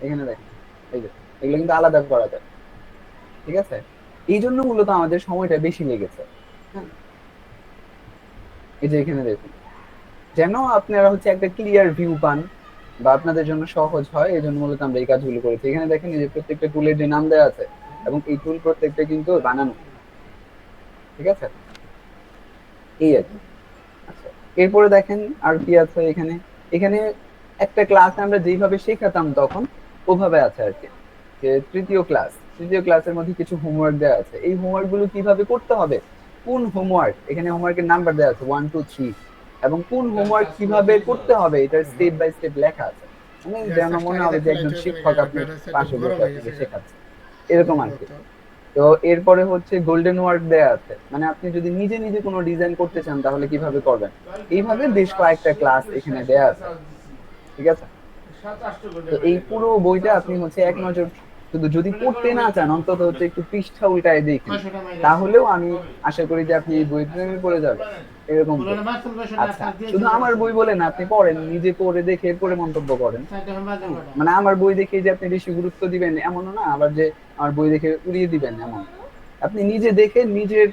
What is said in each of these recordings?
এখানে দেখেন, এই যে এগুলো কিন্তু আলাদা করা যায়, ঠিক আছে? এই জন্য মূলত আমাদের সময়টা বেশি লেগেছে। হ্যাঁ, এই যে এখানে দেখুন, যেন আপনারা হচ্ছে একটা ক্লিয়ার ভিউ পান বা আপনাদের জন্য সহজ হয়, এই জন্য মূলত আমরা এই কাজগুলো করেছি। এখানে দেখেন এই যে প্রত্যেকটা টুলের যে নাম দেওয়া আছে, এবং এই টুল প্রত্যেকটা কিন্তু বানানো, ঠিক আছে? এই আর কি। আচ্ছা, এরপরে দেখেন আর কি আছে এখানে। এখানে একটা ক্লাস আমরা যেইভাবে শেখাতাম তখন ওভাবে আছে আর কি, যে তৃতীয় ক্লাসের মধ্যে কিছু হোমওয়ার্ক দেওয়া আছে, এই হোমওয়ার্ক গুলো কিভাবে করতে হবে, কোন হোমওয়ার্ক, এখানে হোমওয়ার্কের নাম্বার দেওয়া আছে 1 2 3, এবং কোন হোমওয়ার্ক কিভাবে করতে হবে এটার স্টেপ বাই স্টেপ লেখা আছে। মানে যেন মনে হবে যে একজন শিক্ষক আপনার পাশে বসে আপনাকে শেখাচ্ছে, এরকম আর কি। তো এরপরে হচ্ছে গোল্ডেন ওয়ার্ক দেয়া আছে, মানে আপনি যদি নিজে নিজে কোনো ডিজাইন করতে চান তাহলে কিভাবে করবেন, এইভাবে বেশ কয়েকটা ক্লাস এখানে দেয়া আছে, ঠিক আছে? তো এই পুরো বইটা আপনি হচ্ছে এক নজর শুধু যদি পড়তে না চান, অন্তত হচ্ছে একটু পৃষ্ঠা উল্টায় দেখেন, তাহলেও আমি আশা করি যে আপনি এই বই প্রেমে পড়ে যাবেন, এরকম বই। আচ্ছা, শুধু আমার বই বলে না, আপনি পড়েন, নিজে পড়ে দেখে এরপরে মন্তব্য করেন। হ্যাঁ, মানে আমার বই দেখে যে আপনি বেশি গুরুত্ব দিবেন এমনও না, আবার যে আমার বই দেখে উড়িয়ে দিবেন এমন। আপনি নিজে দেখে নিজের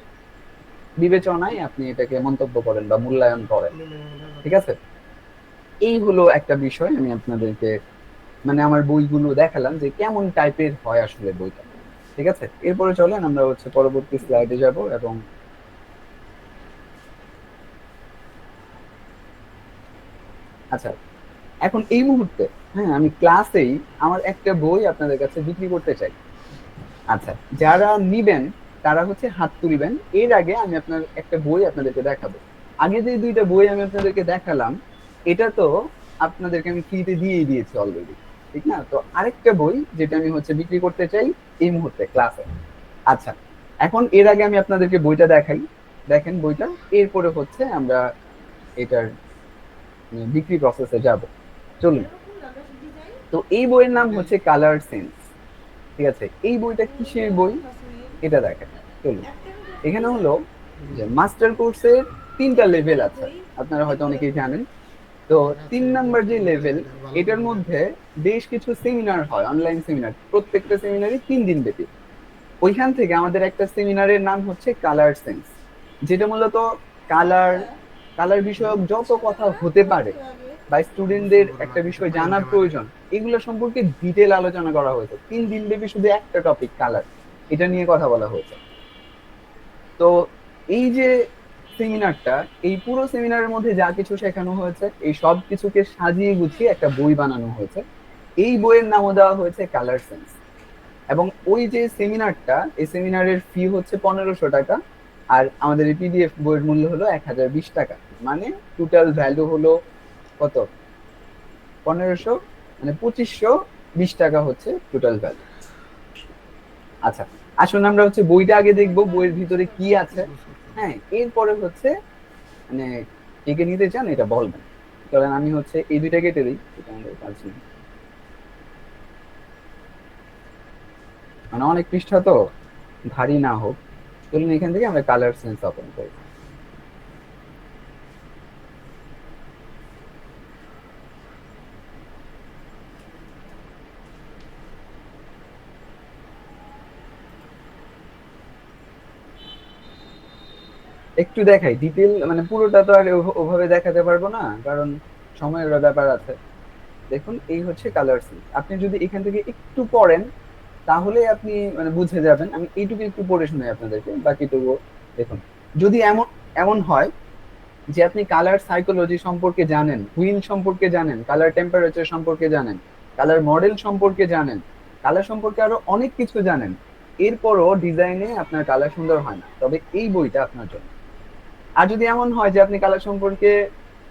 বিবেচনায় আপনি এটাকে মন্তব্য করেন বা মূল্যায়ন করেন, ঠিক আছে? এই হলো একটা বিষয়, আমি আপনাদেরকে মানে আমার বইগুলো দেখালাম যে কেমন টাইপের হয় আসলে বইটা, ঠিক আছে? এরপরে চলেন আমরা হচ্ছে পরবর্তী স্লাইডে যাব। এবং আচ্ছা, এখন এই মুহূর্তে, হ্যাঁ, আমি ক্লাসেই আমার একটা বই আপনাদের কাছে বিক্রি করতে চাই। আচ্ছা, যারা নিবেন তারা হচ্ছে হাত তুলবেন। এর আগে আমি আপনার একটা বই আপনাদেরকে দেখাবো। আগে যে দুইটা বই আমি আপনাদেরকে দেখালাম, এটা তো আপনাদেরকে আমি ফ্রিতে দিয়েই দিয়েছি অলরেডি, ঠিক না? তো আরেকটা বই যেটা আমি হচ্ছে বিক্রি করতে চাই এই মুহূর্তে ক্লাসে। আচ্ছা, এখন এর আগে আমি আপনাদেরকে বইটা দেখাই, দেখেন বইটা, এরপরে হচ্ছে আমরা এটার বিক্রি প্রসেসে যাব। চলুন। তো এই বইয়ের নাম হচ্ছে কালার সেন্স, ঠিক আছে? এই বইটা কিসের বই এটা দেখেন, চলুন। এখানে হলো যে মাস্টার কোর্সের 3টা লেভেল আছে, আপনারা হয়তো অনেকেই জানেন। তো 3 নাম্বার যে লেভেল, এটার মধ্যে বেশ কিছু সেমিনার হয়, অনলাইন সেমিনার, প্রত্যেকটা সেমিনারই 3 দিন ব্যাপী। ওইখান থেকে আমাদের একটা সেমিনারের নাম হচ্ছে কালার সেন্স, যেটা মূলত কালার কালার বিষয়ক যত কথা হতে পারে বা স্টুডেন্টদের একটা বিষয় জানার প্রয়োজন, এগুলো সম্পর্কে ডিটেল আলোচনা করা হয়েছে। 3 দিন ব্যাপী শুধু একটা টপিক কালার, এটা নিয়ে কথা বলা হয়েছে। তো এই যে সেমিনারটা, এই পুরো সেমিনারের মধ্যে যা কিছু শেখানো হয়েছে এই সব কিছুকে সাজিয়ে গুছিয়ে একটা বই বানানো হয়েছে। এই বইয়ের নামও দেওয়া হয়েছে কালার সেন্স। এবং ওই যে সেমিনারটা, এই সেমিনারের ফি হচ্ছে 1500 টাকা, আর আমাদের এই পিডিএফ বইয়ের মূল্য হলো 1020 টাকা। মানে টোটাল ভ্যালু হলো কত, 1500, মানে 2520 টাকা হচ্ছে টোটাল ভ্যালু। আচ্ছা, আসুন আমরা হচ্ছে বইটা আগে দেখবো, বইয়ের ভিতরে কি আছে। হ্যাঁ, এরপরে হচ্ছে মানে কে কে নিতে চান এটা বলবেন। চলেন আমি হচ্ছে এই দুইটা কেটে দিই, এটা আমাদের কাজ নেই। মানে অনেক পৃষ্ঠা তো, ভারী না হোক। চলুন এখান থেকে আমরা কালার সেন্স ওপেন করি। একটু দেখাই ডিটেল, মানে পুরোটা তো আর ওভাবে দেখাতে পারবো না, কারণ সময়ের ব্যাপার আছে। দেখুন, এই হচ্ছে কালার সেন্স। আপনি যদি এখান থেকে একটু পড়েন তাহলে আপনি মানে বুঝে যাবেন। আমি এইটুকু একটু পড়ে শোনাই আপনাদেরকে, বাকিটুকু দেখুন। যদি এমন এমন হয় যে আপনি কালার সাইকোলজি সম্পর্কে জানেন, হুইল সম্পর্কে জানেন, কালার টেম্পারেচার সম্পর্কে জানেন, কালার মডেল সম্পর্কে জানেন, কালার সম্পর্কে আরো অনেক কিছু জানেন, এরপরও ডিজাইনে আপনার কালার সুন্দর হয় না, তবে এই বইটা আপনার জন্য। আর যদি এমন হয় যে আপনি কালার সম্পর্কে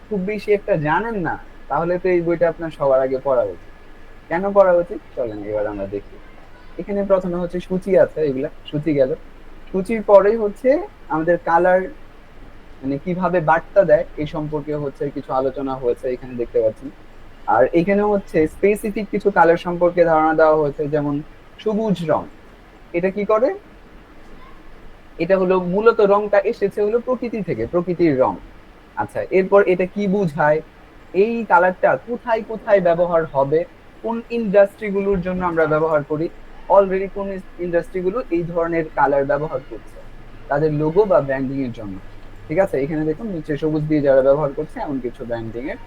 খুব বেশি একটা জানেন না, তাহলে তো এই বইটা আপনার সবার আগে পড়া উচিত। কেন পড়া উচিত চলেন এবার আমরা দেখি। এখানে প্রথমে হচ্ছে সূচি আছে, এগুলা সূচি গেল। সূচির পরেই হচ্ছে আমাদের কালার মানে কিভাবে বার্তা দেয় এই সম্পর্কে হচ্ছে কিছু আলোচনা হয়েছে, এখানে দেখতে পাচ্ছেন। আর এখানে হচ্ছে স্পেসিফিক কিছু কালার সম্পর্কে ধারণা দেওয়া হয়েছে, যেমন সবুজ রং, এটা কি করে, এটা হলো মূলত রংটা এসেছে হলো প্রকৃতি থেকে, প্রকৃতির রং। আচ্ছা, এরপর এটা কি বুঝায়, এই কালারটা কোথায় কোথায় ব্যবহার হবে, কোন ইন্ডাস্ট্রিগুলোর জন্য আমরা ব্যবহার করি, অলরেডি কোন ইন্ডাস্ট্রিগুলো এই ধরনের কালার ব্যবহার করছে তাদের লোগো বা ব্র্যান্ডিং এর জন্য। ঠিক আছে, এখানে দেখুন নিচে সবুজ দিয়ে যারা ব্যবহার করছে এমন কিছু ব্র্যান্ডিং এর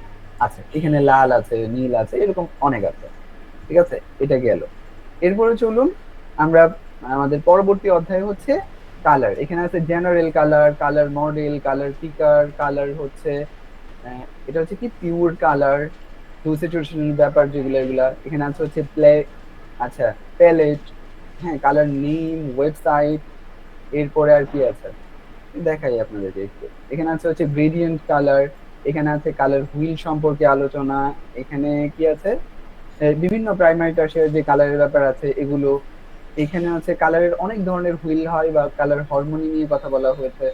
আছে, এখানে লাল আছে, নীল আছে, এরকম অনেক আছে। ঠিক আছে, এটা গেল। এরপরে চলুন আমরা আমাদের পরবর্তী অধ্যায় হচ্ছে কালার। এখানে আছে general colour, colour model, colour পিকার, colour হচ্ছে এটা হচ্ছে কি পিওর কালার, টু সিচুয়েশনাল ব্যাপার যেগুলো এগুলা। এখানে আছে হচ্ছে প্লে, আচ্ছা প্যালেট, হ্যাঁ কালার নেম, ওয়েবসাইট। এরপরে আর কি আছে দেখাই আপনাদেরকে একটু। এখানে আছে হচ্ছে গ্রেডিয়েন্ট কালার, এখানে আছে কালার হুইল সম্পর্কে আলোচনা, এখানে কি আছে বিভিন্ন প্রাইমারি টার্সিয়ারি যে কালারের ব্যাপার আছে এগুলো। এখানে আছে কালারের অনেক ধরনের হুইল হয় বা কালার হরমোনি নিয়ে কথা বলা হয়েছে।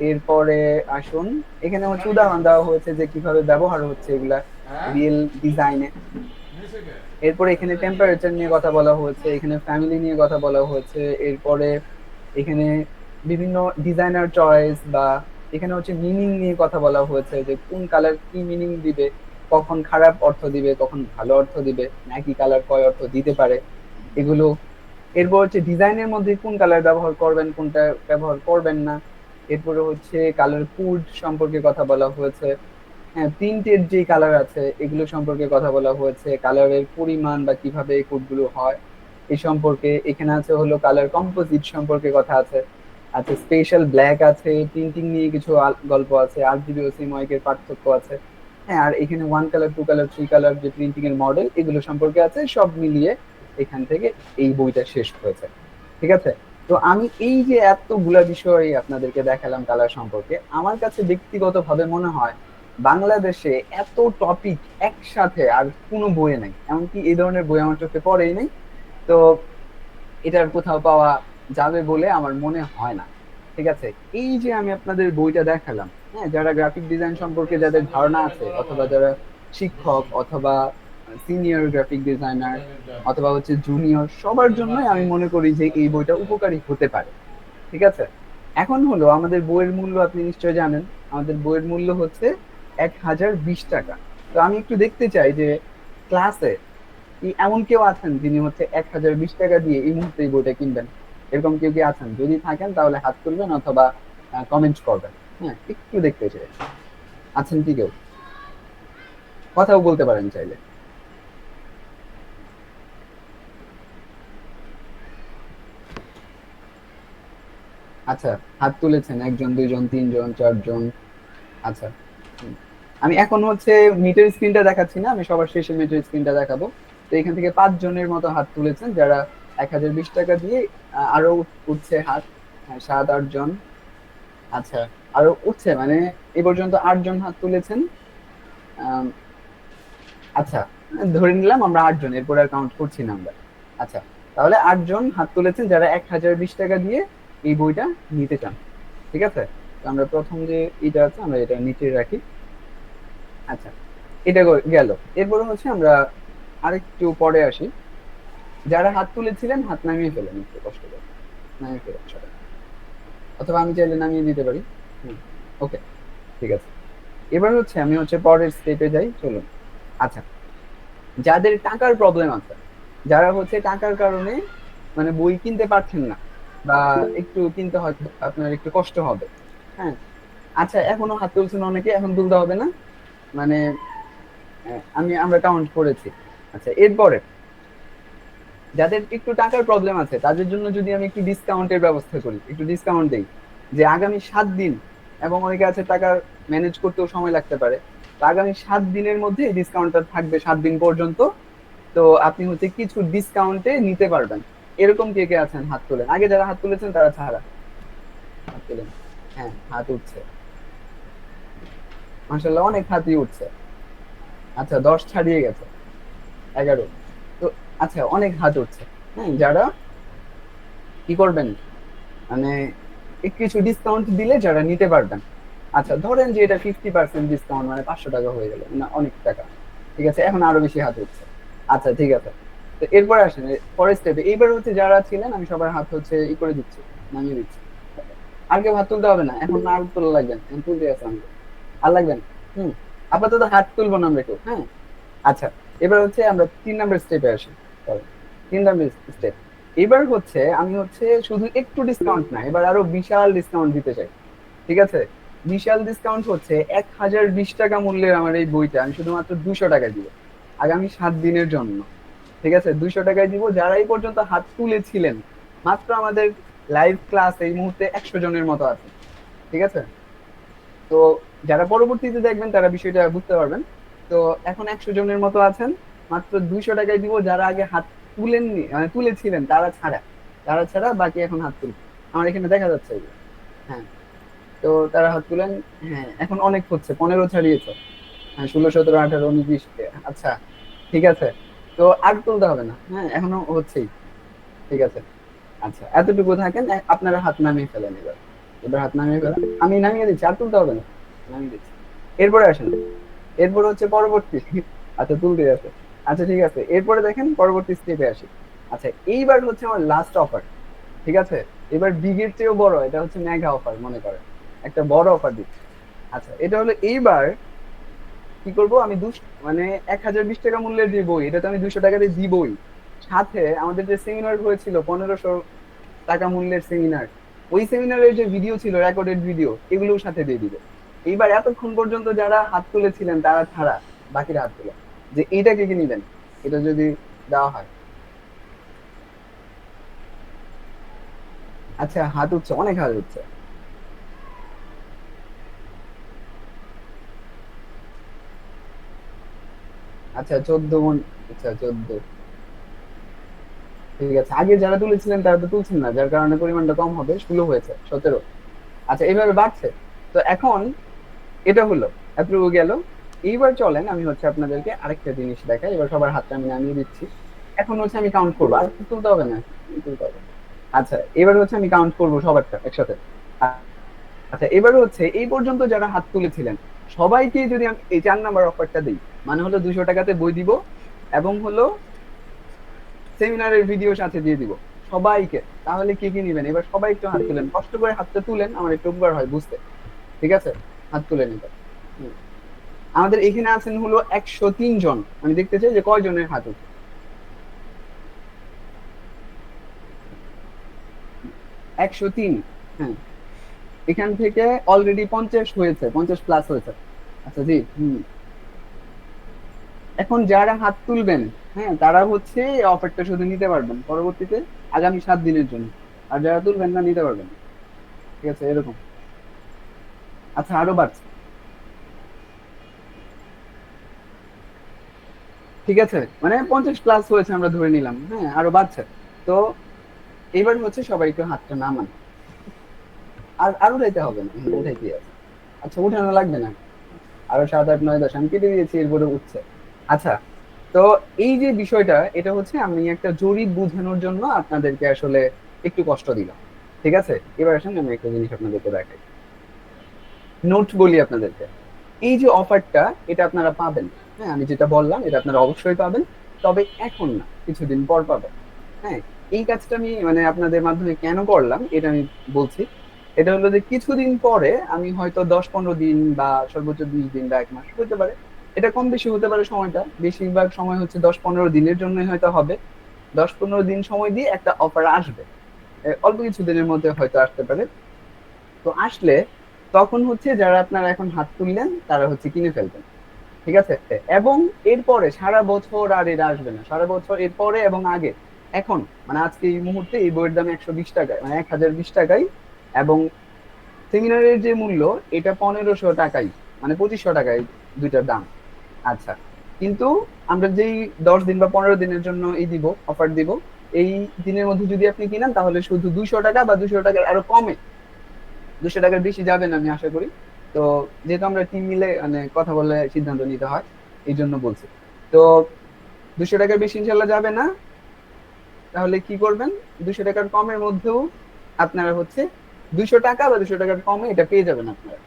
এরপরে আসুন, এখানে হচ্ছে উদাহরণ দেওয়া হয়েছে যে কিভাবে ব্যবহার হচ্ছে এগুলা রিয়েল ডিজাইনে। এরপরে এখানে টেম্পারেচার নিয়ে কথা বলা হয়েছে, এখানে ফ্যামিলি নিয়ে কথা বলা হয়েছে। এরপরে এখানে বিভিন্ন ডিজাইনার চয়েস বা এখানে হচ্ছে মিনিং নিয়ে কথা বলা হয়েছে যে কোন কালার কি মিনিং দিবে, কখন খারাপ অর্থ দিবে, কখন ভালো অর্থ দিবে, নাকি কালার কয় অর্থ দিতে পারে এগুলো। এরপর হচ্ছে ডিজাইনের মধ্যে কোন কালার ব্যবহার করবেন, কোনটা ব্যবহার করবেন না। এরপরে হচ্ছে কালার কোড সম্পর্কে কথা বলা হয়েছে। হ্যাঁ, প্রিন্টের যে কালার আছে এগুলো সম্পর্কে কথা বলা হয়েছে, কালারের পরিমাণ বা কিভাবে এই কোডগুলো হয় এই সম্পর্কে। এখানে আছে হলো কালার কম্পোজিট সম্পর্কে কথা আছে। আচ্ছা স্পেশাল ব্ল্যাক আছে, প্রিন্টিং নিয়ে কিছু গল্প আছে, আরজিবি ও সিময়কের পার্থক্য আছে। হ্যাঁ, আর এখানে one colour, two colour, three colour যে প্রিন্টিং এর মডেল এগুলো সম্পর্কে আছে। সব মিলিয়ে এখান থেকে এই বইটা শেষ হয়েছে। ঠিক আছে, তো আমি এই যে এতগুলা বিষয় আপনাদেরকে দেখালাম কালার সম্পর্কে, আমার কাছে ব্যক্তিগতভাবে মনে হয় বাংলাদেশে এত টপিক একসাথে আর কোনো বইয়ে নাই, এমনকি এই ধরনের বই আমার চোখে পড়েই নাই। তো এটার কোথাও পাওয়া যাবে বলে আমার মনে হয় না। ঠিক আছে, এই যে আমি আপনাদের বইটা দেখালাম, হ্যাঁ যারা গ্রাফিক ডিজাইন সম্পর্কে যাদের ধারণা আছে অথবা যারা শিক্ষক অথবা সিনিয়র গ্রাফিক ডিজাইনার অথবা হচ্ছে জুনিয়র, সবার জন্যই আমি মনে করি যে এই বইটা উপকারী হতে পারে। ঠিক আছে, এখন হলো আমাদের বইয়ের মূল্য আপনি নিশ্চয় জানেন, আমাদের বইয়ের মূল্য হচ্ছে 1020 টাকা। তো আমি একটু দেখতে চাই যে ক্লাসে কি এমন কেউ আছেন যিনি হচ্ছে 1020 টাকা দিয়ে এই মুহূর্তে এই বইটা কিনবেন, এরকম কেউ কি আছেন? যদি থাকেন তাহলে হাত তুলবেন অথবা কমেন্ট করবেন। হ্যাঁ, একটু দেখতে চাই আছেন কি কেউ, কথাও বলতে পারেন চাইলে। আচ্ছা, হাত তুলেছেন একজন, দুইজন, তিনজন, চারজন। আচ্ছা, হুম। আমি এখন হচ্ছে মিটের স্ক্রিনটা দেখাচ্ছি না, আমি সবার শেষে মিটের স্ক্রিনটা দেখাবো। তো এখান থেকে 5 জনের মতো হাত তুলেছেন যারা 1020 টাকা দিয়ে। আরো উঠছে হাত, হ্যাঁ 7-8 জন। আচ্ছা, আরো উঠছে, মানে এই পর্যন্ত 8 জন হাত তুলেছেন। আম, আচ্ছা, ধরে নিলাম আমরা 8 জন, এরপর আর কাউন্ট করছি না আমরা। আচ্ছা, তাহলে 8 জন হাত তুলেছেন যারা 1020 টাকা দিয়ে এই বইটা নিতে চান। ঠিক আছে, তো আমরা প্রথম যে এটা আছে আমরা এটা নিচে রাখি। আচ্ছা, এটা গেল। এরপরে হচ্ছে আমরা আরেকটু পরে আসি। যারা হাত তুলেছিলেন হাত নামিয়ে ফেলেন, একটু কষ্ট করে নামিয়ে ফেলেন সবাই, অথবা আমি চাইলে নামিয়ে দিতে পারি। ওকে, ঠিক আছে। এবার হচ্ছে আমি হচ্ছে পরের স্টেপে যাই, চলুন। আচ্ছা, যাদের টাকার প্রবলেম আছে, যারা হচ্ছে টাকার কারণে মানে বই কিনতে পারছেন না বা একটু কিনতে হয়তো আপনার একটু কষ্ট হবে। হ্যাঁ, আচ্ছা এখনো হাত তুলছেন অনেকে, এখন তুলতে হবে না, মানে আমরা কাউন্ট করেছি। আচ্ছা, এরপরে যাদের একটু টাকার প্রবলেম আছে তাদের জন্য যদি আমি একটু ডিসকাউন্টের ব্যবস্থা করি, একটু ডিসকাউন্ট দেই, যে আগামী 7 দিন, এবং অনেকে আছে টাকা ম্যানেজ করতেও সময় লাগতে পারে, তো আগামী 7 দিনের মধ্যে এই ডিসকাউন্টটা থাকবে 7 দিন পর্যন্ত। তো আপনি হচ্ছে কিছু ডিসকাউন্টে নিতে পারবেন। এরকম কে কে আছেন হাত তোলেন, আগে যারা হাত তুলেছেন তারা ছাড়া হাত তোলেন। হ্যাঁ, হাত উঠছে, মাসাল্লাহ অনেক হাতই উঠছে। আচ্ছা, 10 ছাড়িয়ে গেছে, 11। তো আচ্ছা, অনেক হাত উঠছে। হ্যাঁ, যারা কি করবেন, মানে কিছু ডিসকাউন্ট দিলে যারা নিতে পারবেন। আচ্ছা, ধরেন যে এটা 50% ডিসকাউন্ট, মানে 500 টাকা হয়ে গেল, না অনেক টাকা। ঠিক আছে, এখন আরো বেশি হাত উঠছে। আচ্ছা ঠিক আছে, তো এরপরে আসেন পরের স্টেপে। এইবার হচ্ছে যারা ছিলেন আমি সবার হাত হচ্ছে করে দিচ্ছি, নামিয়ে দিচ্ছি। আর কেউ হাত তুলতে হবে না, এখন আর তোলা লাগবে না, এখন তুলতে আছে আমাকে, আর লাগবে না। হুম, আপাতত হাত তুলবো না আমরা কেউ। হ্যাঁ, আচ্ছা, এবার হচ্ছে আমরা 3 নাম্বার স্টেপে আসি। চলো, 3 নাম্বার স্টেপ। এবার হচ্ছে আমি হচ্ছে শুধু একটু ডিসকাউন্ট না, এবার আরো বিশাল ডিসকাউন্ট দিতে চাই। ঠিক আছে, বিশাল ডিসকাউন্ট হচ্ছে 1020 টাকা মূল্যের আমার এই বইটা আমি শুধুমাত্র 200 টাকায় দিব আগামী 7 দিনের জন্য। ঠিক আছে, 200 টাকায় দিব। যারা এই পর্যন্ত হাত তুলেছিলেন, মাত্র আমাদের লাইভ ক্লাস এই মুহূর্তে 100 জনের মতো আছে। ঠিক আছে, তো যারা পরবর্তীতে দেখবেন তারা বিষয়টা বুঝতে পারবেন। তো এখন 100 জনের মতো আছেন, মাত্র 200 টাকায় দিব। যারা আগে হাত তুলেননি, মানে তুলেছিলেন, তারা ছাড়া, তারা ছাড়া বাকি এখন হাত তুলবে। আমার এখানে দেখা যাচ্ছে এগুলো। হ্যাঁ, তো তারা হাত তুলেন। হ্যাঁ, এখন অনেক হচ্ছে, 15 ছাড়িয়েছে। হ্যাঁ, 16, 17, 18, 19, 20। আচ্ছা, ঠিক আছে। তো আর তুলতে হবে না, হ্যাঁ এখনো হচ্ছেই। ঠিক আছে, আচ্ছা এতটুকু থাকেন। আপনারা হাত নামিয়ে ফেলেন এবার। এবার হাত নামিয়ে ফেলেন, আমি নামিয়ে দিচ্ছি, আর তুলতে হবে না, নামিয়ে দিচ্ছি। এরপরে আসেন, এরপরে হচ্ছে পরবর্তী। আচ্ছা, তুলতে আছে। আচ্ছা ঠিক আছে, এরপরে দেখেন পরবর্তী স্টেপে আসি। আচ্ছা, এইবার হচ্ছে আমার লাস্ট অফার। ঠিক আছে, এবার বিগের চেয়েও বড়, এটা হচ্ছে মেগা অফার মনে করেন, একটা বড় অফার দিচ্ছি। আচ্ছা, এটা হলো এইবার কি করব আমি, মানে 1020 টাকা মূল্যের যে বই, এটা তো আমি 200 টাকাতে দিবই। সাথে আমাদের যে সেমিনার হয়েছিল 1500 টাকা মূল্যের সেমিনার, ওই সেমিনারের যে ভিডিও ছিল, রেকর্ডেড ভিডিও, এগুলোও সাথে দিয়ে দিব। এইবার এতক্ষণ পর্যন্ত যারা হাত তুলেছিলেন তারা ছাড়া বাকিরা হাত তুলে, যে এইটা কে কি নিবেন, এটা যদি দেওয়া হয়। আচ্ছা, হাত উঠছে, অনেক হাত উঠছে। আচ্ছা, 14 মন। আচ্ছা, 14। ঠিক আছে, আগে যারা তুলেছিলেন তারা তো তুলছেন না, যার কারণে পরিমাণটা কম হবে, 16 হয়েছে, 17। আচ্ছা, এইভাবে বাড়ছে। তো এখন এটা হলো, এতটুকু গেল। এইবার চলেন আমি হচ্ছে আপনাদেরকে আরেকটা জিনিস দেখাই। এবার সবার হাতটা আমি নামিয়ে দিচ্ছি। এখন হচ্ছে আমি কাউন্ট করবো, আর তুলতে হবে না, তুলতে হবে না। আচ্ছা, এবার হচ্ছে আমি কাউন্ট করবো সবারটা একসাথে। আচ্ছা, এবার হচ্ছে এই পর্যন্ত যারা হাত তুলেছিলেন সবাইকে যদি আমি এই 4 নাম্বার অফারটা দিই, মানে হলো 200 টাকাতে বই দিব, এবং হলো সেমিনারের ভিডিও সাথে দিয়ে দিব সবাইকে। তাহলে কি কি নিবেন, এবার সবাই একটু হাত তুলেন, কষ্ট করে হাতটা তুলেন, আমার একটু উপকার হয় বুঝতে। ঠিক আছে, হাত তুলে নিবেন। আমাদের এখানে আছেন হলো 103 জন। আমি দেখতে চাই যে কয়জনের হাত উঠে। 103। হ্যাঁ, এখান থেকে অলরেডি 50 হয়েছে, 50 প্লাস হয়েছে। আচ্ছা জি, এখন যারা হাত তুলবেন, হ্যাঁ তারা হচ্ছে অফারটা শুধু নিতে পারবেন পরবর্তীতে আগামী 7 দিনের জন্য। আর যারা তুলবেন না, নিতে পারবেন না। ঠিক আছে, এরকম। আচ্ছা, আরো বাড়ছে। ঠিক আছে, মানে 50 প্লাস হয়েছে আমরা ধরে নিলাম, হ্যাঁ আরো বাড়ছে। তো এবার হচ্ছে সবাই একটু হাতটা নামান। আর আর উঠাইতে হবে না, উঠাই কি আছে। আচ্ছা, উঠানো লাগবে না। আরো 7, 8, 9, 10 আমি কেটে দিয়েছি, এরপরে উঠছে। আচ্ছা, তো এই যে বিষয়টা, এটা হচ্ছে আমি একটা জরিপ বোঝানোর জন্য আপনাদেরকে আসলে একটু কষ্ট দিলাম। ঠিক আছে, এবার আসেন আমি একটা জিনিস আপনাদেরকে দেখাই, নোট বলি আপনাদেরকে। এই যে অফারটা, এটা আপনারা পাবেন। হ্যাঁ, আমি যেটা বললাম এটা আপনারা অবশ্যই পাবেন, তবে এখন না, কিছুদিন পর পাবেন। হ্যাঁ, এই কাজটা আমি মানে আপনাদের মাধ্যমে কেন করলাম এটা আমি বলছি। এটা হলো যে কিছুদিন পরে আমি হয়তো 10, 15 দিন বা সর্বোচ্চ 20 দিন বা 1 মাস হতে পারে, এটা কম বেশি হতে পারে সময়টা, বেশিরভাগ সময় হচ্ছে 10, 15 দিনের জন্য হয়তো হবে। 10, 15 দিন সময় দিয়ে একটা অফার আসবে। অল্প কিছু দিনের মধ্যে হয়তো আসতে পারে। তো আসলে তখন হচ্ছে যারা আপনারা এখন হাত তুললেন তারা হচ্ছে কিনে ফেলবেন। ঠিক আছে, এবং এরপরে সারা বছর আর এটা আসবে না, সারা বছর এরপরে এবং আগে। এখন মানে আজকে এই মুহূর্তে এই বইয়ের দাম 120 টাকায়, মানে 1020 টাকায়। এবং সেমিনারের যে মূল্য, এটা 1500 টাকায়, মানে 2500 টাকায় দুইটার দাম। আচ্ছা, কিন্তু আমরা যেই 10 দিন বা 15 দিনের জন্য এই দিব, অফার দিব, এই দিনের মধ্যে যদি আপনি কিনেন তাহলে শুধু 200 টাকা বা 200 টাকার আরো কমে, 200 টাকার বেশি যাবেন আমি আশা করি। তো যেহেতু আমরা টিম মিলে মানে কথা বলে সিদ্ধান্ত নিতে হয়, এই জন্য বলছি। তো 200 টাকার বেশি ইনশাল্লাহ যাবে না। তাহলে কি করবেন, 200 টাকার কমের মধ্যেও আপনারা হচ্ছে 200 টাকা বা 200 টাকার কমে এটা পেয়ে যাবেন আপনারা।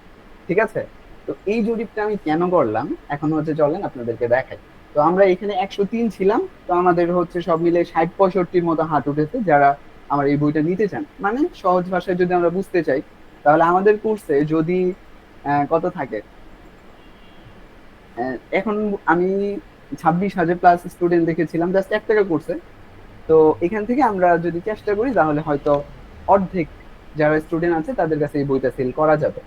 ঠিক আছে, তো এই জরিপটা আমি কেন করলাম এখন হচ্ছে চলেন আপনাদেরকে দেখাই। তো আমরা এখানে 103 ছিলাম, তো আমাদের হচ্ছে সব মিলে 60-65 মতো হাত উঠেছে যারা আমার এই বইটা নিতে চান। মানে সহজ ভাষায় যদি আমরা বুঝতে চাই, তাহলে আমাদের কোর্সে যদি কত থাকে, এখন আমি 26,000 প্লাস স্টুডেন্ট দেখেছিলাম জাস্ট এক টাকা কোর্সে। তো এখান থেকে আমরা যদি চেষ্টা করি তাহলে হয়তো অর্ধেক যারা স্টুডেন্ট আছে তাদের কাছে এই বইটা সেল করা যাবে।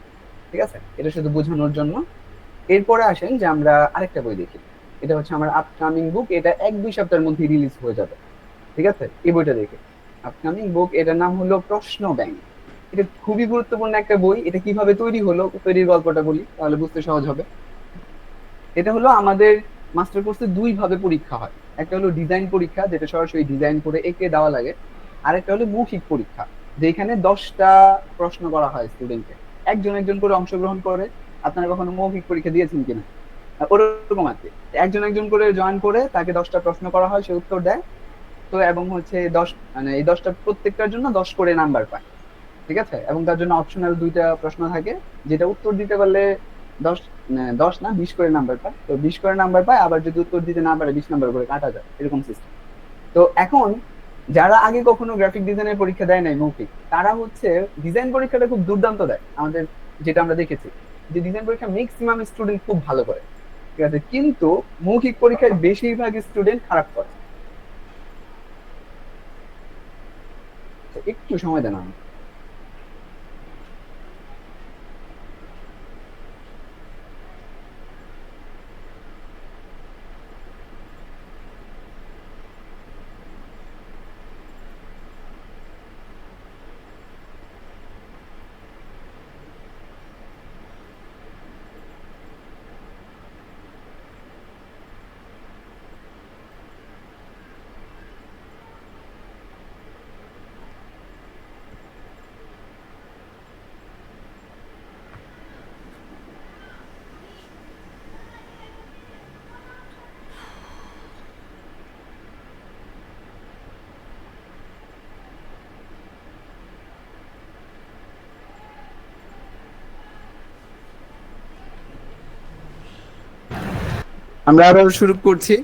ঠিক আছে, এটা শুধু বোঝানোর জন্য। এরপরে আসেন যে আমরা আরেকটা বই দেখি। এটা হচ্ছে আমার আপকামিং বুক, এটা 1-2 সপ্তাহের মধ্যে রিলিজ হয়ে যাবে। ঠিক আছে, এই বইটা দেখে আপকামিং বুক, এটার নাম হলো প্রশ্ন ব্যাংক। এটা খুবই গুরুত্বপূর্ণ একটা বই। এটা কিভাবে তৈরি হলো, তৈরির গল্পটা বলি তাহলে বুঝতে সহজ হবে। এটা হলো আমাদের মাস্টার কোর্সে দুই ভাবে পরীক্ষা হয়। একটা হলো ডিজাইন পরীক্ষা, যেটা সরাসরি ডিজাইন করে এঁকে দেওয়া লাগে। আর একটা হলো মৌখিক পরীক্ষা, যেখানে 10টা প্রশ্ন করা হয় স্টুডেন্টকে, একজন একজন করে অংশগ্রহণ করে। আপনারা কখনো মৌখিক পরীক্ষা দিয়েছেন কিনা? ওরকম আর কি, একজন একজন করে জয়েন করে তাকে 10টা প্রশ্ন করা হয়, সে উত্তর দেয়। তো এবং হচ্ছে 10, মানে এই 10টা প্রত্যেকটার জন্য 10 করে নাম্বার পায়। ঠিক আছে, এবং তার জন্য অপশনাল 2টা প্রশ্ন থাকে, যেটা উত্তর দিতে পারলে 10, 10 না 20 করে নাম্বার পায়। তো 20 করে নাম্বার পায়, আবার যদি উত্তর দিতে না পারে 20 নাম্বার করে কাটা যায়, এরকম সিস্টেম। তো এখন যারা আগে কখনো গ্রাফিক ডিজাইনের পরীক্ষা দেয় নাই মৌখিক, তারা হচ্ছে ডিজাইন পরীক্ষাটা খুব দুর্দান্ত দেয়। আমাদের যেটা আমরা দেখেছি যে ডিজাইন পরীক্ষা ম্যাক্সিমাম স্টুডেন্ট খুব ভালো করে। ঠিক আছে, কিন্তু মৌখিক পরীক্ষায় বেশিরভাগ স্টুডেন্ট খারাপ করে। তো একটু সময় দেন আমাকে। আমরা আবার শুরু করছি।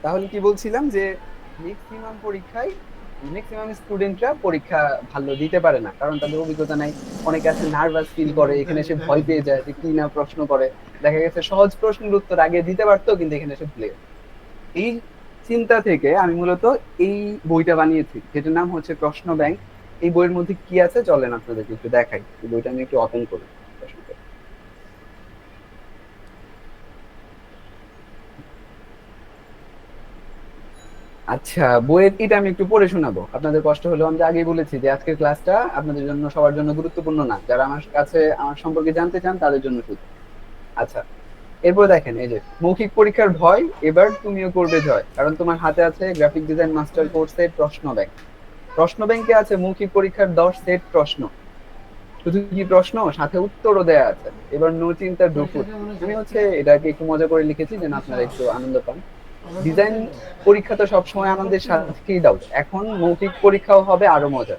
তাহলে কি বলছিলাম যে ম্যাক্সিমাম পরীক্ষায় ম্যাক্সিমাম স্টুডেন্টরা পরীক্ষা ভালো দিতে পারে না, কারণ তাদের অভিজ্ঞতা নাই। অনেকে আছে নার্ভাস ফিল করে, এখানে এসে ভয় পেয়ে যায় যে কি না প্রশ্ন করে। দেখা গেছে সহজ প্রশ্নের উত্তর আগে দিতে পারতো, কিন্তু এখানে এসে ভুলে গেছে। এই চিন্তা থেকে আমি মূলত এই বইটা বানিয়েছি, যেটার নাম হচ্ছে প্রশ্ন ব্যাংক। এই বইয়ের মধ্যে কি আছে চলেন আপনাদেরকে একটু দেখাই। এই বইটা আমি একটু ওপেন করি। আচ্ছা, বইয়ের এটা আমি একটু পড়ে শোনাবো, আপনাদের কষ্ট হলেও। আমি আগেই বলেছি যে আজকের ক্লাসটা আপনাদের জন্য সবার জন্য গুরুত্বপূর্ণ না, যারা আমার কাছে আমার সম্পর্কে জানতে চান তাদের জন্য শুধু। আচ্ছা, এরপর দেখেন, এই যে মৌখিক পরীক্ষার ভয়, এবার তুমিও করবে জয়, কারণ তোমার হাতে আছে গ্রাফিক ডিজাইন মাস্টার কোর্সের প্রশ্ন ব্যাংক। প্রশ্ন ব্যাংকে আছে মৌখিক পরীক্ষার 10 সেট প্রশ্ন, শুধু কি প্রশ্ন, সাথে উত্তরও দেয়া আছে। এবার নো চিন্তার দুপুর। আমি হচ্ছে এটাকে একটু মজা করে লিখেছি যেন আপনারা একটু আনন্দ পান। ডিজাইন পরীক্ষা তো সবসময় আনন্দের সাথেই দাও, এখন মৌখিক পরীক্ষাও হবে আরো মজা।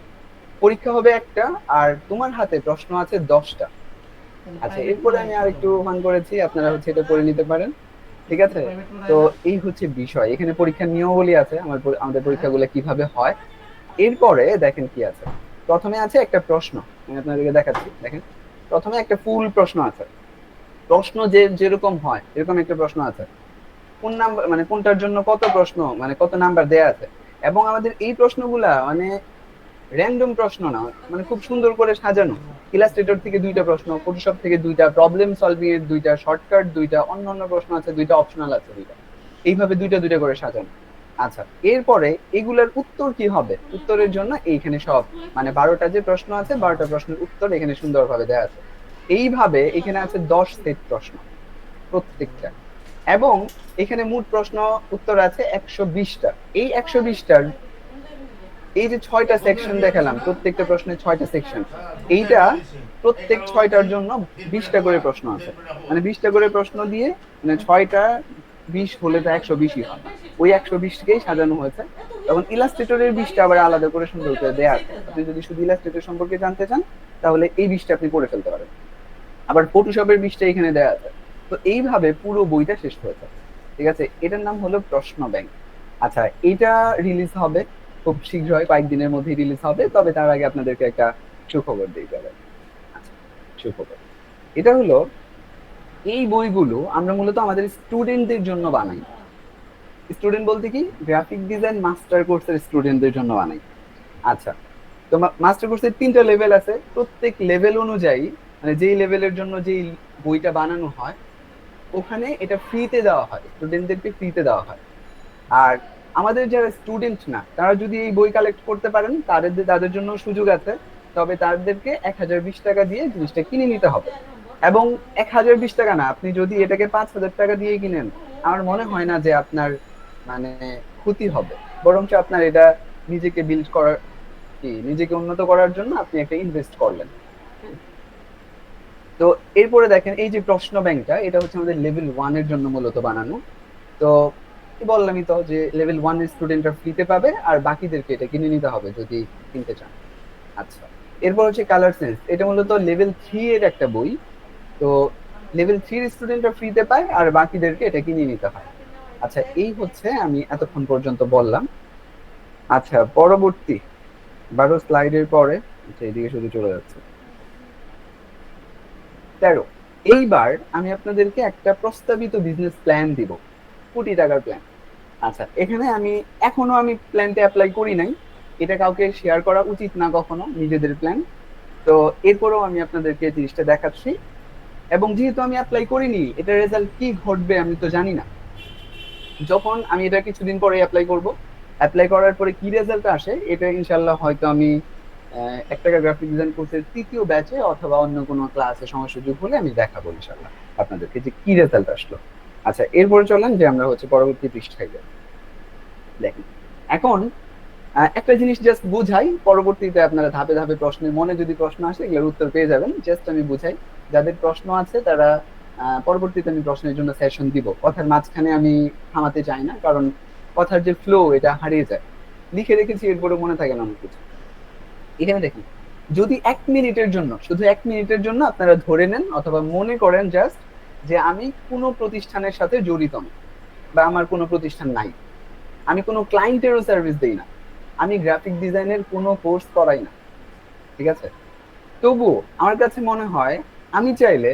পরীক্ষা হবে একটা, আর তোমার হাতে প্রশ্ন আছে 10টা। আচ্ছা, এরপরে আমি আর একটু ফান করেছি, আপনারা হচ্ছে এটা করে নিতে পারেন। ঠিক আছে, তো এই হচ্ছে বিষয়। এখানে পরীক্ষার নিয়মাবলী আছে, আমাদের পরীক্ষাগুলো কিভাবে হয়। এরপরে দেখেন কি আছে। প্রথমে আছে একটা প্রশ্ন, আমি আপনাদেরকে দেখাচ্ছি। দেখেন, প্রথমে একটা ফুল প্রশ্ন আছে। প্রশ্ন যে যেরকম হয় এরকম একটা প্রশ্ন আছে। কোন নাম্বার, মানে কোনটার জন্য কত প্রশ্ন, মানে কত নাম্বার দেয়া আছে। এবং আমাদের এই প্রশ্নগুলা মানে র্যান্ডম প্রশ্ন না, মানে খুব সুন্দর করে সাজানো। ইলাস্ট্রেটর থেকে 2টা প্রশ্ন, ফটোশপ থেকে 2টা, প্রবলেম সলভিং এর 2টা, শর্টকাট 2টা, অন্যান্য প্রশ্ন আছে 2টা, অপশনাল আছে 2টা। এইভাবে 2টা 2টা করে সাজানো। আচ্ছা, এরপরে এগুলার উত্তর কি হবে, উত্তরের জন্য এইখানে সব, মানে 12টা যে প্রশ্ন আছে 12টা প্রশ্নের উত্তর এখানে সুন্দরভাবে দেওয়া আছে। এইভাবে এখানে আছে 10 সেট প্রশ্ন প্রত্যেকটা। এবং এখানে মোট প্রশ্ন উত্তর আছে 120টা। এই 120টার এই যে 6টা সেকশন দেখালাম, প্রত্যেকটা প্রশ্নের 6টা সেকশন, এইটা প্রত্যেক 6টার জন্য 20টা করে প্রশ্ন আছে। মানে 20টা করে প্রশ্ন দিয়ে, মানে 6টা 20 হলে তো 120ই হয়। ওই 120কেই সাজানো হয়েছে। তখন ইলাস্ট্রেটরের 20টা আবার আলাদা করে সুন্দর করে দেয়া আছে। আপনি যদি শুধু ইলাস্ট্রেটর সম্পর্কে জানতে চান তাহলে এই 20টা আপনি পড়ে ফেলতে পারেন। আবার ফটোশপের 20টা এখানে দেয়া আছে। তো এইভাবে পুরো বইটা শেষ হয়েছে। ঠিক আছে, এটার নাম হলো প্রশ্ন ব্যাংক। আচ্ছা, এটা রিলিজ হবে খুব শীঘ্রই, কয়েকদিনের মধ্যেই রিলিজ হবে। তবে তার আগে আপনাদেরকে একটা সুখবর দিই যাবে। আচ্ছা, সুখবর এটা হলো এই বইগুলো আমরা মূলত আমাদের স্টুডেন্টদের জন্য বানাই। স্টুডেন্ট বলতে কি, গ্রাফিক ডিজাইন মাস্টার কোর্সের স্টুডেন্টদের জন্য বানাই। আচ্ছা, তো মাস্টার কোর্সের 3টা লেভেল আছে, প্রত্যেক লেভেল অনুযায়ী মানে যেই লেভেলের জন্য যেই বইটা বানানো হয় ওখানে এটা ফ্রিতে দেওয়া হয়, স্টুডেন্টদেরকে ফ্রিতে দেওয়া হয়। আর আমাদের যারা স্টুডেন্ট না তারা যদি এই বই কালেক্ট করতে পারেন তাদের জন্য সুযোগ আছে, তবে তাদেরকে 1020 টাকা দিয়ে জিনিসটা কিনে নিতে হবে। এবং 1020 টাকা না, আপনি যদি এটাকে 5000 টাকা দিয়ে কিনেন আমার মনে হয় না যে আপনার মানে ক্ষতি হবে, বরঞ্চ আপনার এটা নিজেকে বিল্ড করার কি নিজেকে উন্নত করার জন্য আপনি একটা ইনভেস্ট করলেন। তো এরপরে দেখেন এই যে প্রশ্ন ব্যাংকটা, এটা হচ্ছে আমাদের লেভেল 1 এর জন্য মূলত বানানো। তো কি বললামই তো যে লেভেল 1 এর স্টুডেন্টরা ফ্রিতে পাবে আর বাকিদেরকে এটা কিনে নিতে হবে যদি কিনতে চান। আচ্ছা, এরপর হচ্ছে কালার সেন্স, এটা মূলত লেভেল 3 এর একটা বই। তো লেভেল 3 এর স্টুডেন্টরা ফ্রিতে পায় আর বাকিদেরকে এটা কিনে নিতে হয়। আচ্ছা, এই হচ্ছে আমি এতক্ষণ পর্যন্ত বললাম। আচ্ছা, পরবর্তী 12 স্লাইডের পরে, আচ্ছা এদিকে শুধু চলে যাচ্ছে 13। এইবার আমি আপনাদেরকে একটা প্রস্তাবিত বিজনেস প্ল্যান দিব, কোটি টাকার প্ল্যান। আচ্ছা, এখানে এখনো আমি প্ল্যানটা অ্যাপ্লাই করি নাই, এটা কাউকে শেয়ার করা উচিত না কখনো নিজেদের প্ল্যান। তো এরপরেও আমি আপনাদেরকে জিনিসটা দেখাচ্ছি। এবং যেহেতু আমি অ্যাপ্লাই করিনি, এটার রেজাল্ট কি ঘটবে আমি তো জানি না। যখন আমি এটা কিছুদিন পরে অ্যাপ্লাই করব, অ্যাপ্লাই করার পরে কি রেজাল্ট আসে এটা ইনশাল্লাহ হয়তো আমি 1 টাকা গ্রাফিক ডিজাইন কোর্সের 3য় ব্যাচে অথবা অন্য কোনো ক্লাসে সময় সুযোগ হলে আমি দেখাবো ইনশাল্লাহ আপনাদেরকে যে কি রেজাল্ট আসলো। আচ্ছা, এরপরে চলেন যে আমরা হচ্ছে পরবর্তী পৃষ্ঠায় যাই। দেখেন, এখন একটা জিনিস জাস্ট বুঝাই, পরবর্তীতে আপনারা ধাপে ধাপে প্রশ্নের মনে যদি প্রশ্ন আসে এগুলোর উত্তর পেয়ে যাবেন। জাস্ট আমি বুঝাই, যাদের প্রশ্ন আছে তারা পরবর্তীতে আমি প্রশ্নের জন্য সেশন দিব। কথার মাঝখানে আমি থামাতে চাই না, কারণ কথার যে ফ্লো এটা হারিয়ে যায়। লিখে রেখেছি এরপরে মনে থাকে না অনেক কিছু। এখানে দেখুন, যদি 1 মিনিটের জন্য, শুধু 1 মিনিটের জন্য আপনারা ধরে নেন অথবা মনে করেন জাস্ট যে আমি কোনো প্রতিষ্ঠানের সাথে জড়িত না বা আমার কোনো প্রতিষ্ঠান নাই, আমি কোনো ক্লায়েন্টেরও সার্ভিস দেই না, আমি গ্রাফিক ডিজাইনের কোনো কোর্স করাই না, ঠিক আছে? তবুও আমার কাছে মনে হয় আমি চাইলে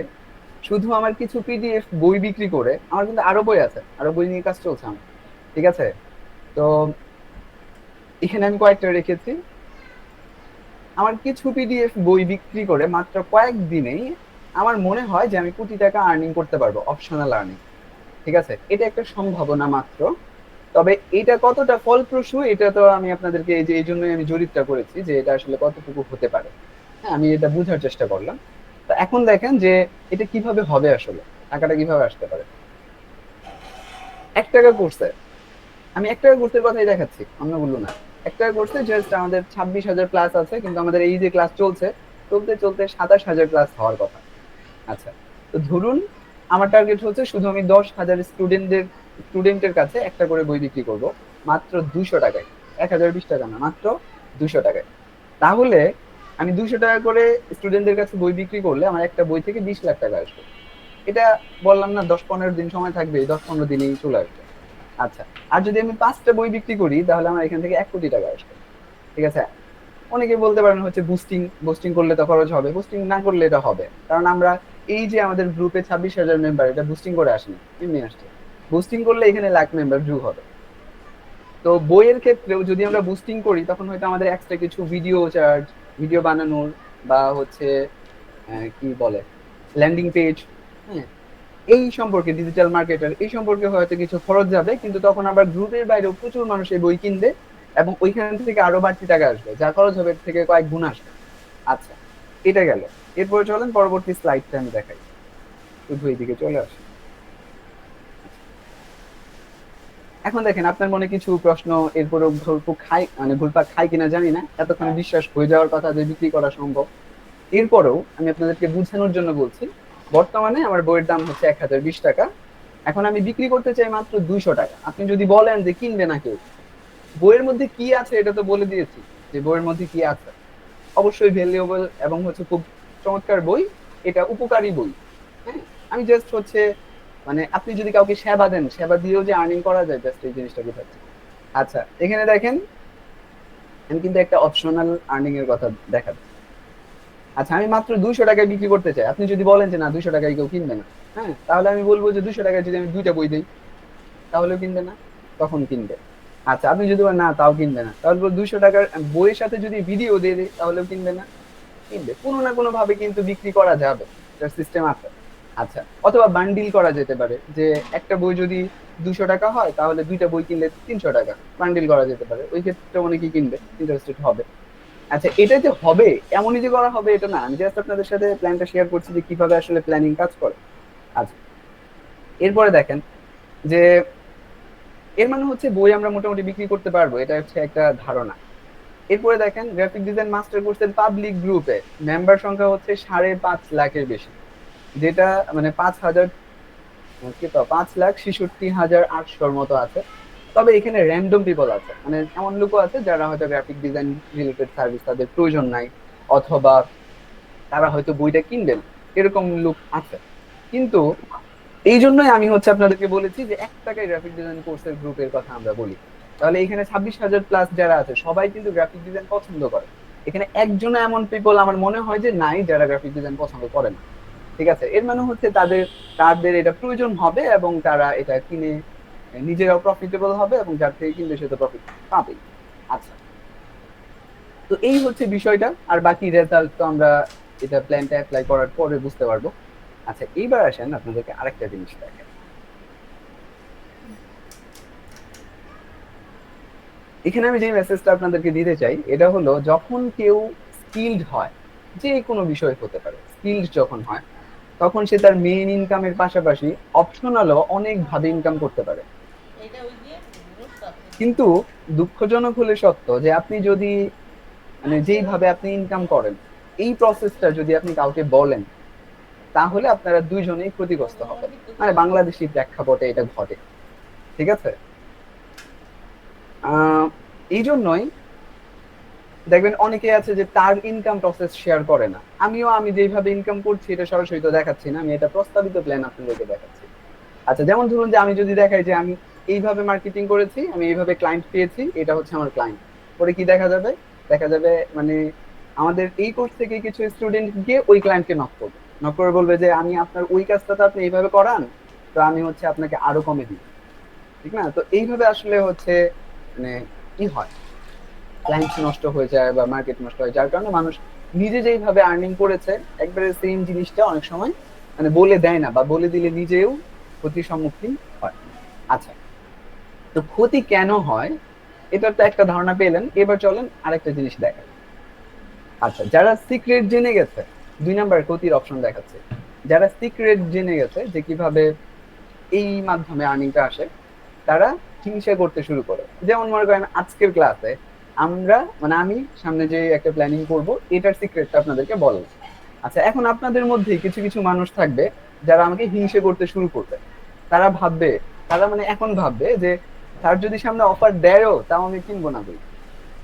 শুধু আমার কিছু পিডিএফ বই বিক্রি করে, আমার কিন্তু আরো বই আছে, আরো বই নিয়ে কাজ চলছে আমার, ঠিক আছে? তো এখানে আমি কয়েকটা রেখেছি। আমার কিছু পিডিএফ বই বিক্রি করে মাত্র কয়েকদিনেই আমার মনে হয় যে আমি কোটি টাকা আর্নিং করতে পারবো, অপশনাল আর্নিং, ঠিক আছে? এটা একটা সম্ভাবনা মাত্র। তবে এটা কতটা ফলপ্রসূ এটা তো আমি আপনাদেরকে এই জন্যই আমি জরিপটা করেছি যে এটা আসলে কতটুকু হতে পারে। হ্যাঁ, আমি এটা বোঝার চেষ্টা করলাম। তো এখন দেখেন যে এটা কিভাবে হবে, আসলে টাকাটা কিভাবে আসতে পারে। 1 টাকা কোর্সে, আমি 1 টাকা কোর্সের কথাই দেখাচ্ছি, অন্যগুলো না। 1 টাকা কোর্সে জাস্ট আমাদের 26,000 ক্লাস আছে, কিন্তু আমাদের এই যে ক্লাস চলছে, চলতে চলতে 27,000 ক্লাস হওয়ার কথা। আচ্ছা, তো ধরুন আমার টার্গেট হচ্ছে শুধু আমি 10,000 স্টুডেন্টের কাছে একটা করে বই বিক্রি করব মাত্র 200 টাকায়। 1020 টাকা না, মাত্র 200 টাকায়। তাহলে আমি 200 টাকা করে স্টুডেন্টদের কাছে বই বিক্রি করলে আমার একটা বই থেকে 20 লাখ টাকা আসবে। এটা বললাম না 10-15 দিন সময় থাকবে, 10-15 দিনেই চলে আসবে। আচ্ছা, আর যদি আমি 5টা বই বিক্রি করি তাহলে আমার এখান থেকে 1 কোটি টাকা আসবে, ঠিক আছে? অনেকে বলতে পারেন হচ্ছে বুস্টিং বুস্টিং করলে তো খরচ হবে, বুস্টিং না করলে এটা হবে, কারণ আমরা এই যে আমাদের গ্রুপে 26,000 মেম্বার, এটা বুস্টিং করে আসেনি, এমনি আসছে। বুস্টিং করলে এখানে লাখ মেম্বার যোগ হবে। তো বইয়ের ক্ষেত্রেও যদি আমরা বুস্টিং করি তখন হয়তো আমাদের এক্সট্রা কিছু ভিডিও চার্জ, ভিডিও বানানোর বা হচ্ছে কি বলে ল্যান্ডিং পেজ, হ্যাঁ, এই সম্পর্কে ডিজিটাল মার্কেটার এই সম্পর্কে হয়তো কিছু খরচ যাবে, কিন্তু তখন আবার গ্রুপের বাইরেও প্রচুর মানুষ এই বই কিনবে এবং ওইখান থেকে আরো বাড়তি টাকা আসবে, যা খরচ হবে এর থেকে কয়েক গুণ আসবে। আচ্ছা, এটা গেল। এরপরে চলেন পরবর্তী স্লাইডটা আমি দেখাই, শুধু এইদিকে চলে আসে। এখন দেখেন আপনার মনে কিছু প্রশ্ন এরপরে ঘুরপাক খাই মানে ঘুরপাক খাই কিনা জানি না, এতক্ষণে বিশ্বাস হয়ে যাওয়ার কথা যে বিক্রি করা সম্ভব। এরপরেও আমি আপনাদেরকে বোঝানোর জন্য বলছি, বর্তমানে আমার বইয়ের দাম হচ্ছে 1020 টাকা। এখন আমি বিক্রি করতে চাই মাত্র 200 টাকা। আপনি যদি বলেন যে কিনবে না কেউ, বইয়ের মধ্যে কি আছে এটা তো বলে দিয়েছি যে বইয়ের মধ্যে কি আছে। অবশ্যই ভ্যালুয়েবল এবং হচ্ছে খুব চমৎকার বই, এটা উপকারী বই। হ্যাঁ, আমি জাস্ট হচ্ছে মানে আপনি যদি কাউকে সেবা দেন, সেবা দিয়েও যে আর্নিং করা যায়, জাস্ট এই জিনিসটা বোঝাচ্ছি। আচ্ছা, এখানে দেখেন আমি কিন্তু একটা অপশনাল আর্নিং এর কথা দেখাচ্ছি। আচ্ছা, আমি মাত্র 200 টাকায় বিক্রি করতে চাই, আপনি যদি বলেন যে না 200 টাকায় কেউ কিনবে না, হ্যাঁ, তাহলে আমি বলবো যে 200 টাকায় যদি আমি 2টা বই দিই তাহলেও কিনবে না, তখন কিনবে। আচ্ছা, আপনি যদি বলেন না তাও কিনবে না, তাহলে 200 টাকার বইয়ের সাথে যদি ভিডিও দিয়ে দিই তাহলেও কিনবে না, কিনবে। কোনো না কোনো ভাবে কিন্তু বিক্রি করা যাবে, এটার সিস্টেম আছে। আচ্ছা, অথবা বান্ডিল করা যেতে পারে, যে একটা বই যদি 200 টাকা হয় তাহলে 2টা বই কিনলে 300 টাকা, বান্ডিল করা যেতে পারে, ওই ক্ষেত্রে অনেকেই কিনবে, ইন্টারেস্টেড হবে। আচ্ছা, এটা যে হবে এমনই যে করা হবে এটা না, আমি জাস্ট আপনাদের সাথে প্ল্যানটা শেয়ার করছি যে কিভাবে আসলে প্ল্যানিং কাজ করে। আচ্ছা, এরপরে দেখেন যে এর মানে হচ্ছে বই আমরা মোটামুটি বিক্রি করতে পারবো, এটা হচ্ছে একটা ধারণা। এরপরে দেখেন গ্রাফিক ডিজাইন মাস্টার কোর্সের পাবলিক গ্রুপে মেম্বার সংখ্যা হচ্ছে 5.5 লাখের বেশি, যেটা মানে 5,000, কি তো 5,66,800-র মতো আছে। তবে এখানে র্যান্ডম পিপল আছে, মানে এমন লোকও আছে যারা হয়তো গ্রাফিক ডিজাইন রিলেটেড সার্ভিস তাদের প্রয়োজন নাই, অথবা তারা হয়তো বইটা কিনবেন, এরকম লোক আছে। কিন্তু এই জন্যই আমি হচ্ছে আপনাদেরকে বলেছি যে 1 টাকায় গ্রাফিক ডিজাইন কোর্সের গ্রুপের কথা আমরা বলি। তাহলে এখানে 26,000 প্লাস যারা আছে সবাই কিন্তু গ্রাফিক ডিজাইন পছন্দ করে। এখানে একজন এমন পিপল আমার মনে হয় যে নাই যারা গ্রাফিক ডিজাইন পছন্দ করে না। ঠিক আছে, এর মানে হচ্ছে তাদের তাদের এটা প্রয়োজন হবে এবং তারা এটা কিনে নিজেরাও প্রফিটেবল হবে, এবং যার থেকে কিনবে সে তো প্রফিট পাবেই। আচ্ছা, তো এই হচ্ছে বিষয়টা, আর বাকি রেজাল্ট তো আমরা এটা প্ল্যানটা অ্যাপ্লাই করার পরে বুঝতে পারবো। আচ্ছা, এইবার আসেন আপনাদেরকে আরেকটা জিনিস দেখেন। এখানে আমি যে মেসেজটা আপনাদেরকে দিতে চাই এটা হলো, যখন কেউ স্কিলড হয়, যে কোনো বিষয় হতে পারে, স্কিলড যখন হয় তখন সে তার মেইন ইনকামের পাশাপাশি অপশনালও অনেক ভাবে ইনকাম করতে পারে। কিন্তু দুঃখজনক হলে সত্য যে আপনি যদি মানে যেইভাবে আপনি ইনকাম করেন এই প্রসেসটা যদি আপনি কাউকে বলেন তাহলে আপনারা দুইজনেই ক্ষতিগ্রস্ত হবেন, মানে বাংলাদেশি প্রেক্ষাপটে এটা ঘটে। ঠিক আছে, এই জন্যই দেখবেন অনেকে আছে যে তার ইনকাম প্রসেস শেয়ার করে না। আমি যেভাবে ইনকাম করছি এটা সরাসরি তো দেখাচ্ছি না, আমি এটা প্রস্তাবিত প্ল্যান আপনাদেরকে দেখাচ্ছি। আচ্ছা, যেমন ধরুন যে আমি যদি দেখাই যে আমি এইভাবে মার্কেটিং করেছি, আমি এইভাবে ক্লায়েন্ট পেয়েছি, এটা হচ্ছে আমার ক্লায়েন্ট, পরে কি দেখা যাবে? দেখা যাবে মানে আমাদের এই কোর্স থেকে কিছু স্টুডেন্ট গিয়ে ওই ক্লায়েন্টকে নক করবে, নক করে বলবে যে আমি আপনার ওই কাজটা তো আপনি এইভাবে করান, তো আমি হচ্ছে আপনাকে আরো কমে দিই। ঠিক না? তো এইভাবে আসলে হচ্ছে মানে কি হয়, ক্লায়েন্ট নষ্ট হয়ে যায় বা মার্কেট নষ্ট হয়, যার কারণে মানুষ নিজে যেইভাবে আর্নিং করেছে একবারে সেম জিনিসটা অনেক সময় মানে বলে দেয় না, বা বলে দিলে নিজেও ক্ষতির সম্মুখীন হয়। আচ্ছা, তো ক্ষতি কেন হয় এটার তো একটা ধারণা পেলেন, এবার চলেন আরেকটা জিনিস দেখা। আচ্ছা, যারা সিক্রেট জেনে গেছে, 2 নাম্বার ক্ষতির অপশন দেখাচ্ছে, যারা সিক্রেট জেনে গেছে যে কিভাবে এই মাধ্যমে আর্নিংটা আসে, তারা হিংসা করতে শুরু করে। যেমন মনে করেন আজকের ক্লাসে আমরা মানে আমি সামনে যে একটা প্ল্যানিং করব এটার সিক্রেটটা আপনাদেরকে বললাম। আচ্ছা, এখন আপনাদের মধ্যে কিছু কিছু মানুষ থাকবে যারা আমাকে হিংসে করতে শুরু করবে। তারা ভাববে, তারা মানে এখন ভাববে যে তার যদি সামনে অফার দেয়ও তাও আমি কিনবো না বই।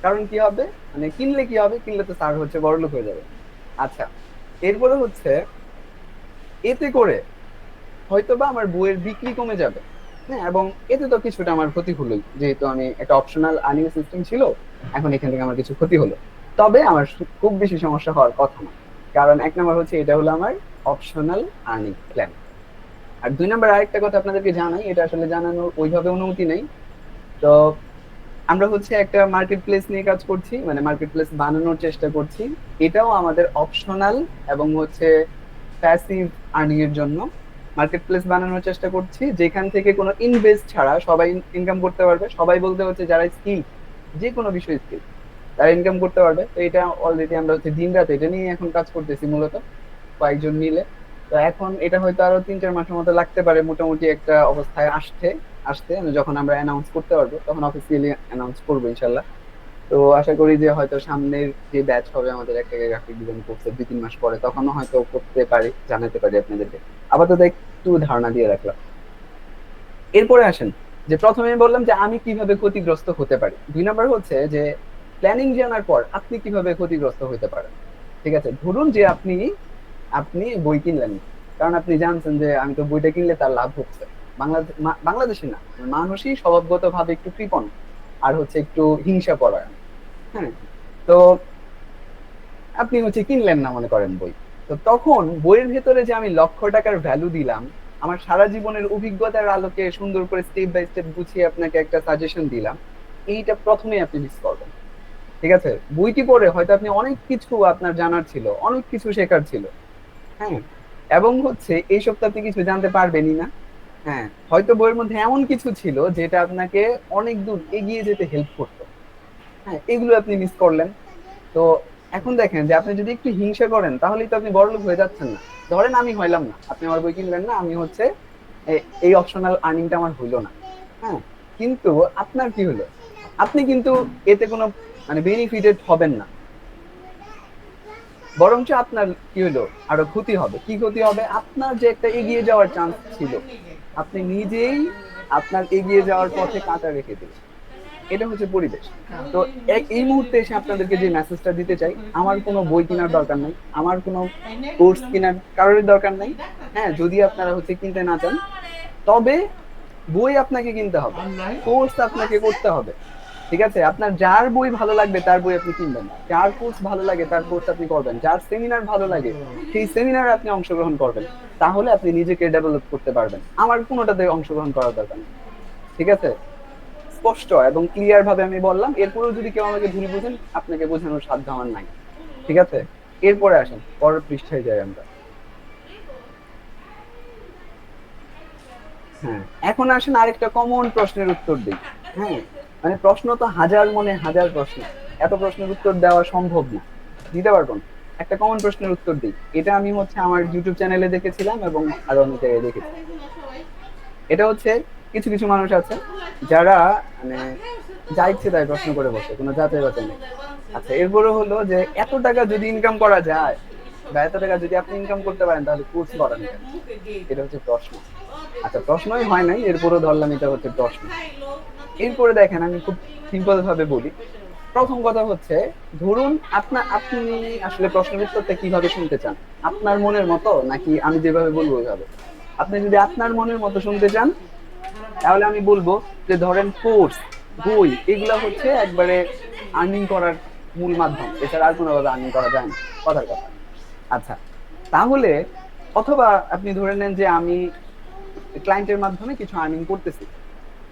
কারণ কি হবে, মানে কিনলে কি হবে, কিনলে তো স্যার হচ্ছে বড়লোক হয়ে যাবে। আচ্ছা, এরপরে হচ্ছে এতে করে হয়তোবা আমার বইয়ের বিক্রি কমে যাবে। হ্যাঁ, এবং এতে তো কিছুটা আমার ক্ষতি হলোই, যেহেতু আমি একটা অপশনাল আর্নিং সিস্টেম ছিল, এখন এখান থেকে আমার কিছু ক্ষতি হলো। তবে আমার খুব বেশি সমস্যা হওয়ার কথা না, কারণ 1 নাম্বার হচ্ছে এটা হলো আমার অপশনাল আর্নিং প্ল্যান। আর 2 নাম্বার আরেকটা কথা আপনাদেরকে জানাই, এটা আসলে জানানোর ওইভাবে অনুমতি নেই। তো আমরা হচ্ছে একটা মার্কেট প্লেস নিয়ে কাজ করছি, মানে মার্কেট প্লেস বানানোর চেষ্টা করছি। এটাও আমাদের অপশনাল এবং হচ্ছে প্যাসিভ আর্নিং এর জন্য মার্কেট প্লেস বানানোর চেষ্টা করছি, যেখান থেকে কোনো ইনভেস্ট ছাড়া সবাই ইনকাম করতে পারবে। সবাই বলতে হচ্ছে যারা স্কিল, যে কোনো বিষয় স্কিল, তারা ইনকাম করতে পারবে। তো এটা অলরেডি আমরা হচ্ছে দিন রাত এটা নিয়ে এখন কাজ করতেছি মূলত কয়েকজন মিলে। তো এখন এটা হয়তো আরো 3-4 মাসের মতো লাগতে পারে মোটামুটি একটা অবস্থায় আসতে আসতে যখন আমরা অ্যানাউন্স করতে পারবো তখন অফিসিয়ালি অ্যানাউন্স করবো ইনশাল্লাহ। তো আশা করি যে হয়তো সামনের যে ব্যাচ হবে আমাদের একটা গ্রাফিক ডিজাইন কোর্সে 2-3 মাস পরে, তখনও হয়তো করতে পারি, জানাতে পারি আপনাদেরকে। আপাতত একটু ধারণা দিয়ে রাখলাম। এরপরে আসেন যে প্রথমে আমি বললাম যে আমি কিভাবে ক্ষতিগ্রস্ত হতে পারি। 2 নাম্বার হচ্ছে যে প্ল্যানিং জানার পর আপনি কিভাবে ক্ষতিগ্রস্ত হতে পারেন। ঠিক আছে, ধরুন যে আপনি আপনি বই কিনলেন না, কারণ আপনি জানছেন যে আমি তো বইটা কিনলে তার লাভ হচ্ছে। বাংলাদেশি না, মানুষই স্বভাবগত ভাবে একটু কৃপণ আর হচ্ছে একটু হিংসা পরায়ণ। হ্যাঁ, তো আপনি হচ্ছে কিনলেন না মনে করেন বই। তো তখন বইয়ের ভেতরে যে আমি লক্ষ টাকার ভ্যালু দিলাম, আমার সারা জীবনের অভিজ্ঞতার আলোকে সুন্দর করে স্টেপ বাই স্টেপ গুছিয়ে আপনাকে একটা সাজেশন দিলাম, এইটা প্রথমেই আপনি মিস করবেন। ঠিক আছে, বইটি পড়ে হয়তো আপনি অনেক কিছু আপনার জানার ছিল, অনেক কিছু শেখার ছিল, হ্যাঁ, এবং হচ্ছে এইসব তো আপনি কিছু জানতে পারবেনই না। হ্যাঁ, হয়তো বইয়ের মধ্যে এমন কিছু ছিল যেটা আপনাকে অনেক দূর এগিয়ে যেতে হেল্প করতো, হ্যাঁ, এগুলো আপনি মিস করলেন। তো এখন দেখেন যে আপনি যদি একটু হিংসা করেন তাহলেই তো আপনি বড়লোক হয়ে যাচ্ছেন না। ধরেন আমি হইলাম না, আপনি আমার বই কিনলেন না, আমি হচ্ছে এই অপশনাল আর্নিংটা আমার হইলো না, হ্যাঁ, কিন্তু আপনার কি হলো? আপনি কিন্তু এতে কোনো মানে বেনিফিটেড হবেন না, বরঞ্চ আপনার কি হলো, আরো ক্ষতি হবে। কি ক্ষতি হবে? আপনার যে একটা এগিয়ে যাওয়ার চান্স ছিল, আপনি নিজেই আপনার এগিয়ে যাওয়ার পথে কাঁটা রেখে দিলেন। এটা হচ্ছে পরিবেশ। তো এই মুহূর্তে এসে আপনাদেরকে যে মেসেজটা দিতে চাই, আমার কোনো বই কেনার দরকার নাই, আমার কোনো কোর্স কেনার কারোর দরকার নাই। হ্যাঁ, যদি আপনারা হচ্ছে কিনতে না চান, তবে বই আপনাকে কিনতে হবে, কোর্স আপনাকে করতে হবে। ঠিক আছে, আপনার যার বই ভালো লাগবে তার বই আপনি কিনবেন, যার কোর্স ভালো লাগে তার কোর্স আপনি করবেন, যার সেমিনার ভালো লাগে সেই সেমিনারে আপনি অংশগ্রহণ করবেন। তাহলে আপনি নিজেকে ডেভেলপ করতে পারবেন। আমার কোনোটাতে অংশগ্রহণ করার দরকার নেই। ঠিক আছে, স্পষ্ট এবং ক্লিয়ার ভাবে আমি বললাম। এরপরেও যদি কেউ আমাকে ভুল বুঝেন, আপনাকে বোঝানোর সাধ্য আমার নাই। ঠিক আছে, এরপরে আসেন, পরের পৃষ্ঠায় যাই আমরা। হ্যাঁ, এখন আসেন আরেকটা কমন প্রশ্নের উত্তর দিই। হ্যাঁ, মানে প্রশ্ন তো হাজার মনে হাজার প্রশ্ন, এত প্রশ্নের উত্তর দেওয়া সম্ভব না, দিতে পারবো না। একটা কমন প্রশ্নের উত্তর দিই, এটা আমি হচ্ছে আমার ইউটিউব চ্যানেলে দেখেছিলাম এবং আরো অনেক জায়গায় দেখেছি। এটা হচ্ছে কিছু কিছু মানুষ আছে যারা মানে যা ইচ্ছে তাই প্রশ্ন করে বসে, কোনো যাচাই বাছাই নেই। আচ্ছা, এরপরে হলো যে এত টাকা যদি ইনকাম করা যায় বা এত টাকা যদি আপনি ইনকাম করতে পারেন তাহলে কোর্স করেন কেন? এটা হচ্ছে প্রশ্ন। আচ্ছা, প্রশ্নই হয় নাই, এরপরে ধরলাম এটা হচ্ছে প্রশ্ন। এরপরে দেখেন, আমি খুব সিম্পল ভাবে বলি। প্রথম কথা হচ্ছে, ধরুন আপনি আসলে প্রশ্নের উত্তরটা কিভাবে শুনতে চান? আপনার মনের মতো, নাকি আমি যেভাবে বলবো ওইভাবে? আপনি যদি আপনার মনের মতো শুনতে চান, তাহলে আমি বলবো যে ধরেন কোর্স, বই, এগুলা হচ্ছে একবারে আর্নিং করার মূল মাধ্যম, এছাড়া আর কোনোভাবে আর্নিং করা যায় না, কথার কথা। আচ্ছা, তাহলে অথবা আপনি ধরে নেন যে আমি ক্লায়েন্টের মাধ্যমে কিছু আর্নিং করতেছি।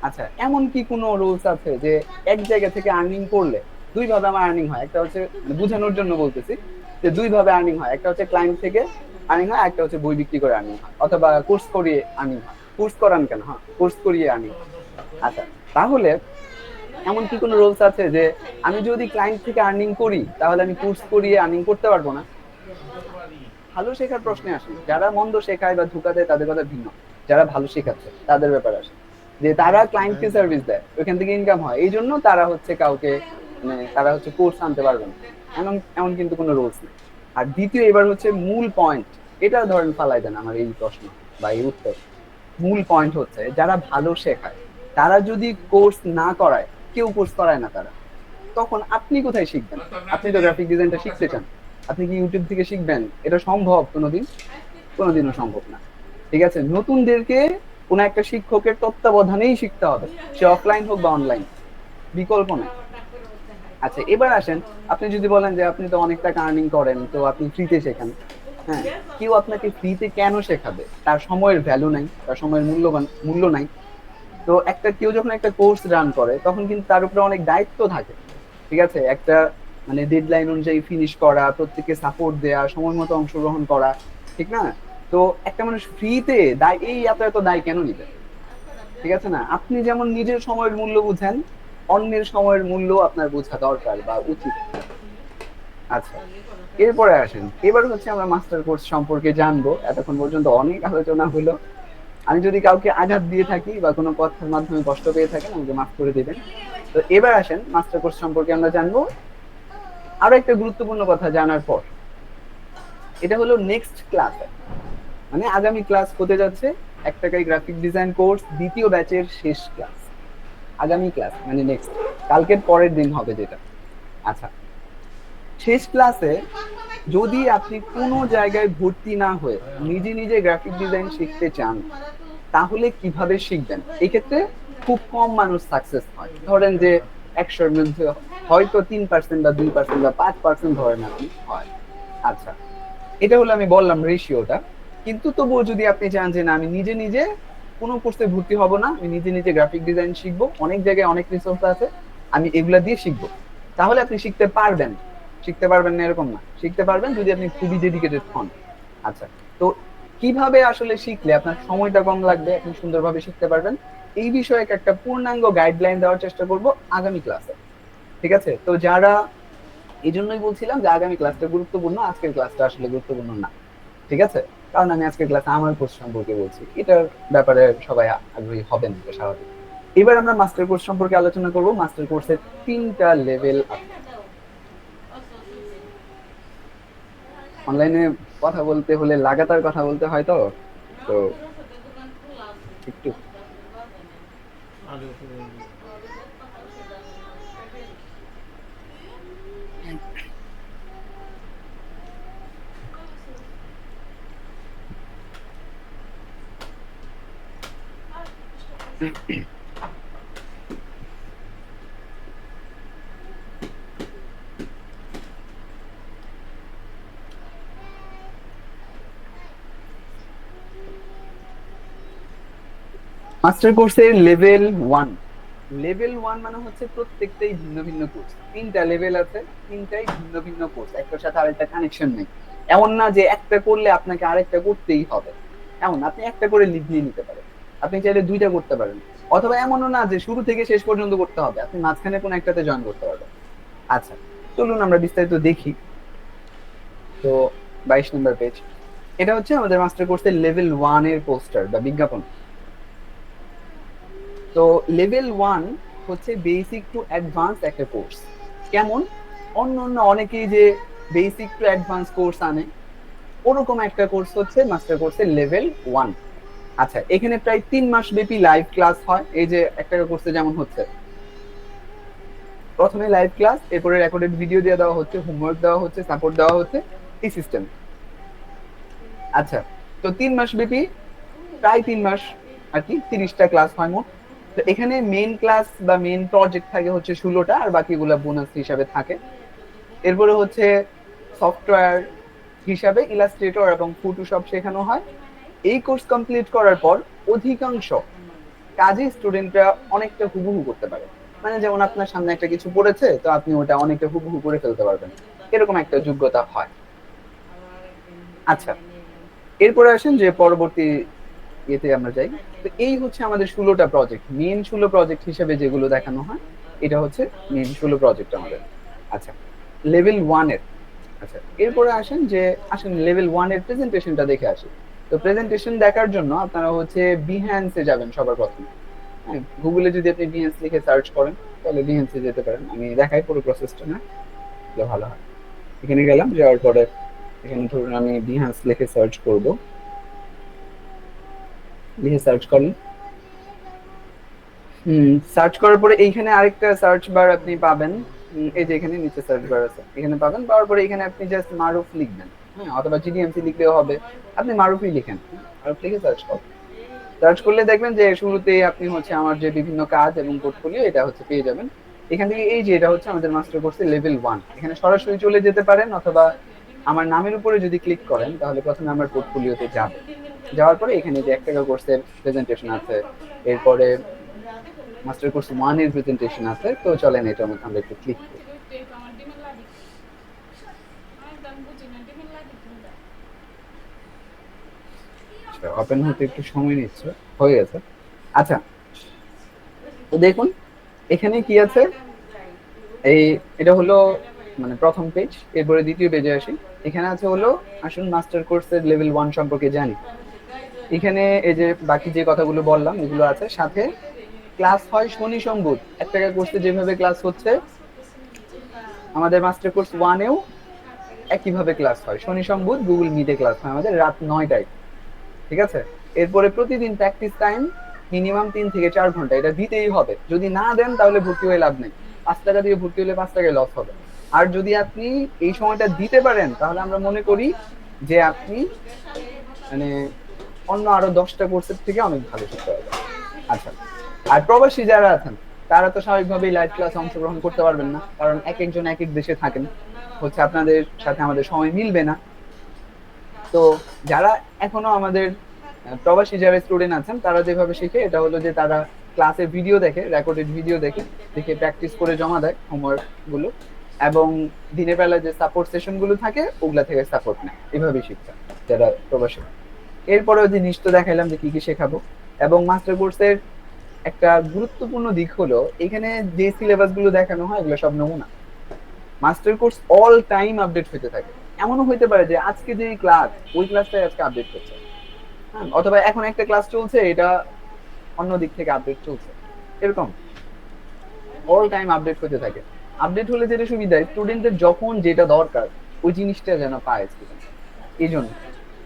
আচ্ছা, এমন কি কোনো রুলস আছে যে এক জায়গা থেকে আর্নিং করলে দুই ভাবে আমার আর্নিং হয়? একটা হচ্ছে মানে বোঝানোর জন্য বলতেছি যে দুই ভাবে আর্নিং হয়, একটা হচ্ছে ক্লায়েন্ট থেকে আর্নিং হয়, একটা হচ্ছে বই বিক্রি করে আর্নিং হয়, অথবা কোর্স করিয়ে আর্নিং হয়। কোর্স করান কেন? হ্যাঁ, কোর্স করিয়ে আর্নিং। আচ্ছা, তাহলে এমন কি কোনো রুলস আছে যে আমি যদি ক্লায়েন্ট থেকে আর্নিং করি তাহলে আমি কোর্স করিয়ে আর্নিং করতে পারবো না? ভালো শেখার প্রশ্নে আসে, যারা মন্দ শেখায় বা ধোঁকা দেয় তাদের কথা ভিন্ন। যারা ভালো শেখাচ্ছে তাদের ব্যাপারে আসে, যে তারা ক্লায়েন্টকে সার্ভিস দেয়, ওইখান থেকে ইনকাম হয়, এই জন্য তারা হচ্ছে কাউকে মানে তারা হচ্ছে কোর্স আনতে পারবে না, এমন এমন কিন্তু কোনো রুলস নেই। আর দ্বিতীয়, এবার হচ্ছে মূল পয়েন্ট, এটা ধরেন ফালাই দেন আমার এই প্রশ্ন বা এই উত্তর। মূল পয়েন্ট হচ্ছে, যারা ভালো শেখায় তারা যদি কোর্স না করায়, কেউ কোর্স করায় না তারা, তখন আপনি কোথায় শিখবেন? আপনি তো গ্রাফিক ডিজাইনটা শিখতে চান, আপনি কি ইউটিউব থেকে শিখবেন? এটা সম্ভব কোনোদিন? কোনোদিনও সম্ভব না। ঠিক আছে, নতুনদেরকে কোনো একটা শিক্ষকের তত্ত্বাবধানেই শিখতে হবে, সে অফলাইন হোক বা অনলাইন, বিকল্প নেই। আচ্ছা, এবার আসেন, আপনি যদি বলেন যে আপনি তো অনেক টাকা আর্নিং করেন, তো আপনি ফ্রিতে শেখান। হ্যাঁ, কেউ আপনাকে ফ্রিতে কেন শেখাবে? তার সময়ের ভ্যালু নাই, তার সময়ের মূল্য নাই। তো একটা কেউ যখন একটা কোর্স রান করে তখন কিন্তু তার উপরে অনেক দায়িত্ব থাকে। ঠিক আছে, একটা মানে ডেডলাইন অনুযায়ী ফিনিশ করা, প্রত্যেককে সাপোর্ট দেওয়া, সময় মতো অংশগ্রহণ করা, ঠিক না? তো একটা মানুষ ফ্রিতে দায়, এই এত এত দায় কেন নিবে? ঠিক আছে না? আপনি যেমন নিজের সময়ের মূল্য বুঝেন, অন্যের সময়ের মূল্য আপনার বোঝা দরকার বা উচিত। আচ্ছা, এরপরে আসেন, এবার হচ্ছে আমরা মাস্টার কোর্স সম্পর্কে জানবো। এতক্ষণ পর্যন্ত অনেক আলোচনা হলো। আমি যদি কাউকে আঘাত দিয়ে থাকি বা কোনো কথার মাধ্যমে কষ্ট পেয়ে থাকেন, আমাকে মাফ করে দেবেন। তো এবার আসেন, মাস্টার কোর্স সম্পর্কে আমরা জানবো। আরো একটা গুরুত্বপূর্ণ কথা জানার পর, এটা হলো নেক্সট ক্লাস, মানে আগামী ক্লাস হতে যাচ্ছে 1 টাকায় গ্রাফিক ডিজাইন কোর্স দ্বিতীয় ব্যাচের শেষ ক্লাস। আগামী ক্লাস মানে নেক্সট, কালকের পরের দিন হবে যেটা। আচ্ছা, শেষ ক্লাসে যদি আপনি কোনো জায়গায় ভর্তি না হয়ে নিজে নিজে গ্রাফিক ডিজাইন শিখতে চান, তাহলে কিভাবে শিখবেন? এই ক্ষেত্রে খুব কম মানুষ সাকসেস হয়। ধরেন যে 100-র মধ্যে হয়তো 3% বা 2% বা 5% ধরেন আপনি হয়। আচ্ছা, এটা হলো আমি বললাম রেশিওটা। কিন্তু তবুও যদি আপনি চান যে না আমি নিজে নিজে কোনো কোর্সে ভর্তি হব না, আমি নিজে নিজে গ্রাফিক ডিজাইন শিখবো, অনেক জায়গায় অনেক রিসোর্স আছে, আমি এগুলা দিয়ে শিখবো, তাহলে আপনি শিখতে পারবেন। শিখতে পারবেন না এরকম না, শিখতে পারবেন যদি আপনি খুবই ডেডিকেটেড হন। আচ্ছা, তো কিভাবে আসলে শিখলে আপনার সময়টা কম লাগবে, আপনি সুন্দরভাবে শিখতে পারবেন, এই বিষয়ে একটা পূর্ণাঙ্গ গাইডলাইন দেওয়ার চেষ্টা করব আগামী ক্লাসে। ঠিক আছে? তো যারা, এই জন্যই বলছিলাম যে আগামী ক্লাসটা গুরুত্বপূর্ণ, আজকের ক্লাসটা আসলে গুরুত্বপূর্ণ না। ঠিক আছে? কারণ আমি আজকের ক্লাসে আমার কোর্স সম্পর্কে বলছি, এটার ব্যাপারে সবাই আগ্রহী হবেন, এটা স্বাভাবিক। এবার আমরা মাস্টার কোর্স সম্পর্কে আলোচনা করব। মাস্টার কোর্সের 3টা লেভেল আছে। অনলাইনে কথা বলতে হলে লাগাতার কথা বলতে হয়, তো তো একটু মাস্টার কোর্সের লেভেল 1। লেভেল 1 মানে হচ্ছে প্রত্যেকটাই ভিন্ন ভিন্ন কোর্স। 3টা লেভেল আছে, 3টাই ভিন্ন ভিন্ন কোর্স, একটার সাথে আরেকটা কানেকশন নেই। এমন না যে একটা করলে আপনাকে আরেকটা করতেই হবে, এমন আপনি একটা করে লিভ নিয়ে নিতে পারেন, আপনি চাইলে 2টা করতে পারেন। অথবা এমনও না যে শুরু থেকে শেষ পর্যন্ত করতে হবে, আপনি মাঝখানে কোনো একটাতে জয়েন করতে পারবেন। আচ্ছা, চলুন আমরা বিস্তারিত দেখি। তো 22 নম্বর পেজ, এটা হচ্ছে আমাদের মাস্টার কোর্সের লেভেল 1 এর পোস্টার বা বিজ্ঞাপন। তো লেভেল 1 হচ্ছে বেসিক টু অ্যাডভান্স একটা কোর্স। কেমন? অন্য অন্য অনেকেই যে বেসিক টু অ্যাডভান্স কোর্স আনে, ওরকম একটা কোর্স হচ্ছে মাস্টার কোর্সের লেভেল 1। আচ্ছা, এখানে প্রায় 3 মাস ব্যাপী লাইভ ক্লাস হয়। এই যে একটা কোর্সে যেমন হচ্ছে, প্রথমে লাইভ ক্লাস, এরপরে রেকর্ডেড ভিডিও দিয়ে দেওয়া হচ্ছে, হোমওয়ার্ক দেওয়া হচ্ছে, সাপোর্ট দেওয়া হচ্ছে, এই সিস্টেম। আচ্ছা, তো 3 মাস ব্যাপী, প্রায় 3 মাস আর কি, 30টা ক্লাস হয় মোট। তো এখানে মেইন ক্লাস বা মেইন প্রজেক্ট থাকে হচ্ছে 16টা, আর বাকিগুলো বোনাস হিসাবে থাকে। এরপরে হচ্ছে সফটওয়্যার হিসাবে ইলাস্ট্রেটর এবং ফটোশপ শেখানো হয়। এই কোর্স কমপ্লিট করার পর অধিকাংশ কাজে স্টুডেন্টরা অনেকটা হুবহু করতে পারে। মানে যেমন আপনার সামনে একটা কিছু পড়েছে, তো আপনি ওটা অনেকটা হুবহু করে ফেলতে পারবেন, এরকম একটা যোগ্যতা হয়। আচ্ছা, এরপরে আসেন যে পরবর্তী ইয়েতে আমরা যাই। তো এই হচ্ছে আমাদের 16টা প্রজেক্ট, মেন 16 প্রজেক্ট হিসেবে যেগুলো দেখানো হয়, এটা হচ্ছে মেন 16 প্রজেক্ট আমাদের। আচ্ছা, লেভেল 1 এর। আচ্ছা, এরপরে আসেন লেভেল 1 এর প্রেজেন্টেশনটা দেখে আসি। তো প্রেজেন্টেশন দেখার জন্য আপনারা হচ্ছে বিহ্যান্সে যাবেন সবার প্রথমে। হ্যাঁ, গুগলে যদি আপনি বিহ্যান্স লিখে সার্চ করেন, তাহলে বিহ্যান্সে যেতে পারেন। আমি দেখাই পুরো প্রসেসটা, না তাহলে ভালো হয়। এখানে গেলাম, যাওয়ার পরে এখানে ধরুন আমি বিহ্যান্স লিখে সার্চ করব। লিখে সার্চ করলেন, সার্চ করার পরে এইখানে আরেকটা সার্চ বার আপনি পাবেন। এই যে এখানে নিচে সার্চ বার আছে, এখানে পাবেন। পাওয়ার পরে এখানে আপনি জাস্ট মারুফ লিখবেন, হ্যাঁ, অথবা জিডিএমসি লিখলেও হবে। আপনি মারুফই লিখেন, মারুফ লিখে সার্চ করুন। সার্চ করলে দেখবেন যে শুরুতেই আপনি হচ্ছে আমার যে বিভিন্ন কাজ এবং পোর্টফোলিও, এটা হচ্ছে পেয়ে যাবেন। এখান থেকে এই যে এটা হচ্ছে আমাদের মাস্টার কোর্সের লেভেল 1, এখানে সরাসরি চলে যেতে পারেন, অথবা আমার নামের উপরে যদি ক্লিক করেন তাহলে প্রথমে আমার পোর্টফোলিওতে যাবে। যাওয়ার পরে এখানে যে 1 টাকা কোর্সের প্রেজেন্টেশন আছে, এরপরে মাস্টার কোর্স 1 এর প্রেজেন্টেশন আছে। তো চলেন এটার মধ্যে আমরা একটু ক্লিক করি। আচ্ছা, ওপেন হতে একটু সময় নিচ্ছে, হয়ে গেছে। আচ্ছা, তো দেখুন এখানে কি আছে। এই এটা হলো মানে প্রথম পেজ। এরপরে দ্বিতীয় পেজে আসি। এখানে আছে হলো, আসুন মাস্টার কোর্সের লেভেল 1 সম্পর্কে জানি। এখানে এই যে বাকি যে কথাগুলো বললাম এগুলো আছে, সাথে ক্লাস হয় শনি সোম বুধ। 1 টাকা কোর্সে যেভাবে ক্লাস হচ্ছে, আমাদের মাস্টার কোর্স 1 এও একইভাবে ক্লাস হয়। শনি সোম বুধ গুগল মিটে ক্লাস হয় আমাদের রাত 9টায়। ঠিক আছে? এরপরে প্রতিদিন প্র্যাকটিস টাইম মিনিমাম 3 থেকে 4 ঘন্টা, এটা দিতেই হবে। যদি না দেন তাহলে ভর্তি হয়ে লাভ নেই। 5 টাকা দিয়ে ভর্তি হলে 5 টাকায় লস হবে। আর যদি আপনি এই সময়টা দিতে পারেন, তাহলে আমরা মনে করি যে আপনি মানে অন্য আরো 10টা কোর্সের থেকে অনেক ভালো শিখতে পারবেন। আচ্ছা, আর প্রবাসী যারা আছেন, তারা তো স্বাভাবিকভাবেই লাইভ ক্লাসে অংশগ্রহণ করতে পারবেন না, কারণ এক একজন এক এক দেশে থাকেন, হচ্ছে আপনাদের সাথে আমাদের সময় মিলবে না। তো যারা এখনো আমাদের প্রবাসী যারা স্টুডেন্ট আছেন তারা যেভাবে শিখে এটা হলো যে তারা ক্লাসে ভিডিও দেখে, রেকর্ডেড ভিডিও দেখে, দেখে প্র্যাকটিস করে জমা দেয় হোমওয়ার্ক গুলো, এবং দিনের বেলা যে সাপোর্ট সেশন গুলো থাকে ওগুলা থেকে সাপোর্ট নেয়। এভাবেই শিক্ষা যারা প্রবাসী। এরপরেও জিনিস তো দেখাইলাম যে কি কি শেখাবো। এবং মাস্টার কোর্সের একটা গুরুত্বপূর্ণ দিক হলো এখানে যে সিলেবাস গুলো দেখানো হয় এগুলো সব নমুনা। Master course all time update হতে থাকে। এমনও হইতে পারে যে আজকে যে ক্লাস ওই ক্লাসটাই আজকে আপডেট করছে, হ্যাঁ, অথবা এখন একটা ক্লাস চলছে এটা অন্য দিক থেকে আপডেট চলছে, এরকম অল টাইম আপডেট হতে থাকে। আপডেট হলে যেটা সুবিধা, স্টুডেন্টদের যখন যেটা দরকার ওই জিনিসটা যেন পায় স্টুডেন্ট, এই জন্য।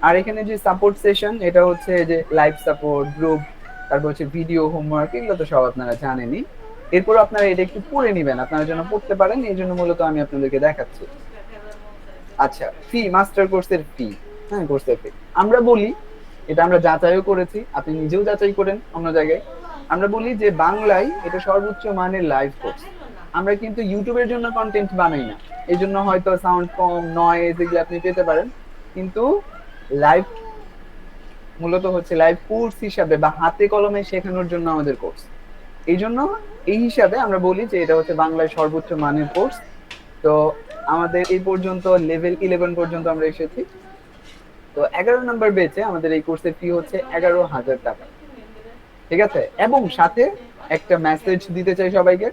আর এখানে যে সাপোর্ট সেশন এটা হচ্ছে যে লাইভ সাপোর্ট গ্রুপ, তারপর হচ্ছে ভিডিও হোমওয়ার্ক, এগুলো তো সব আপনারা জানেনই। এরপর আপনারা এটা একটু পড়ে নিবেন, আপনারা যেন পড়তে পারেন, এই জন্য মূলত আমি আপনাদেরকে দেখাচ্ছি। আচ্ছা, ফি, মাস্টার কোর্সের ফি। হ্যাঁ, কোর্সের ফি আমরা বলি, এটা আমরা যাচাইও করেছি, আপনি নিজেও যাচাই করেন অন্য জায়গায়। আমরা বলি যে বাংলায় এটা সর্বোচ্চ মানের লাইভ কোর্স। আমরা কিন্তু ইউটিউবের জন্য কন্টেন্ট বানাই না, এই জন্য হয়তো সাউন্ড কম, নয়েজ এগুলো আপনি পেতে পারেন। কিন্তু লাইভ মূলত হচ্ছে লাইভ কোর্স হিসাবে বা হাতে কলমে শেখানোর জন্য আমাদের কোর্স। এই জন্য এই হিসাবে আমরা বলি যে এটা হচ্ছে বাংলায় সর্বোচ্চ মানের কোর্স। তো আমাদের এই পর্যন্ত লেভেল 11 পর্যন্ত আমরা এসেছি। তো 11 নম্বর বেচে আমাদের এই কোর্সের ফি হচ্ছে 11,000 টাকা। ঠিক আছে, এবং সাথে একটা মেসেজ দিতে চাই সবাইকে।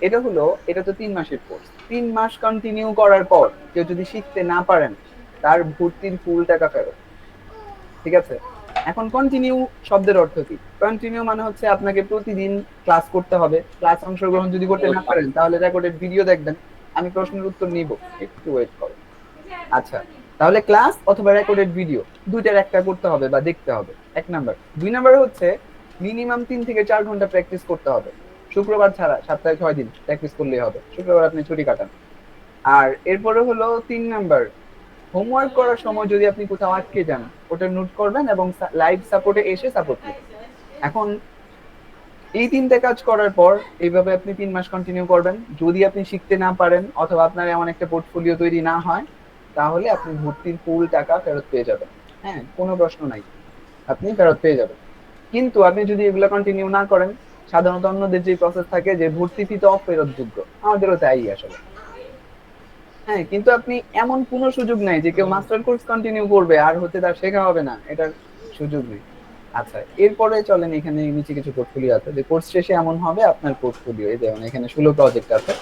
এটা হলো, এটা তো 3 মাসের কোর্স, 3 মাস কন্টিনিউ করার পর কেউ যদি শিখতে না পারেন তার ভর্তির ফুল টাকা ফেরত। ঠিক আছে, এখন কন্টিনিউ শব্দের অর্থ কি? কন্টিনিউ মানে হচ্ছে আপনাকে প্রতিদিন ক্লাস করতে হবে, ক্লাস অংশগ্রহণ যদি করতে না পারেন তাহলে রেকর্ডেড ভিডিও দেখবেন, আমি প্রশ্নের উত্তর নিব, একটু ওয়েট করো। আচ্ছা, তাহলে ক্লাস অথবা রেকর্ডেড ভিডিও দুইটার একটা করতে হবে বা দেখতে হবে, 1 নাম্বার। 2 নাম্বার হচ্ছে মিনিমাম 3 থেকে 4 ঘন্টা প্র্যাকটিস করতে হবে, শুক্রবার ছাড়া সপ্তাহে 6 দিন প্র্যাকটিস করলেই হবে, শুক্রবার আপনি ছুটি কাটান। আর এরপরে হলো 3 নাম্বার, হোমওয়ার্ক করার সময় যদি আপনি কোথাও আটকে যান ওটা নোট করবেন এবং লাইভ সাপোর্টে এসে সাপোর্ট নেবেন। এখন এই 3টে কাজ করার পর এইভাবে আপনি 3 মাস কন্টিনিউ করবেন। যদি আপনি শিখতে না পারেন অথবা আপনার এমন একটা পোর্টফোলিও তৈরি না হয় তাহলে আপনি ভর্তির ফুল টাকা ফেরত পেয়ে যাবেন। হ্যাঁ, কোনো প্রশ্ন নাই, আপনি ফেরত পেয়ে যাবেন। কিন্তু আপনি যদি এগুলো কন্টিনিউ না করেন, সাধারণত অন্যদের যে প্রসেস থাকে যে ভর্তি ফি তো অফেরত যোগ্য, আমাদেরও তাই আসলে। হ্যাঁ, কিন্তু আপনি এমন কোনো সুযোগ নাই যে কেউ মাস্টার কোর্স কন্টিনিউ করবে আর হচ্ছে তার শেখা হবে না, এটার সুযোগ নেই। আচ্ছা, এরপরে চলেন, এখানে নিচে কিছু পোর্টফোলিও আছে যে কোর্স শেষে এমন হবে আপনার পোর্টফোলিও, এই যেমন এখানে 16 প্রজেক্ট আছে।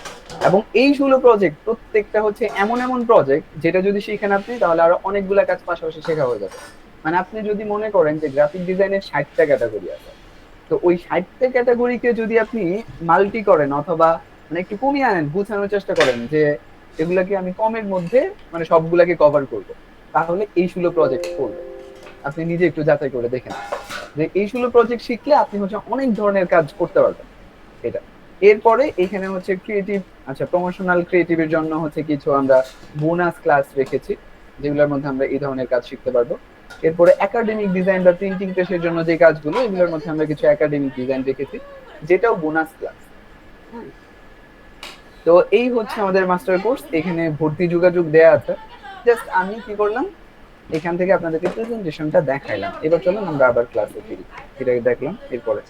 এবং এই 16 প্রজেক্ট প্রত্যেকটা হচ্ছে এমন এমন প্রজেক্ট যেটা যদি শিখেন আপনি তাহলে আরো অনেকগুলা কাজ পাশাপাশি শেখা হয়ে যাবে। মানে আপনি যদি মনে করেন যে গ্রাফিক ডিজাইনের 60টা ক্যাটাগরি আছে, তো ওই 60টা ক্যাটাগরিকে যদি আপনি মাল্টি করেন অথবা মানে একটু কমিয়ে আনেন, গুছানোর চেষ্টা করেন যে এগুলাকে আমি কমের মধ্যে মানে সবগুলাকে কভার করব, তাহলে এই 16 প্রজেক্ট করবে। আপনি নিজে একটু যাচাই করে দেখেন যে এই 16 প্রজেক্ট শিখলে আপনি হচ্ছে অনেক ধরনের কাজ করতে পারবেন। এটা এরপরে এখানে হচ্ছে ক্রিয়েটিভ, আচ্ছা প্রমোশনাল ক্রিয়েটিভের জন্য হচ্ছে কিছু আমরা বোনাস ক্লাস রেখেছি যেগুলোর মধ্যে আমরা এই ধরনের কাজ শিখতে পারবো। এরপরে একাডেমিক ডিজাইন বা প্রিন্টিং প্রেসের জন্য যে কাজগুলো এগুলোর মধ্যে আমরা কিছু একাডেমিক ডিজাইন রেখেছি, যেটাও বোনাস ক্লাস। হ্যাঁ, তো এই হচ্ছে আমাদের মাস্টার কোর্স, এখানে ভর্তি যোগাযোগ দেয়া আছে। জাস্ট আমি কি করলাম, এখান থেকে আপনাদেরকে প্রেজেন্টেশনটা দেখাইলাম। এবার চলুন আমরা আবার ক্লাসে ফিরি, এটা দেখলাম এরপরে।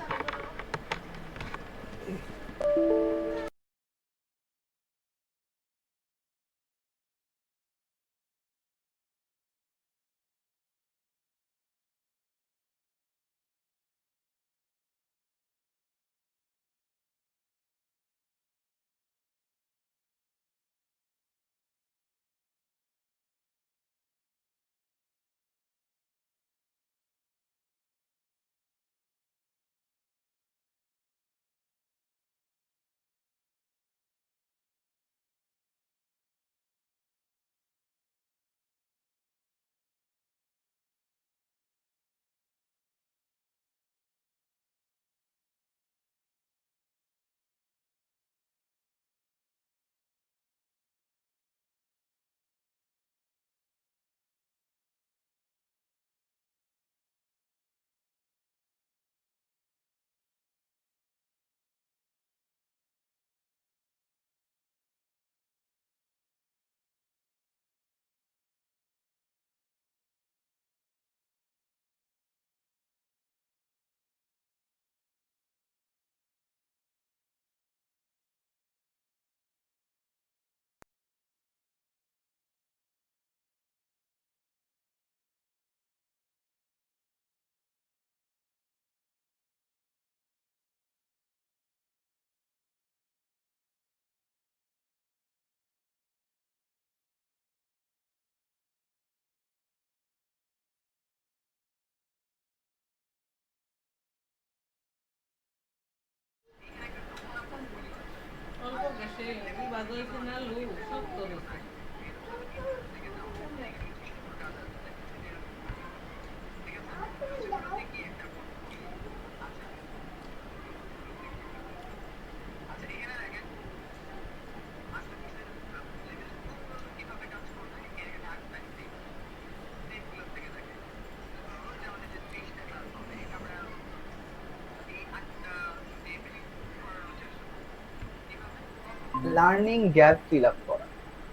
লার্নিং গ্যাপ ফিল আপ করা।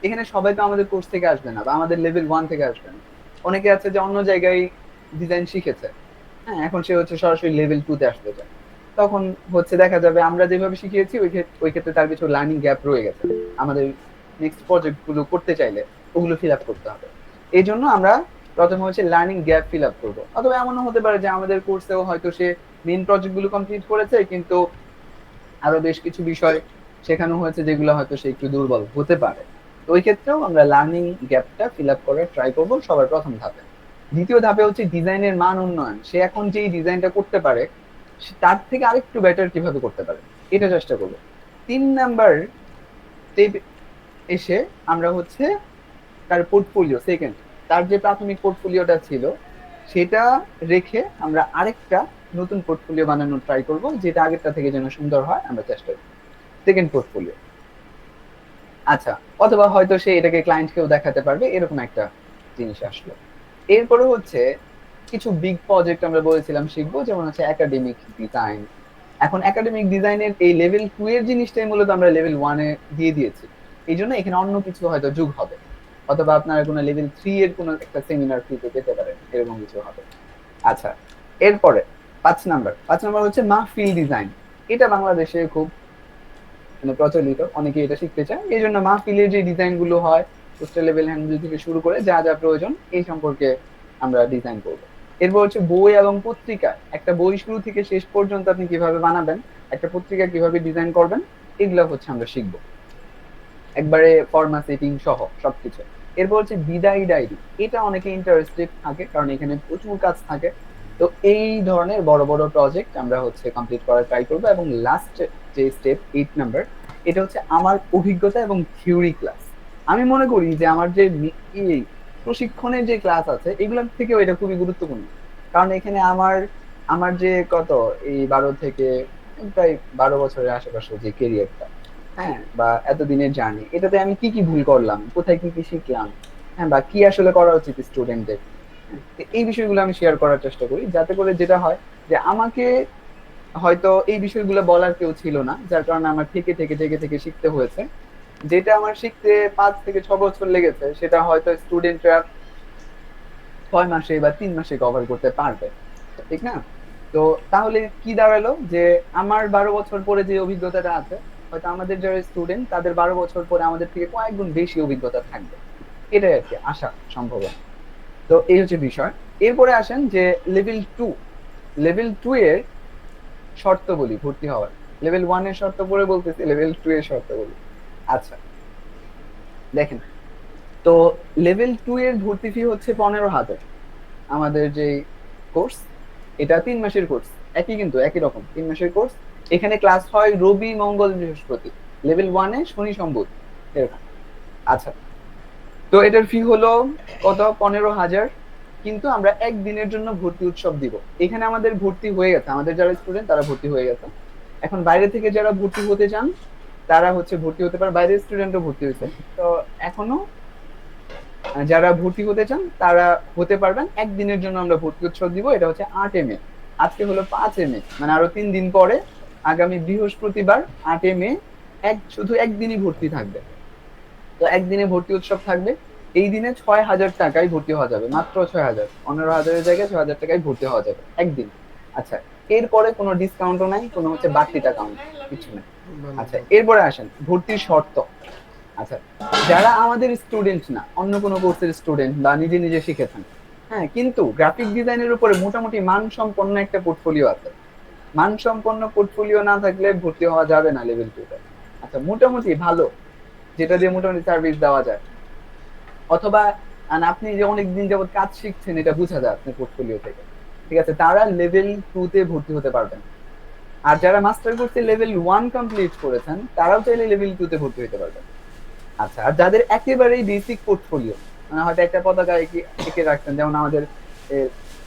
এখানে সবাই তো আমাদের কোর্স থেকে আসবে না বা আমাদের লেভেল 1 থেকে আসবে না। অনেকে আছে যে অন্য জায়গায় ডিজাইন শিখেছে, হ্যাঁ, এখন সে হচ্ছে সরাসরি লেভেল 2 তে আসতে চায়। তখন হচ্ছে দেখা যাবে আমরা যেভাবে শিখিয়েছি ওই ক্ষেত্রে তার কিছু লার্নিং গ্যাপ রয়ে গেছে। আমাদের নেক্সট প্রজেক্ট গুলো করতে চাইলে ওগুলো ফিল আপ করতে হবে। এই জন্য আমরা প্রথমে হচ্ছে লার্নিং গ্যাপ ফিল আপ করবো। অথবা এমনও হতে পারে যে আমাদের কোর্সেও হয়তো সে মেইন প্রজেক্ট গুলো কমপ্লিট করেছে, কিন্তু আরো বেশ কিছু বিষয় শেখানো হয়েছে যেগুলো হয়তো সে একটু দুর্বল হতে পারে। তো ওই ক্ষেত্রেও আমরা লার্নিং গ্যাপটা ফিল আপ করার ট্রাই করবো সবার প্রথম ধাপে। দ্বিতীয় ধাপে হচ্ছে ডিজাইনের মান উন্নয়ন। সে এখন যেই ডিজাইনটা করতে পারে তার থেকে আরেকটু বেটার কিভাবে করতে পারে এটা চেষ্টা করবো। 3 নাম্বার স্টেপ এসে আমরা হচ্ছে তার পোর্টফোলিও সেকেন্ড, তার যে প্রাথমিক পোর্টফোলিওটা ছিল সেটা রেখে আমরা আরেকটা নতুন পোর্টফোলিও বানানোর ট্রাই করব, যেটা আগেরটা থেকে যেন সুন্দর হয় আমরা চেষ্টা করব। সেকেন্ড পোর্টফোলিও, আচ্ছা, অথবা হয়তো সে এটাকে ক্লায়েন্টকেও দেখাতে পারবে, এরকম একটা জিনিস আসলো। এরপরে হচ্ছে কিছু বিগ প্রজেক্ট আমরা বলেছিলাম শিখবো, যেমন হচ্ছে একাডেমিক ডিজাইন। এখন একাডেমিক ডিজাইনের এই লেভেল 2 এর জিনিসটাই মূলত আমরা লেভেল 1 এ দিয়ে দিয়েছি। এই জন্য এখানে অন্য কিছু হয়তো যোগ হবে, অথবা আপনারা কোনো লেভেল 3 এর কোনো একটা সেমিনার ফ্রিতে পেতে পারেন, এরকম কিছু হবে। আচ্ছা, এরপরে 5 নাম্বার হচ্ছে মাহফিল ডিজাইন। এটা বাংলাদেশে খুব মানে প্রচলিত, অনেকে এটা শিখতে চায়। এই জন্য মাহফিলের যে ডিজাইন গুলো হয় পোস্টার লেভেল হ্যান্ডেল থেকে শুরু করে যা যা প্রয়োজন এই সম্পর্কে আমরা ডিজাইন করবো। এরপর হচ্ছে বই এবং পত্রিকা। একটা বই শুরু থেকে শেষ পর্যন্ত আপনি কিভাবে বানাবেন, একটা পত্রিকা কিভাবে ডিজাইন করবেন, এগুলো হচ্ছে আমরা শিখবো একবারে ফরম্যাটিং সহ সবকিছু। এরপর হচ্ছে বিদায় ডায়েরি। এটা অনেকে ইন্টারেস্টেড থাকে কারণ এখানে প্রচুর কাজ থাকে। তো এই ধরনের বড় বড় প্রজেক্ট আমরা হচ্ছে কমপ্লিট করার ট্রাই করবো। এবং লাস্ট যে স্টেপ 8 নাম্বার, এটা হচ্ছে আমার অভিজ্ঞতা এবং থিওরি ক্লাস। আমি মনে করি যে আমার যে এই প্রশিক্ষণের যে ক্লাস আছে এগুলোর থেকেও এটা খুবই গুরুত্বপূর্ণ। কারণ এখানে আমার আমার যে কত এই 12 থেকে প্রায় 12 বছরের আশেপাশে যে কেরিয়ারটা, হ্যাঁ, বা এতদিনের জার্নি, এটাতে আমি কি কি ভুল করলাম, কোথায় কি কি শিখলাম, হ্যাঁ, বা কি আসলে করা উচিত স্টুডেন্টদের, এই বিষয়গুলো আমি শেয়ার করার চেষ্টা করি, যাতে করে যেটা হয় যে আমাকে হয়তো এই বিষয়গুলো বলার কেউ ছিল না, যার কারণে আমার থেকে থেকে থেকে থেকে শিখতে হয়েছে। যেটা আমার শিখতে 5 থেকে 6 বছর লেগেছে সেটা হয়তো স্টুডেন্টরা 6 মাসে বা 3 মাসে কভার করতে পারবে, ঠিক না? তো তাহলে কি দাঁড়ালো যে আমার 12 বছর পরে যে অভিজ্ঞতাটা আছে, হয়তো আমাদের যারা স্টুডেন্ট তাদের 12 বছর পরে আমাদের থেকে কয়েক গুণ বেশি অভিজ্ঞতা থাকবে। এটাই আর কি আশা সম্ভব। তো এই হচ্ছে বিষয়। এরপরে আসেন যে লেভেল টু এর শর্ত বলি ভর্তি হওয়ার। লেভেল 1 এর শর্ত পরে বলতেছি, লেভেল 2 এর শর্ত বলি। আচ্ছা, দেখেন, তো লেভেল 2 এর ভর্তি ফি হচ্ছে 15,000। আমাদের যে কোর্স, এটা 3 মাসের কোর্স, একই কিন্তু একই রকম 3 মাসের কোর্স। এখানে ক্লাস হয় রবি মঙ্গল বৃহস্পতি, লেভেল 1 এ শনি সম্বুধ, এরকম। আচ্ছা, তো এটার ফি হলো কত, 15,000। কিন্তু আমরা একদিনের জন্য ভর্তি উৎসব দিব। এখানে আমাদের ভর্তি হয়ে গেছে, আমাদের যারা স্টুডেন্ট তারা ভর্তি হয়ে গেছে। এখন বাইরে থেকে যারা ভর্তি হতে চান তারা হচ্ছে ভর্তি হতে পারে, বাইরের স্টুডেন্টও ভর্তি হয়েছে। তো এখনো যারা ভর্তি হতে চান তারা হতে পারবেন। একদিনের জন্য আমরা ভর্তি উৎসব দিব, এটা হচ্ছে 8 মে। আজকে হলো 5 মে, মানে আরো 3 দিন পরে আগামী বৃহস্পতিবার 8 মে শুধু একদিনই ভর্তি থাকবে। তো একদিনে ভর্তি উৎসব থাকবে। এই দিনে 6,000 টাকায় ভর্তি হওয়া যাবে, মাত্র 6,000, 15,000-এর জায়গায় 6,000 টাকায় ভর্তি হওয়া যাবে একদিন। আচ্ছা, এরপরে কোনো ডিসকাউন্টও নাই, কোনো হচ্ছে বাড়তি টাকাও নাই, কিছু নাই। আচ্ছা, এরপরে আসেন ভর্তির শর্ত। আচ্ছা, যারা আমাদের স্টুডেন্ট না, অন্য কোনো কোর্সের স্টুডেন্ট বা নিজে নিজে শিখেছেন, হ্যাঁ, কিন্তু গ্রাফিক ডিজাইনের উপরে মোটামুটি মানসম্পন্ন একটা পোর্টফোলিও আছে। মানসম্পন্ন পোর্টফোলিও না থাকলে ভর্তি হওয়া যাবে না লেভেল 2-তে। আচ্ছা, মোটামুটি ভালো, যেটা দিয়ে মোটামুটি সার্ভিস দেওয়া যায়, অথবা আপনি যে অনেকদিন যাবত কাজ শিখছেন এটা বোঝা যায় আপনার পোর্টফোলিও থেকে, ঠিক আছে, তারা লেভেল 2-তে ভর্তি হতে পারবেন। আর যারা মাস্টার কোর্সে লেভেল 1 কমপ্লিট করেছেন তারাও চাইলে লেভেল 2-তে ভর্তি হতে পারবেন। আচ্ছা, আর যাদের একেবারেই বেসিক পোর্টফোলিও, মানে হয়তো একটা পতাকা এঁকে রাখছেন, যেমন আমাদের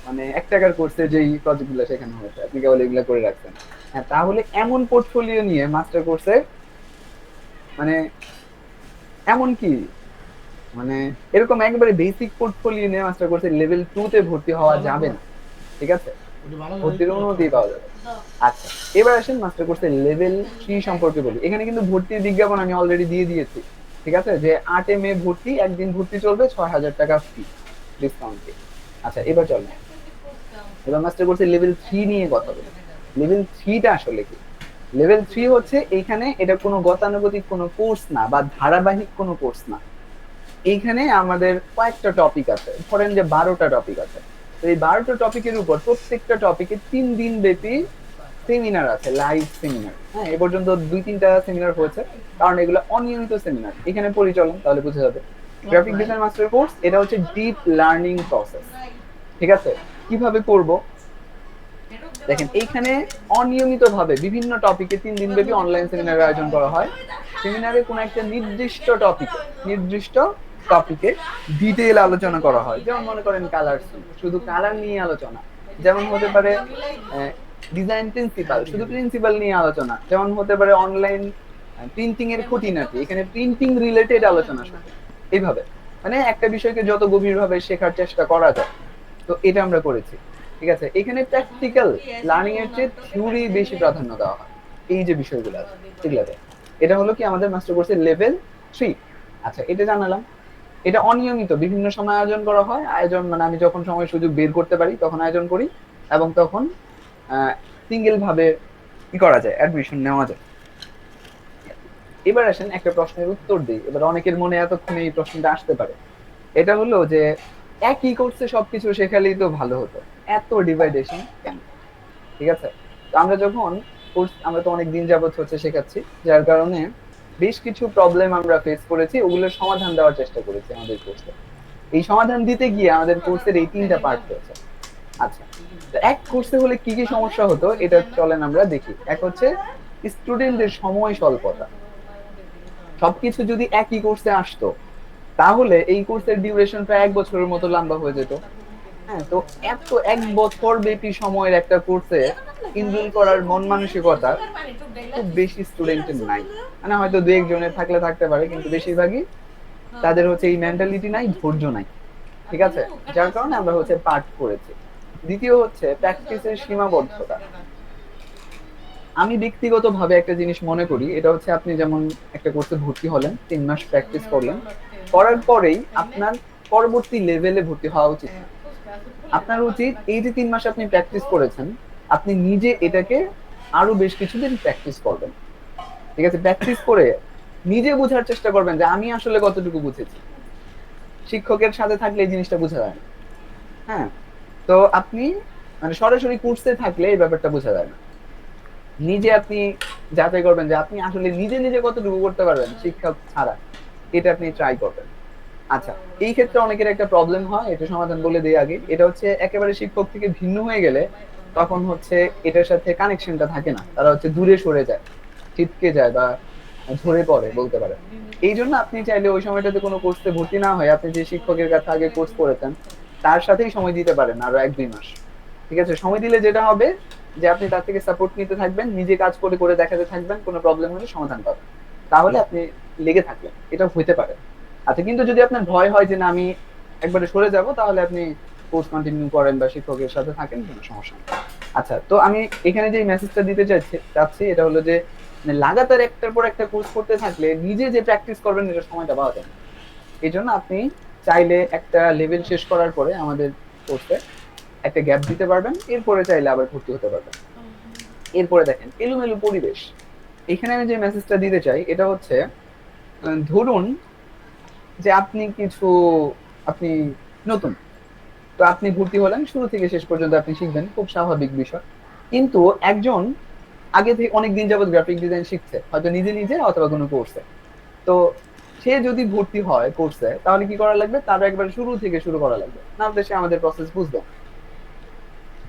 মানে 1 টাকার কোর্সে যেই প্রজেক্ট গুলো শেখানো হয়েছে আপনি কেবল এগুলো করে রাখছেন, হ্যাঁ, তাহলে এমন পোর্টফোলিও নিয়ে মাস্টার কোর্সে মানে এমন কি মানে এরকম একবারে বেসিক পোর্টফোলিও নিয়ে মাস্টার কোর্সে লেভেল 2-তে ভর্তি হওয়া যাবে না, ঠিক আছে? ভর্তির অনুমতি পাওয়া যাবে। আচ্ছা, এবার আসেন মাস্টার কোর্সের লেভেল 3 সম্পর্কে বলি। এখানে কিন্তু ভর্তির বিজ্ঞাপন আমি অলরেডি দিয়ে দিয়েছি, ঠিক আছে, যে 8 মে ভর্তি, একদিন ভর্তি চলবে, 6,000 টাকা ফি ডিসকাউন্ট দিয়ে। আচ্ছা, এবার চলেন, এবার মাস্টার কোর্সের লেভেল 3 নিয়ে কথা বলি। লেভেল 3টা আসলে কি? লেভেল 3 হচ্ছে এইখানে এটা কোনো গতানুগতিক কোনো কোর্স না বা ধারাবাহিক কোনো কোর্স না। এইখানে আমাদের কয়েকটা টপিক আছে, ধরেন যে 12টা টপিক আছে। তো এই 12টা টপিকের উপর প্রত্যেকটা টপিকে 3 দিন ব্যাপী সেমিনার আছে, লাইভ সেমিনার। হ্যাঁ, এ পর্যন্ত 2-3টা সেমিনার হয়েছে, কারণ এগুলো অনিয়মিত সেমিনার। এখানে পরিচালন তাহলে বুঝে যাবে। গ্রাফিক ডিজাইন মাস্টার কোর্স এটা হচ্ছে ডিপ লার্নিং প্রসেস, ঠিক আছে। কিভাবে করব দেখেন, এইখানে অনিয়মিত ভাবে বিভিন্ন টপিকে 3 দিন ব্যাপী অনলাইন সেমিনার আয়োজন করা হয়। সেমিনারে কোনো একটা নির্দিষ্ট টপিকে ডিটেইল আলোচনা করা হয়। যেমন মনে করেন কালার, শুধু কালার নিয়ে আলোচনা। যেমন হতে পারে ডিজাইন প্রিন্সিপাল, শুধু প্রিন্সিপাল নিয়ে আলোচনা। যেমন হতে পারে অনলাইন প্রিন্টিং এর খুঁটিনাটি, এখানে প্রিন্টিং রিলেটেড আলোচনা শুধু। এইভাবে মানে একটা বিষয়কে যত গভীরভাবে শেখার চেষ্টা করা যায়, তো এটা আমরা করেছি, ঠিক আছে। এখানে প্র্যাকটিক্যাল লার্নিং এর চেয়ে থিওরি বেশি প্রাধান্য দেওয়া হয়। এই যে বিষয়গুলো আছে সেগুলোতে, এটা হলো কি আমাদের মাস্টার কোর্সের লেভেল 3। আচ্ছা, এটা জানালাম। এটা অনিয়মিত বিভিন্ন সময় আয়োজন করা হয়। আয়োজন মানে আমি যখন সময় সুযোগ বের করতে পারি তখন আয়োজন করি, এবং তখন সিঙ্গেল ভাবে কি করা যায়, অ্যাডমিশন নেওয়া যায়। এবার আসেন একটা প্রশ্নের উত্তর দিই। এবার অনেকের মনে এতক্ষণে এই প্রশ্নটা আসতে পারে, এটা হলো যে একই কোর্সে সবকিছু শেখালেই তো ভালো হতো, এত ডিভাইডেশন কেন? ঠিক আছে, তো আমরা যখন কোর্স, আমরা তো অনেক দিন যাবত হচ্ছে শেখাচ্ছি, যার কারণে বেশ কিছু প্রবলেম আমরা ফেস করেছি, ওগুলোর সমাধান দেওয়ার চেষ্টা করেছি আমাদের কোর্সে। এই সমাধান দিতে গিয়ে আমাদের কোর্সের এই 3টা পার্ট হয়েছে। আচ্ছা, তো এক কোর্সে হলে কি কি সমস্যা হতো এটা চলেন আমরা দেখি। এক হচ্ছে স্টুডেন্টদের সময় স্বল্পতা। সবকিছু যদি একই কোর্সে আসতো তাহলে এই কোর্সের ডিউরেশন প্রায় 1 বছরের মতো লম্বা হয়ে যেত। হ্যাঁ, তো এত 1 বছর ব্যাপী সময়ের একটা কোর্সে এনরোল করার মন মানসিকতা খুব বেশি স্টুডেন্টের নাই। মানে হয়তো 2-1 জনের থাকলে থাকতে পারে, কিন্তু বেশিরভাগই তাদের হচ্ছে এই মেন্টালিটি নাই, ধৈর্য নাই, ঠিক আছে। যার কারণে আমরা হচ্ছে পাঠ করেছি। দ্বিতীয় হচ্ছে প্র্যাকটিসের সীমাবদ্ধতা। আমি ব্যক্তিগতভাবে একটা জিনিস মনে করি, এটা হচ্ছে আপনি যেমন একটা কোর্সে ভর্তি হলেন, 3 মাস প্র্যাকটিস করলেন, করার পরেই আপনার পরবর্তী লেভেলে ভর্তি হওয়া উচিত না। আপনার উচিত এই যে 3 মাস আপনি প্র্যাকটিস করেছেন, আপনি নিজে এটাকে আরো বেশ কিছুদিন প্র্যাকটিস করবেন, ঠিক আছে। প্র্যাকটিস করে নিজে বোঝার চেষ্টা করবেন যে আমি আসলে কতটুকু বুঝেছি। শিক্ষকের সাথে থাকলে এই জিনিসটা বোঝা যায় না। হ্যাঁ, তো আপনি মানে সরাসরি কোর্সে থাকলে এই ব্যাপারটা বোঝা যায় না। নিজে আপনি যাচাই করবেন যে আপনি আসলে নিজে নিজে কতটুকু করতে পারবেন শিক্ষক ছাড়া, এটা আপনি ট্রাই করবেন। আচ্ছা, এই ক্ষেত্রে অনেকের একটা প্রবলেম হয়, এটা সমাধান বলে দিই আগে। এটা হচ্ছে একেবারে শিক্ষক থেকে ভিন্ন হয়ে গেলে তখন হচ্ছে এটার সাথে কানেকশনটা থাকে না, তারা হচ্ছে দূরে সরে যায়, ছিটকে যায় বা ঝরে পড়ে বলতে পারে। এই জন্য আপনি চাইলে ওই সময়টাতে কোনো কোর্সে ভর্তি না হয় আপনি যে শিক্ষকের কাছে আগে কোর্স করেছেন তার সাথেই সময় দিতে পারেন আরো 1-2 মাস, ঠিক আছে। সময় দিলে যেটা হবে যে আপনি তার থেকে সাপোর্ট নিতে থাকবেন, নিজে কাজ করে করে দেখাতে থাকবেন, কোনো প্রবলেম হলে সমাধান পাবেন, তাহলে আপনি লেগে থাকবেন, এটা হইতে পারে। আচ্ছা, কিন্তু যদি আপনার ভয় হয় যে না আমি একবারে সরে যাব, তাহলে আপনি কোর্স কন্টিনিউ করেন বা শিক্ষকের সাথে থাকেন, কোনো সমস্যা নেই। আচ্ছা, তো আমি এখানে যে মেসেজটা দিতে চাচ্ছি এটা হলো যে মানে লাগাতার একটার পর একটা কোর্স করতে থাকলে নিজে যে প্র্যাকটিস করবেন এটা সময়টা পাওয়া যায় না। এই জন্য আপনি চাইলে একটা লেভেল শেষ করার পরে আমাদের কোর্সে একটা গ্যাপ দিতে পারবেন, এরপরে চাইলে আবার ভর্তি হতে পারবেন। এরপরে দেখেন এলোমেলো পরিবেশ। এখানে আমি যে মেসেজটা দিতে চাই এটা হচ্ছে, ধরুন যে আপনি নতুন, তো আপনি ভর্তি হলেন, শুরু থেকে শেষ পর্যন্ত আপনি শিখবেন, খুব স্বাভাবিক বিষয়। কিন্তু একজন আগে থেকে অনেকদিন যাবত গ্রাফিক ডিজাইন শিখছে, হয়তো নিজে নিজে অথবা কোনো কোর্সে, তো সে যদি ভর্তি হয় কোর্সে তাহলে কি করা লাগবে, তার একবার শুরু থেকে শুরু করা লাগবে, না হলে সে আমাদের প্রসেস বুঝবে।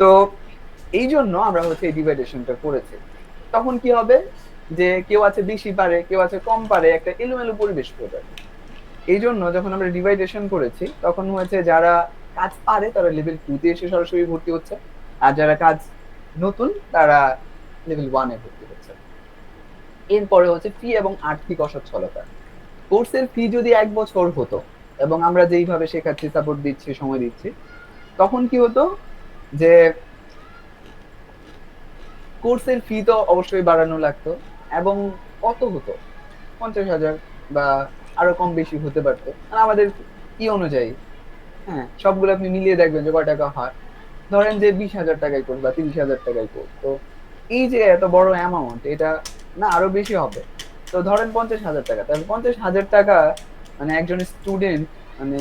তো এই জন্য আমরা হচ্ছে এই ডিভাইডেশনটা করেছি। তখন কি হবে যে কেউ আছে বেশি পারে, কেউ আছে কম পারে, একটা এলোমেলো পরিবেশ হয়ে যাবে। এই জন্য যখন আমরা ডিভাইডেশন করেছি তখন হয়েছে যারা কাজ পারে তারা লেভেল 2-তে এসে সরাসরি ভর্তি হচ্ছে, আর যারা কাজ নতুন তারা লেভেল 1-এ ভর্তি হচ্ছে। এরপরে হচ্ছে ফি এবং আর্থিক অসচ্ছলতা। কোর্সের ফি যদি 1 বছর হতো এবং আমরা যেইভাবে শেখাচ্ছি, সাপোর্ট দিচ্ছি, সময় দিচ্ছি, তখন কি হতো যে কোর্সের ফি তো অবশ্যই বাড়ানো লাগতো, এবং কত হতো, 50,000 বা আরো কম বেশি হতে পারতো, আর আমাদের ই অনুযায়ী। হ্যাঁ, সবগুলো আপনি মিলিয়ে দেখবেন যে কয় টাকা হয়। ধরেন যে 20,000 টাকায় কোর্স বা 30,000 টাকায় কোর্স, তো এই যে এত বড় অ্যামাউন্ট, এটা না আরো বেশি হবে। তো ধরেন 50,000 টাকা, তাহলে 50,000 টাকা মানে একজন স্টুডেন্ট মানে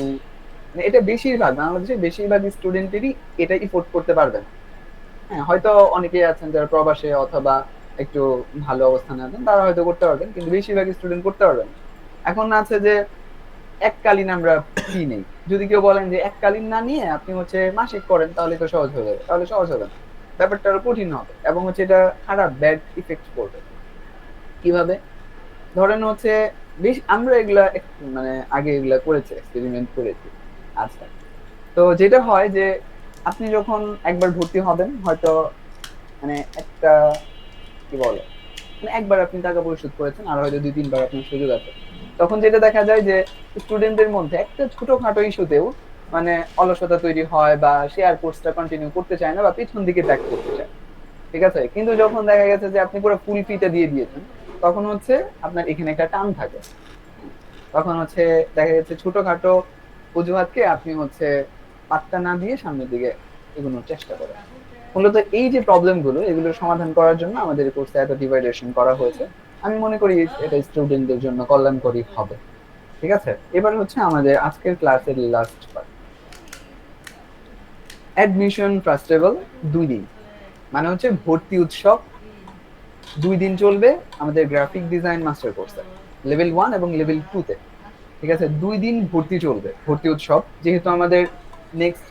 মানে এটা বেশিরভাগ বাংলাদেশের বেশিরভাগ স্টুডেন্টেরই এটা ইফোর্ড করতে পারবে না। হ্যাঁ, হয়তো অনেকেই আছেন যারা প্রবাসে অথবা একটু ভালো অবস্থানে আছেন, তারা হয়তো করতে পারবেন, কিন্তু বেশিরভাগ স্টুডেন্ট করতে পারবেন না। এখন আছে যে এককালীন আমরা ফি নেই। যদি কেউ বলেন যে এককালীন না নিয়ে আপনি হচ্ছে মাসিক করেন, তাহলে তো সহজ হয়ে যাবে, তাহলে সহজ হবে না, ব্যাপারটা আরো কঠিন হবে, এবং হচ্ছে এটা খারাপ ব্যাড ইফেক্ট পড়বে। কিভাবে? ধরেন হচ্ছে বেশ আমরা এগুলা মানে আগে এগুলা করেছি, এক্সপেরিমেন্ট করেছি। আচ্ছা, তো যেটা হয় যে আপনি যখন একবার ভর্তি হবেন, হয়তো মানে একটা কি বলে মানে একবার আপনি টাকা পরিশোধ করেছেন, আর হয়তো 2-3 বার আপনার সুযোগ আছে। তখন যেটা দেখা যায় যে স্টুডেন্টদের মধ্যে একটা ছোটখাটো ইস্যুতেও মানে অলসতা তৈরি হয়, বা সে আর কোর্সটা কন্টিনিউ করতে চায় না, বা পিছন দিকে ব্যাক করতে চায়। ঠিক আছে, কিন্তু যখন দেখা গেছে যে আপনি পুরো ফুল ফিটা দিয়ে দিয়েছেন, তখন হচ্ছে আপনার এখানে একটা টান থাকে। তখন হচ্ছে দেখা যাচ্ছে ছোটখাটো অজুহাতকে আপনি হচ্ছে পাত্তা না দিয়ে সামনের দিকে এগোনোর চেষ্টা করেন। মূলত এই যে প্রবলেম গুলো, এগুলোর সমাধান করার জন্য আমাদের কোর্সে এত ডিভাইডেশন করা হয়েছে। আমি মনে করি এটা স্টুডেন্টদের জন্য কল্যাণকরী হবে। ঠিক আছে, এবার হচ্ছে আমাদের আজকের ক্লাসের লাস্ট পার্ট, অ্যাডমিশন ফেস্টিভ্যাল। 2 দিন মানে হচ্ছে ভর্তি উৎসব। 2 দিন চলবে আমাদের গ্রাফিক ডিজাইন মাস্টার কোর্সে, লেভেল 1 এবং লেভেল 2 তে। ঠিক আছে, 2 দিন ভর্তি চলবে, ভর্তি উৎসব। যেহেতু আমাদের নেক্সট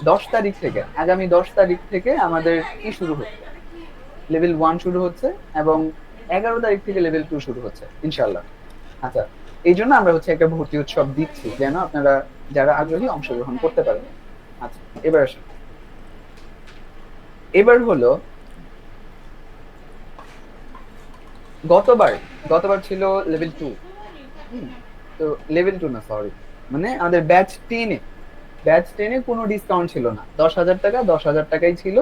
10 তারিখ থেকে, আগামী 10 তারিখ থেকে আমাদের কি শুরু হচ্ছে, লেভেল 1 শুরু হচ্ছে, এবং 11 তারিখ থেকে লেভেল 2 শুরু হচ্ছে ইনশাল্লাহ। আচ্ছা, এই জন্য আমরা হচ্ছে একটা ভর্তি উৎসব দিচ্ছি, যেন আপনারা যারা আগ্রহী অংশগ্রহণ করতে পারেন। আচ্ছা, এবার আসুন। এবার হলো গতবার গতবার ছিল লেভেল 2। তো লেভেল 2 না, সরি, মানে আমাদের ব্যাচ টেনে কোনো ডিসকাউন্ট ছিল না, 10,000 টাকা 10,000 টাকাই ছিল।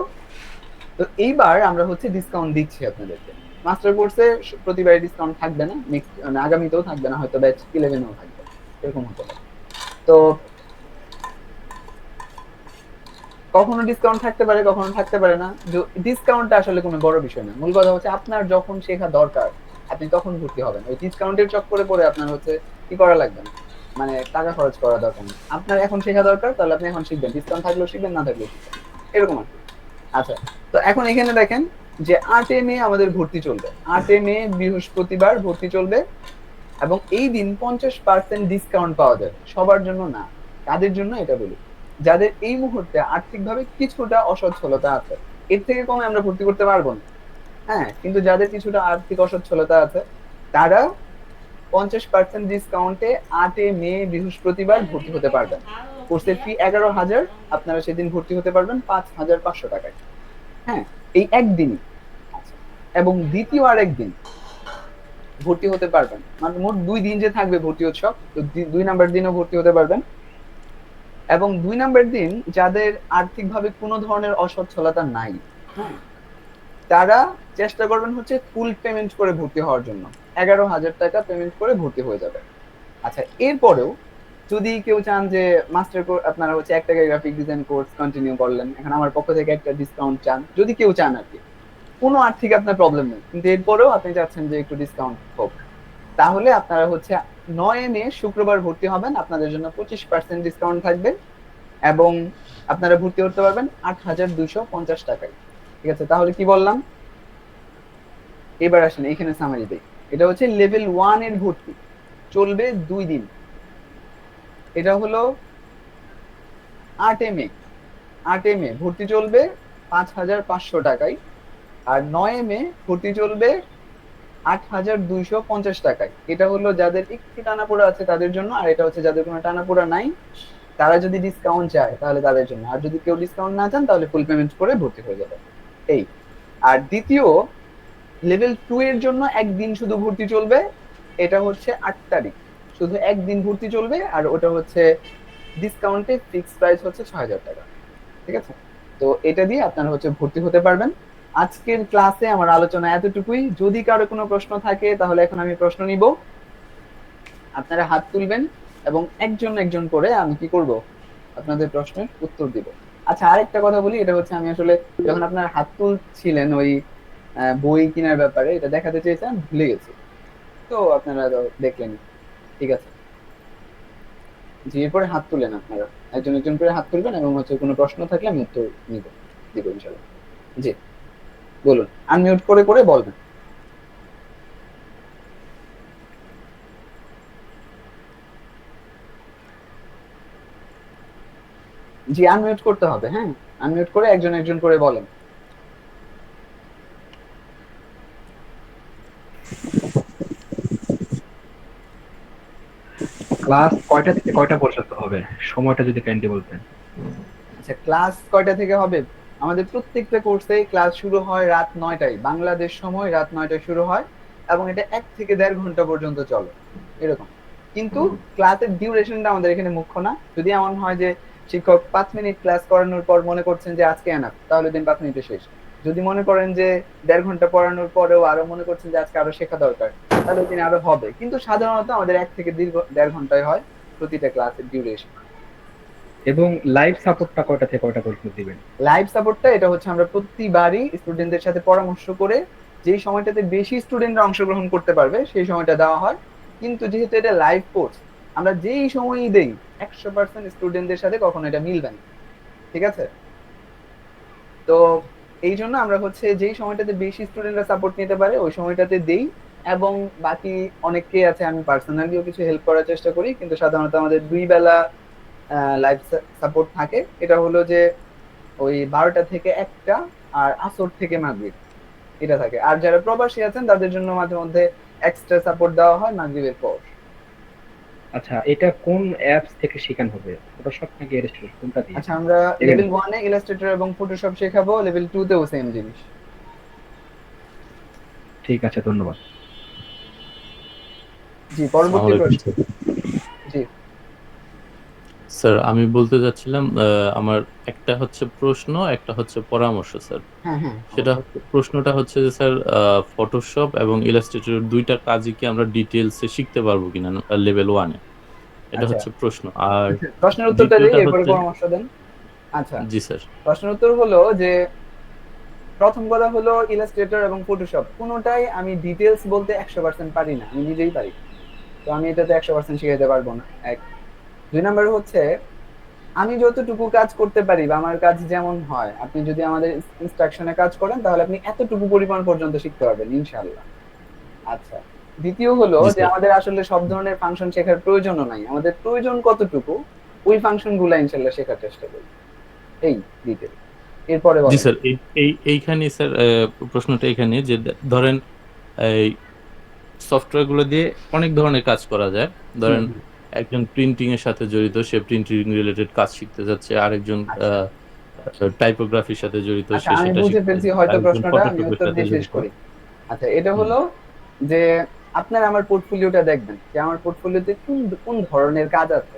তো এইবার আমরা হচ্ছে ডিসকাউন্ট দিচ্ছি আপনাদেরকে। মাস্টার কোর্সে প্রতিবারই ডিসকাউন্ট থাকবে না, নেক্সট মানে আগামীতেও থাকবে না, হয়তো ব্যাচ 11-এও থাকবে, এরকম হতে পারে। তো কখনো ডিসকাউন্ট থাকতে পারে, কখনো থাকতে পারে না। ডিসকাউন্টটা আসলে কোনো বড় বিষয় না, মূল কথা হচ্ছে আপনার যখন শেখা দরকার আপনি তখন ভর্তি হবেন। ওই ডিসকাউন্টের চক্করে পড়ে আপনার হচ্ছে কি করা লাগবে না, মানে টাকা খরচ করা দরকার নেই। আপনার এখন শেখা দরকার, তাহলে আপনি এখন শিখবেন, ডিসকাউন্ট থাকলেও শিখবেন, না থাকলেও শিখবেন, এরকম আর কি। আচ্ছা, তো এখন এখানে দেখেন যে 8 মে আমাদের ভর্তি চলবে, 8 মে বৃহস্পতিবার ভর্তি চলবে, এবং এই দিন 50% ডিসকাউন্ট পাওয়া যাবে, সবার জন্য না। কাদের জন্য এটা বলি, যাদের এই মুহূর্তে আর্থিকভাবে কিছুটা অসচ্ছলতা আছে, এর থেকে কমে আমরা ভর্তি করতে পারবো না। হ্যাঁ, কিন্তু যাদের কিছুটা আর্থিক অসচ্ছলতা আছে, তারা 50% ডিসকাউন্টে 8 মে বৃহস্পতিবার ভর্তি হতে পারবেন। কোর্সের ফি 11,000, আপনারা সেদিন ভর্তি হতে পারবেন 5,500 টাকায়। হ্যাঁ, এই একদিনই। আচ্ছা, এবং দ্বিতীয় আরেকদিন ভর্তি হতে পারবেন, মানে মোট 2 দিন যে থাকবে ভর্তি উৎসব, তো 2 নাম্বার দিনও ভর্তি হতে পারবেন। এবং 2 নাম্বার দিন যাদের আর্থিকভাবে কোনো ধরনের অসচ্ছলতা নাই, হ্যাঁ, তারা চেষ্টা করবেন হচ্ছে ফুল পেমেন্ট করে ভর্তি হওয়ার জন্য, 11,000 টাকা পেমেন্ট করে ভর্তি হয়ে যাবে। আচ্ছা, এরপরেও যদি কেউ চান যে মাস্টার কোর্স আপনারা হচ্ছে 1 টাকা গ্রাফিক ডিজাইন কোর্স কন্টিনিউ করলেন, এখন আমার পক্ষ থেকে একটা ডিসকাউন্ট চান, যদি কেউ চান আর কি, কোনো আর্থিক আপনার প্রবলেম নেই, কিন্তু এরপরেও আপনি চাচ্ছেন যে একটু ডিসকাউন্ট হোক, তাহলে আপনারা হচ্ছে 9 মে শুক্রবার ভর্তি হবেন, আপনাদের জন্য 25% ডিসকাউন্ট থাকবে, এবং আপনারা ভর্তি করতে পারবেন 8,250 টাকায়। ঠিক আছে, তাহলে কি বললাম, এবার আসেন এখানে সামারি দেই। এটা হচ্ছে লেভেল 1 এর ভর্তি, চলবে 2 দিন। এটা হলো 8 মে, 8 মে ভর্তি চলবে 5,500 টাকায়, আর 9 মে ভর্তি চলবে 8,250 টাকায়। এটা হলো যাদের একটু টানাপোড়া আছে তাদের জন্য, আর এটা হচ্ছে যাদের কোনো টানাপোড়া নাই, তারা যদি ডিসকাউন্ট চায় তাহলে তাদের জন্য, আর যদি কেউ ডিসকাউন্ট না চান তাহলে ফুল পেমেন্ট করে ভর্তি হয়ে যাবে। এই, আর দ্বিতীয় লেভেল 2 এর জন্য একদিন শুধু ভর্তি চলবে, এটা হচ্ছে 8 তারিখ, শুধু একদিন ভর্তি চলবে, আর ওটা হচ্ছে ডিসকাউন্টে ফিক্স প্রাইস হচ্ছে 6,000 টাকা। ঠিক আছে, তো এটা দিয়ে আপনারা হচ্ছে ভর্তি হতে পারবেন। আজকের ক্লাসে আমার আলোচনা এতটুকুই। যদি কারো কোনো প্রশ্ন থাকে তাহলে এখন আমি প্রশ্ন নিব, আপনারা হাত তুলবেন এবং একজন একজন করে আমি কি করব, আপনাদের প্রশ্নের উত্তর দিব। আচ্ছা, আরেকটা কথা বলি, এটা হচ্ছে আমি আসলে যখন আপনার হাত তুলছিলেন ওই বই কেনার ব্যাপারে এটা দেখাতে চেয়েছেন, ভুলে গেছি, তো আপনারা তো দেখলেন। ঠিক আছে, জি, এরপরে হাত তুলেন আপনারা, একজন একজন করে হাত তুলবেন এবং হচ্ছে কোনো প্রশ্ন থাকলে আমি উত্তর নিব, দিব ইনশাল্লাহ। জি, বলুন, আনমিউট করে করে বলবেন। জি, আনমিউট করতে হবে, হ্যাঁ, আনমিউট করে একজন একজন করে বলেন। ক্লাস কয়টা থেকে কয়টা পর্যন্ত হবে, সময়টা যদি কাইন্ডলি বলতেন। আচ্ছা, ক্লাস কয়টা থেকে হবে? আমাদের প্রত্যেকটা কোর্সে ক্লাস শুরু হয় রাত 9টায়, বাংলাদেশ সময় রাত 9টায় শুরু হয় এবং এটা 1 থেকে 1.5 ঘন্টা পর্যন্ত চলে এরকম। কিন্তু ক্লাসের ডিউরেশনটা আমাদের এখানে মুখ্য না। যদি এমন হয় যে শিক্ষক 5 মিনিট ক্লাস করানোর পর মনে করছেন যে আজকে এনাফ, তাহলে দিন 5 মিনিটে শেষ। যদি মনে করেন যে 1.5 ঘন্টা পড়ানোর পরেও আরো মনে করছেন যে আজকে আরো শেখা দরকার, তাহলে দিন আরো হবে। কিন্তু সাধারণত আমাদের 1 থেকে 1.5 ঘন্টায় হয় প্রতিটা ক্লাসের ডিউরেশন। এবং লাইভ সাপোর্টটা কয়টা থেকে কয়টা পর্যন্ত দিবেন? লাইভ সাপোর্টটা এটা হচ্ছে আমরা প্রতিবারই স্টুডেন্টদের সাথে পরামর্শ করে যেই সময়টাতে বেশি স্টুডেন্টরা অংশগ্রহণ করতে পারবে সেই সময়টা দেওয়া হয়। কিন্তু যেহেতু এটা লাইভ কোর্স, আমরা যেই সময়ই দেই 100% স্টুডেন্টদের সাথে কখনো এটা মিলবে না। ঠিক আছে, তো এই জন্য আমরা হচ্ছে যেই সময়টাতে বেশি স্টুডেন্টরা সাপোর্ট নিতে পারে ওই সময়টাতে দেই। এবং বাকি অনেকে আছে, আমি পার্সোনালিও কিছু হেল্প করার চেষ্টা করি, কিন্তু সাধারণত আমাদের 2 বেলা লাইভ সাপোর্ট থাকে। এটা হলো যে ওই 12টা থেকে 1টা আর আসর থেকে মাগরিব, এটা থাকে। আর যারা প্রবাসী আছেন তাদের জন্য মাঝে মধ্যে এক্সট্রা সাপোর্ট দেওয়া হয় মাগরিবের পর। আচ্ছা, এটা কোন অ্যাপস থেকে শেখানো হবে, ফটোশপ নাকি ইলাস্ট্রেটর, কোনটা দিয়ে আচ্ছা, আমরা দেবেন? লেভেল 1-এ ইলাস্ট্রেটর এবং ফটোশপ শেখাবো, লেভেল 2-তেও সেম জিনিস। ঠিক আছে, ধন্যবাদ। জি, আসসালামু পরবর্তী আলাইকুম প্রশ্ন। স্যার। জি, স্যার আমি বলতে চাচ্ছিলাম আমার একটা হচ্ছে প্রশ্ন, একটা হচ্ছে পরামর্শ স্যার। হ্যাঁ হ্যাঁ, সেটা অবশ্যই। হচ্ছে, প্রশ্নটা হচ্ছে যে স্যার, ফটোশপ এবং ইলাস্ট্রেটর দুইটা কাজই কি আমরা ডিটেলসে শিখতে পারবো কিনা লেভেল 1-এ, এটা আচ্ছা হচ্ছে প্রশ্ন। আর আচ্ছা, প্রশ্নের উত্তরটা দিই দ্বিতীয়টা এরপরে হচ্ছে, পরামর্শ দেন। আচ্ছা, জি স্যার। প্রশ্নের উত্তর হলো যে প্রথম কথা হলো ইলাস্ট্রেটর এবং ফটোশপ কোনোটাই আমি ডিটেলস বলতে 100% পারি না, আমি নিজেই পারি। তো আমি এটাতে 100% শিখাতে পারবো না, এক। 2 নম্বর হচ্ছে আমি যতটুকু কাজ করতে পারি বা আমার কাজ যেমন হয়, আপনি যদি আমাদের ইনস্ট্রাকশনে কাজ করেন তাহলে আপনি এতটুকু পরিমাণ পর্যন্ত শিখতে পারবেন ইনশাল্লাহ। আচ্ছা, দ্বিতীয় হলো জি যে স্যার। আমাদের আসলে সব ধরনের ফাংশন শেখার প্রয়োজনও নাই, আমাদের প্রয়োজন কতটুকু ওই ফাংশন গুলা ইনশাল্লাহ শেখার চেষ্টা করি, এই ডিটেল। এরপরে জি বলেন। স্যার, এইখানে স্যার, প্রশ্নটা এখানে যে ধরেন এই সফটওয়্যার গুলো দিয়ে অনেক ধরনের কাজ করা যায়। হুম ধরেন হুম। একজন প্রিন্টিং এর সাথে জড়িত, সে প্রিন্টিং রিলেটেড কাজ শিখতে যাচ্ছে। আরেকজন আচ্ছা টাইপোগ্রাফির সাথে জড়িত, আচ্ছা, সে আমি সেটা বুঝে শিখতে ফেলছি যাচ্ছে। হয়তো আরেকজন প্রশ্নটা, আমি ফটোশপের উত্তর সাথে দিয়ে শেষ জড়িত। করি। আচ্ছা, এটা হুম। হলো যে আপনার আমার পোর্টফোলিওটা দেখবেন যে আমার পোর্টফোলিওতে কোন কোন ধরনের কাজ আছে।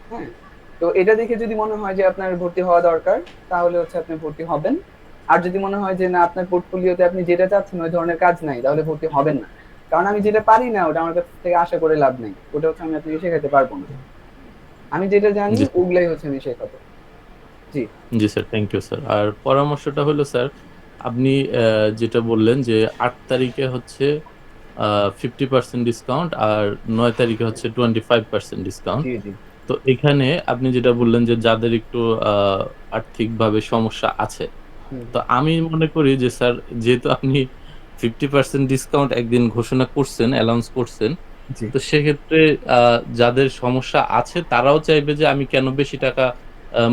হ্যাঁ, তো এটা দেখে যদি মনে হয় যে আপনার ভর্তি হওয়া দরকার, তাহলে হচ্ছে আপনি ভর্তি হবেন। আর যদি মনে হয় যে না, আপনার পোর্টফোলিওতে আপনি যেটা চাচ্ছেন ওই ধরনের কাজ নাই, তাহলে ভর্তি হবেন না। কারণ আমি যেটা পারি না ওটা আমার কাছ থেকে আশা করে লাভ নেই, ওটা হচ্ছে আমি আপনাকে শেখাতে পারবো না। আমি যেটা জানি জি স্যার। ওগুলাই হচ্ছে আমি শেখাবো। জি। জি স্যার, থ্যাংক ইউ স্যার। আর পরামর্শটা হলো স্যার, আপনি যেটা বললেন যে 8 তারিখে হচ্ছে 50% ডিসকাউন্ট, আর 9 তারিখে হচ্ছে 25% ডিসকাউন্ট। জি জি। তো এখানে আপনি যেটা বললেন যে যাদের একটু আর্থিকভাবে সমস্যা আছে, হুম তো আমি মনে করি যে স্যার, যেহেতু আপনি 50% ডিসকাউন্ট একদিন ঘোষণা করছেন, অ্যানাউন্স করছেন, জি তো সেক্ষেত্রে যাদের সমস্যা আছে তারাও চাইবে যে আমি কেন বেশি টাকা,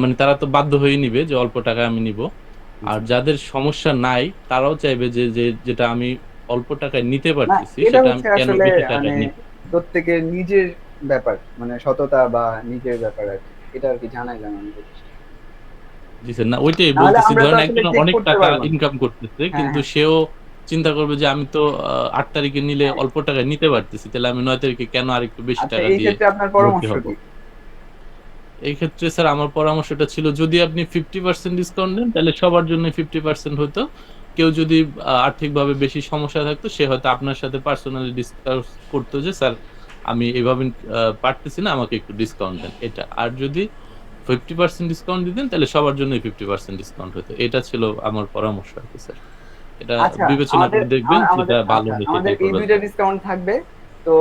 মানে তারা তো বাধ্য হয়ে নিবে যে অল্প টাকায় আমি নিব। আর জি। যাদের সমস্যা নাই তারাও চাইবে যে যেটা আমি অল্প টাকায় নিতে না, পারতেছি এটা সেটা আমি হচ্ছে কেন আসলে বেশি মানে টাকায় নিব। প্রত্যেকের নিজের ব্যাপার, মানে সততা বা নিজের ব্যাপার আর কি। এটা আর কি জানাইলাম আমি just। জি স্যার, না ওইটাই নাহলে বলতেছি, আমরা তো ধরেন আসলে একজন চেক অনেক করতে টাকা পারবো না। ইনকাম করতেছে হ্যাঁ কিন্তু হ্যাঁ সেও চিন্তা করবে যে আমি তো 8 তারিখে নিলে হ্যাঁ। অল্প টাকায় নিতে পারতেছি, তাহলে আমি 9 তারিখে কেন আরেকটু বেশি আচ্ছা, টাকা এই দিয়ে ক্ষেত্রে আপনার ভর্তি পরামর্শ হব। কি? এই ক্ষেত্রে স্যার আমার পরামর্শটা ছিল, যদি আপনি 50% ডিসকাউন্ট দেন তাহলে সবার জন্য 50% হতো। কেউ যদি আর্থিকভাবে বেশি সমস্যা থাকতো সে হয়তো আপনার সাথে পার্সোনালি ডিসকাস করতো যে স্যার আমি এভাবে পারতেছি না, আমাকে একটু ডিসকাউন্ট দেন এটা। আর যদি 50% ডিসকাউন্ট দিতেন তাহলে সবার জন্যই 50% ডিসকাউন্ট হতো। এটা ছিল আমার পরামর্শ আরকি স্যার। এটা আচ্ছা, বিবেচনা আমাদের করে দেখবেন, যেটা আমাদের ভালো আচ্ছা, হয় আমাদের সেটাই এই করা 2টা যায়। ডিসকাউন্ট থাকবে। তো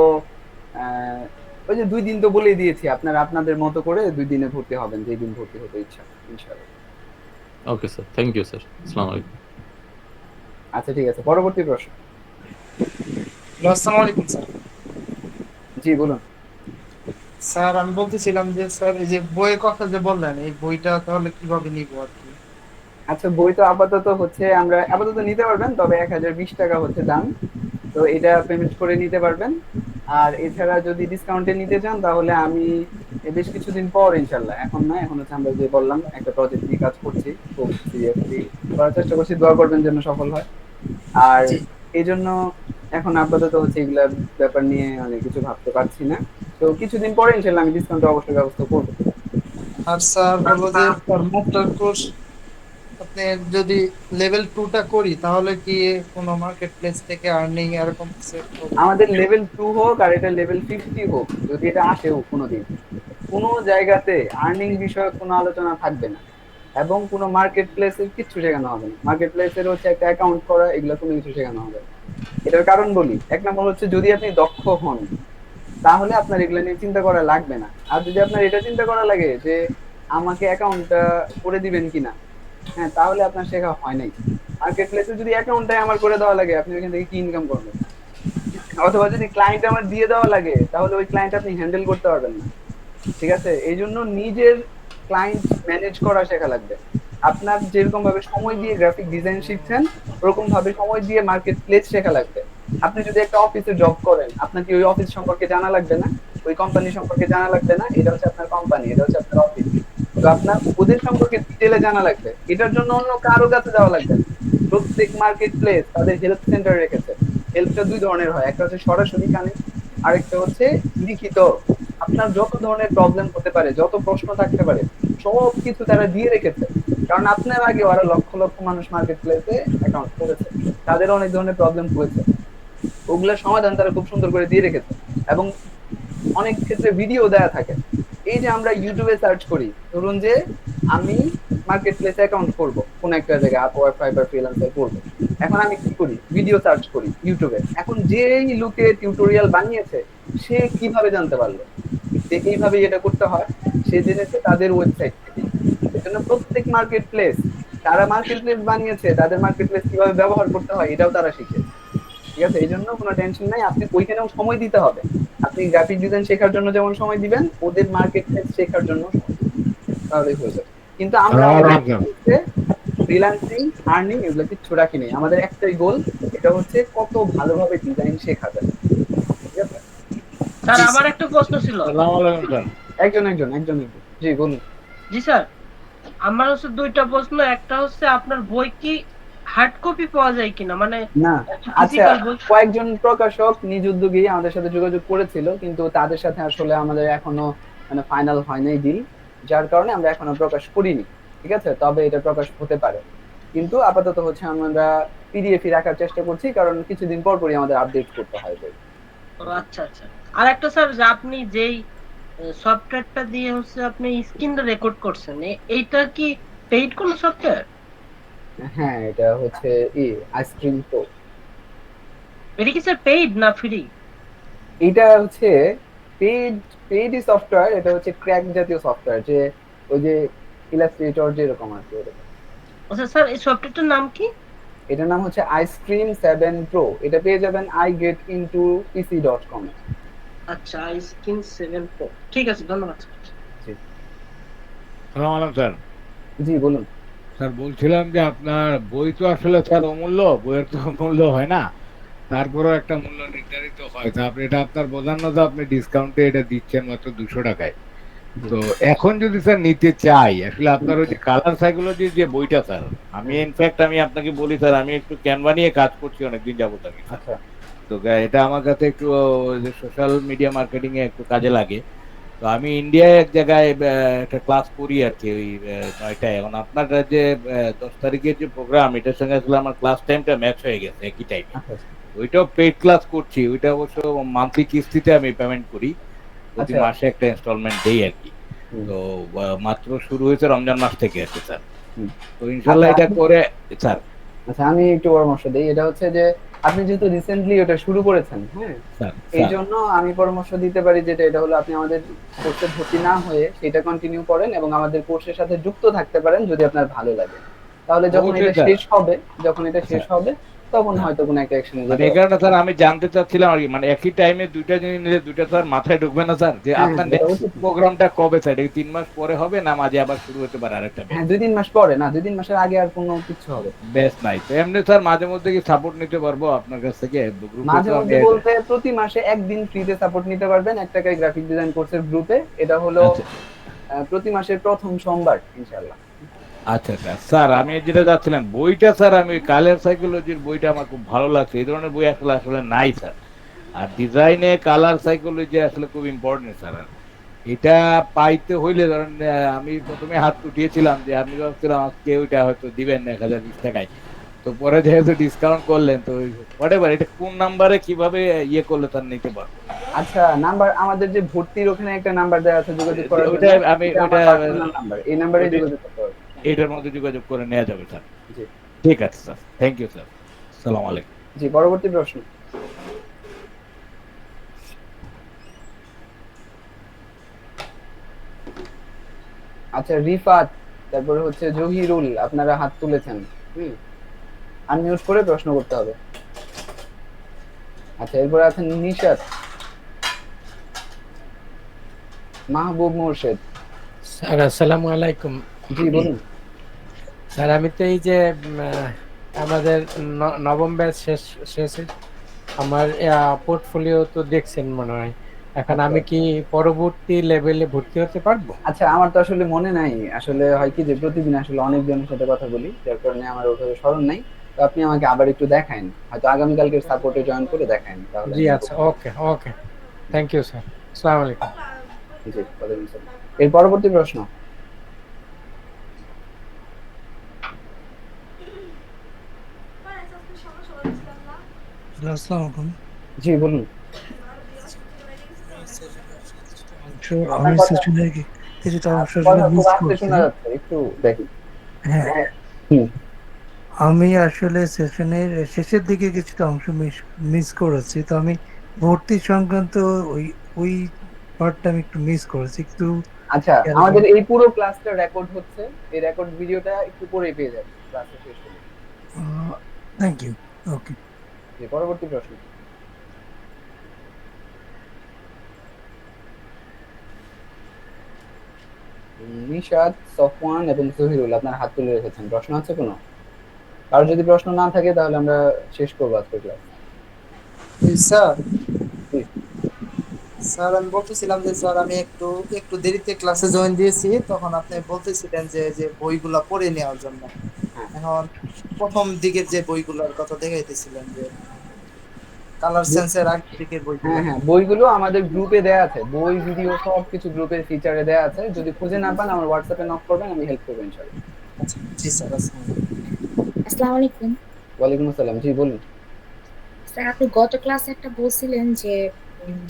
ওই যে 2 দিন তো বলেই দিয়েছি, আপনারা আপনাদের মতো করে 2 দিনে ভর্তি হবেন, যেই দিন ভর্তি হতে ইচ্ছা, ইনশাআল্লাহ। Okay sir, thank you sir. আসসালামু আলাইকুম। আচ্ছা, ঠিক আছে, পরবর্তী প্রশ্ন। আসসালামু আলাইকুম স্যার। জি, বলুন। স্যার আমি বলতেছিলাম যে স্যার এই যে বইয়ের কথা যে বললেন এই বইটা তাহলে কিভাবে নিব আর কি? আচ্ছা, বই তো আপাতত হচ্ছে আমরা আপাতত নিতে পারবেন, তবে 1020 টাকা হচ্ছে দাম। তো এটা পেমেন্ট করে নিতে পারবেন। আর এছাড়া যদি ডিসকাউন্টে নিতে চান তাহলে আমি বেশ কিছুদিন পর ইনশাল্লাহ, এখন না, এখন হচ্ছে আমরা যে বললাম একটা প্রজেক্ট নিয়ে কাজ করছি, খুব সিরিয়াসলি করার চেষ্টা করছি, দোয়া করবেন যেন সফল হয়। আর জি। এই জন্য এখন আপাতত হচ্ছে এগুলার ব্যাপার নিয়ে অনেক কিছু ভাবতে পারছি না। তো কিছুদিন পরে ইনশাল্লাহ আমি ডিসকাউন্টের অবশ্যই ব্যবস্থা করবো। আর স্যার হলো যে স্যার মাস্টার কোর্স আপনি যদি লেভেল 2 টা করি তাহলে কি কোনো মার্কেট প্লেস থেকে আর্নিং এরকম কিছু হবে? আমাদের লেভেল 2 হোক আর এটা লেভেল 50 হোক, যদি এটা আসেও কোনোদিন, কোনো জায়গাতে আর্নিং বিষয়ক কোনো আলোচনা থাকবে না, এবং কোনো মার্কেট প্লেসের কিচ্ছু শেখানো হবে না। মার্কেট প্লেসের হচ্ছে একটা অ্যাকাউন্ট করা, এগুলো কোনো কিছু শেখানো হবে না। এটার কারণ বলি, এক নম্বর হচ্ছে যদি আপনি দক্ষ হন তাহলে আপনার এগুলো নিয়ে চিন্তা করা লাগবে না। আর যদি আপনার এটা চিন্তা করা লাগে যে আমাকে অ্যাকাউন্টটা করে দিবেন কিনা, হ্যাঁ, তাহলে আপনার শেখা হয় নাই। মার্কেট প্লেসে যদি অ্যাকাউন্টটাই আমার করে দেওয়া লাগে, আপনি ওইখান থেকে কি ইনকাম করবেন? অথবা যদি ক্লায়েন্ট আমার দিয়ে দেওয়া লাগে, তাহলে ওই ক্লায়েন্ট আপনি হ্যান্ডেল করতে পারবেন না। ঠিক আছে, এই জন্য নিজের ক্লায়েন্ট ম্যানেজ করা শেখা লাগবে। আপনার যেরকম ভাবে সময় দিয়ে গ্রাফিক ডিজাইন শিখছেন, ওরকম ভাবে সময় দিয়ে মার্কেট প্লেস শেখা লাগবে। আপনি যদি একটা অফিসে জব করেন, আপনাকে ওই অফিস সম্পর্কে জানা লাগবে না, ওই কোম্পানি সম্পর্কে জানা লাগবে না। এটা হচ্ছে আপনার কোম্পানি, এটা হচ্ছে আপনার অফিস। তো আপনার ওদের সম্পর্কে ডিটেলে জানা লাগবে। এটার জন্য অন্য কারো কাছে যাওয়া লাগবে না। প্রত্যেক মার্কেট প্লেস তাদের হেল্প সেন্টার রেখেছে। হেল্পটা 2 ধরনের হয়, একটা হচ্ছে সরাসরি কানে, আরেকটা হচ্ছে লিখিত। আপনার যত ধরনের প্রবলেম হতে পারে, যত প্রশ্ন থাকতে পারে, সব কিছু তারা দিয়ে রেখেছে। কারণ আপনার আগে ওরা লক্ষ লক্ষ মানুষ মার্কেট প্লেসে অ্যাকাউন্ট করেছে, তাদের অনেক ধরনের প্রবলেম হয়েছে, ওগুলোর সমাধান তারা খুব সুন্দর করে দিয়ে রেখেছে। এবং অনেক ক্ষেত্রে ভিডিও দেয়া থাকে। এই যে আমরা ইউটিউবে সার্চ করি, ধরুন যে আমি মার্কেট প্লেসে অ্যাকাউন্ট করবো কোন একটা জায়গায়, আপওয়ার্ক, ফাইবার, ফ্রিল্যান্সার করবো, এখন আমি কি করি? ভিডিও সার্চ করি ইউটিউবে। এখন যেই লোকে টিউটোরিয়াল বানিয়েছে, সে কিভাবে জানতে পারলো যে এইভাবে এটা করতে হয়? সে জেনেছে তাদের ওয়েবসাইট থেকে। এজন্য প্রত্যেক মার্কেট প্লেস, তারা মার্কেট প্লেস বানিয়েছে, তাদের মার্কেট প্লেস কিভাবে ব্যবহার করতে হয় এটাও তারা শিখে। ঠিক আছে, এই জন্য কোনো টেনশন নাই, আপনি ওইখানেও সময় দিতে হবে। আপনি গ্রাফিক ডিজাইন শেখার জন্য যেমন সময় দিবেন, ওদের মার্কেট প্লেস শেখার জন্য সময় দিবেন, তাহলেই হয়ে যাবে। কিন্তু আমরা আমাদের ফ্রিল্যান্সিং, আর্নিং এগুলো কিচ্ছু রাখি নেই। আমাদের একটাই গোল, এটা হচ্ছে কত ভালোভাবে ডিজাইন শেখা যায়। ঠিক আছে, স্যার আমার একটা প্রশ্ন ছিল। একজন একজন একজন একজন জি, বলুন। জি স্যার, আমার হচ্ছে দুইটা প্রশ্ন। একটা হচ্ছে আপনার বই কি হার্ড কপি পাওয়া যায় কিনা, মানে না, আচ্ছা, ফিজিক্যাল বই? কয়েকজন প্রকাশক নিজ উদ্যোগী আমাদের সাথে যোগাযোগ করেছিল, কিন্তু তাদের সাথে আসলে আমাদের এখনো মানে ফাইনাল হয় নাই ডিল, যার কারণে আমরা এখনো প্রকাশ করিনি। ঠিক আছে, তবে এটা প্রকাশ হতে পারে। কিন্তু আপাতত হচ্ছে আমরা পিডিএফ রাখার চেষ্টা করছি, কারণ কিছুদিন পর পরই আমাদের আপডেট করতে হয় বই। ও আচ্ছা আচ্ছা। আর একটা স্যার, যে আপনি যেই সফটওয়্যারটা দিয়ে হচ্ছে আপনি স্ক্রিনটা রেকর্ড করছেন, এইটা কি পেইড কোন সফটওয়্যার? হ্যাঁ, এটা হচ্ছে আইসক্রিম প্রো। এটা কি স্যার পেইড না ফ্রি? এটা হচ্ছে পেইড, পেইডই সফটওয়্যার। এটা হচ্ছে ক্র্যাক জাতীয় সফটওয়্যার, যে ওই যে ইলাস্ট্রেটর যেরকম আছে ওরকম। আচ্ছা স্যার, এই সফটওয়্যারটার নাম কি? এটার নাম হচ্ছে আইসক্রিম 7 প্রো। এটা পেয়ে যাবেন iGetIntoPC.com এ। আচ্ছা, স্ক্রিন 7 প্রো। ঠিক আছে, ধন্যবাদ স্যার। জি, সালাম আলাইকুম স্যার। জি, বলুন। স্যার বলছিলাম যে আপনার বই তো আসলে স্যার অমূল্য, বইয়ের তো মূল্য হয় না, তারপরেও একটা মূল্য নির্ধারিত হয়। তা আপনি এটা আপনার বোঝানো তো আপনি ডিসকাউন্টে এটা দিচ্ছেন মাত্র 200 টাকায়। তো এখন যদি স্যার নিতে চাই, আসলে আপনার ওই যে কালার সাইকোলজির যে বইটা স্যার, আমি ইনফ্যাক্ট আমি আপনাকে বলি স্যার, আমি একটু ক্যানভা নিয়ে কাজ করছি অনেকদিন যাবত আমি স্যার। আচ্ছা, তো এটা আমার কাছে একটু সোশ্যাল মিডিয়া মার্কেটিং এ একটু কাজে লাগে। তো আমি ইন্ডিয়ায় এক জায়গায় একটা ক্লাস করি আর কি ওই 9টায়। এখন আপনার যে 10 তারিখের যে প্রোগ্রাম, এটার সঙ্গে আসলে আমার ক্লাস টাইমটা ম্যাচ হয়ে গেছে একই টাইমে। আচ্ছা আচ্ছা। ওইটাও পেইড ক্লাস করছি, ওইটা অবশ্য মান্থলি কিস্তিতে আমি পেমেন্ট করি, প্রতি আচ্ছা। মাসে একটা ইনস্টলমেন্ট দেই আর কি। হুম, তো মাত্র শুরু হয়েছে রমজান মাস থেকে আর কি স্যার। হুম। তো ইনশাল্লাহ আচ্ছা, এটা করে স্যার। আচ্ছা আমি একটু পরামর্শ দিই। এটা হচ্ছে যে আপনি যেহেতু রিসেন্টলি ওটা শুরু করেছেন, হ্যাঁ, স্যার এই স্যার জন্য আমি পরামর্শ দিতে পারি যেটা এটা হলো আপনি আমাদের কোর্সে ভর্তি না হয়ে সেটা কন্টিনিউ করেন এবং আমাদের কোর্সের সাথে যুক্ত থাকতে পারেন যদি আপনার ভালো লাগে। তাহলে যখন অবশ্যই এটা স্যার। শেষ হবে, যখন এটা শেষ স্যার, হবে তখন স্যার। হয়তো কোনো একটা অ্যাকশনে মানে যেতে এই পারেন। কারণে স্যার আমি জানতে চাচ্ছিলাম আর কি, মানে একই টাইমে দুইটা জিনিস নিলে দুইটা স্যার মাথায় ঢুকবে না স্যার? যে হ্যাঁ, আপনার এটা নেক্সট অবশ্যই। প্রোগ্রামটা কবে স্যার? এটা কি 3 মাস পরে হবে, না মাঝে আবার শুরু হতে পারে আরেকটা ব্যাচ? হ্যাঁ, ২-৩ মাস পরে না, ২-৩ মাসের আগে আর কোনো কিছু হবে না। ব্যাচ নাই তো এমনি স্যার মাঝে মধ্যে কি সাপোর্ট নিতে পারবো আপনার কাছ থেকে? গ্রুপে মাঝে তো আমি মধ্যে বলতে প্রতি মাসে একদিন ফ্রিতে সাপোর্ট নিতে পারবেন ১ টাকায় গ্রাফিক ডিজাইন কোর্সের গ্রুপে। এটা হলো আচ্ছা প্রতি মাসের প্রথম সোমবার ইনশাআল্লাহ। আচ্ছা স্যার। স্যার আমি যেটা যাচ্ছিলাম বইটা স্যার, আমি কালার সাইকোলজির বইটা আমার খুব ভালো লাগছে। এই ধরনের বই আসলে আসলে নাই স্যার। আর ডিজাইনে কালার সাইকোলজি আসলে খুব ইম্পর্টেন্ট স্যার। আর এটা পাইতে হইলে ধরেন আমি প্রথমে হাত উঠিয়েছিলাম যে আমি ভাবছিলাম আজকে ওইটা হয়তো দিবেন ১০২০ টাকায়। তো পরে যেহেতু ডিসকাউন্ট করলেন তো হোয়াটএভার, এটা কোন নাম্বারে কিভাবে ইয়ে করলে তার নিতে পারবো? আচ্ছা, নাম্বার আমাদের যে ভর্তির ওখানে একটা নাম্বার দেওয়া আছে যোগাযোগ করার ওইটা জন্য। আমি এটা আমার পার্সোনাল নাম্বার। এই নাম্বারে ওইটা যোগাযোগ করতে পারবেন। এটার মধ্যে যোগাযোগ করে নেওয়া যাবে স্যার। জি। ঠিক আছে স্যার, থ্যাংক ইউ স্যার, আসসালামু আলাইকুম। জি, পরবর্তী প্রশ্ন। আচ্ছা, রিফাত, তারপরে হচ্ছে জহিরুল, আপনারা হাত তুলেছেন। হুম, আনমিউট করে প্রশ্ন করতে হবে। আচ্ছা, এরপরে আছেন নিশাত, মাহবুব মোর্শেদ। স্যার আসসালামু আলাইকুম। জি বলুন। স্যার আমি তো এই যে আমাদের নবম ব্যাচ শেষে আমার পোর্টফোলিও তো দেখছেন মনে হয়। এখন আমি কি পরবর্তী লেভেলে ভর্তি হতে পারবো? আচ্ছা, আমার তো আসলে মনে নাই। আসলে হয় কি যে প্রতিদিন আসলে অনেকজনের সাথে কথা বলি, যার কারণে আমার ওভাবে স্মরণ নাই। তো আপনি আমাকে আবার একটু দেখান, হয়তো আগামীকালকে সাপোর্টে জয়েন করে দেখান তাহলে জি আমি আচ্ছা, ওকে ওকে, থ্যাংক ইউ স্যার, আসসালামু আলাইকুম। জি, ওয়ালাইকুম আসসালাম। এর পরবর্তী প্রশ্ন। আসসালামু আলাইকুম। জি বলুন। আপনার আমি কথা সেশনে কিছুটা অংশ কথা খুব মিস আস্তে করছি। শোনা যাচ্ছে, একটু দেখি। হ্যাঁ, হুম, আমি আসলে সেশনের শেষের দিকে কিছুটা অংশ মিস করেছি। তো আমি ভর্তি সংক্রান্ত ওই ওই পার্টটা আমি একটু মিস করেছি। একটু আচ্ছা, খেয়াল আমাদের করে। এই পুরো ক্লাসটা রেকর্ড হচ্ছে। এই রেকর্ড ভিডিওটা একটু পরেই পেয়ে যাবেন ক্লাসে শেষ হলে। Thank you. ওকে। জি, পরবর্তী প্রশ্ন। নিশাত, সফওয়ান এবং জহিরুল আপনার হাত তুলে রেখেছেন। প্রশ্ন আছে কোনো? কারো যদি প্রশ্ন না থাকে তাহলে আমরা শেষ করবো আজকের ক্লাস। স্যার, জি। স্যার আমি বলতেছিলাম যে স্যার আমি একটু একটু দেরিতে ক্লাসে জয়েন দিয়েছি, তখন আপনি বলতেছিলেন যে যে বইগুলা পড়ে নেওয়ার জন্য। হ্যাঁ, এখন প্রথম দিকের যে বইগুলোর কথা দেখাইতেছিলেন যে কালার সেন্সের আগের দিকের বইগুলো। হ্যাঁ, হ্যাঁ, বইগুলো আমাদের গ্রুপে দেয়া আছে। বই, ভিডিও সবকিছু গ্রুপের ফিচারে দেয়া আছে। যদি খুঁজে না পান আমার হোয়াটসঅ্যাপে নক করবেন, আমি হেল্প করবো ইনশাআল্লাহ। আচ্ছা, জি স্যার। আসসালামু আসসালামু আলাইকুম। ওয়ালাইকুম আসসালাম। জি বলুন। স্যার আপনি গত ক্লাসে একটা বলছিলেন যে উম,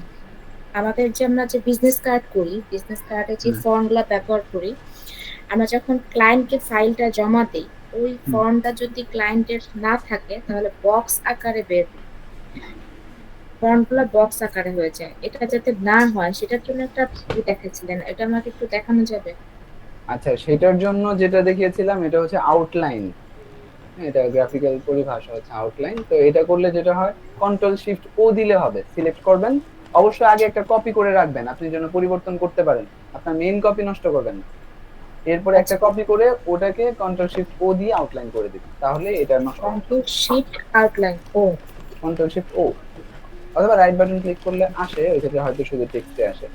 আমাদের যে আমরা যে বিজনেস কার্ড করি, বিজনেস কার্ডে যে ফর্মগুলো ব্যবহার করি, আমরা যখন ক্লায়েন্টকে ফাইলটা জমা দিই, ওই ফর্মটা যদি ক্লায়েন্টের না থাকে তাহলে বক্স আকারে বের হয়, ফর্মগুলো বক্স আকারে হয়ে যায়। এটা যাতে না হয় সেটার জন্য একটা ই দেখাচ্ছিলেন, এটা আমাকে একটু দেখানো যাবে? আচ্ছা, সেটার জন্য যেটা দেখিয়েছিলাম এটা হচ্ছে আউটলাইন। এটা গ্রাফিক্যাল পরিভাষা হচ্ছে আউটলাইন। তো এটা করলে যেটা হয়, কন্ট্রোল শিফট ও দিলে হবে। সিলেক্ট করবেন, অবশ্যই আগে একটা কপি করে রাখবেন আপনি যেন পরিবর্তন করতে পারেন। আপনার মেইন কপি নষ্ট করবেন না। এরপরে একটা কপি করে ওটাকে কন্ট্রোল শিফট ও দিয়ে আউটলাইন করে দিবেন, তাহলে এটা নষ্ট হবে। কন্ট্রোল শিট আউটলাইন ও কন্ট্রোল শিফট ও অথবা রাইট বাটন ক্লিক করলে আসে, ওই ক্ষেত্রে হয়তো শুধু টেক্সটে আসে।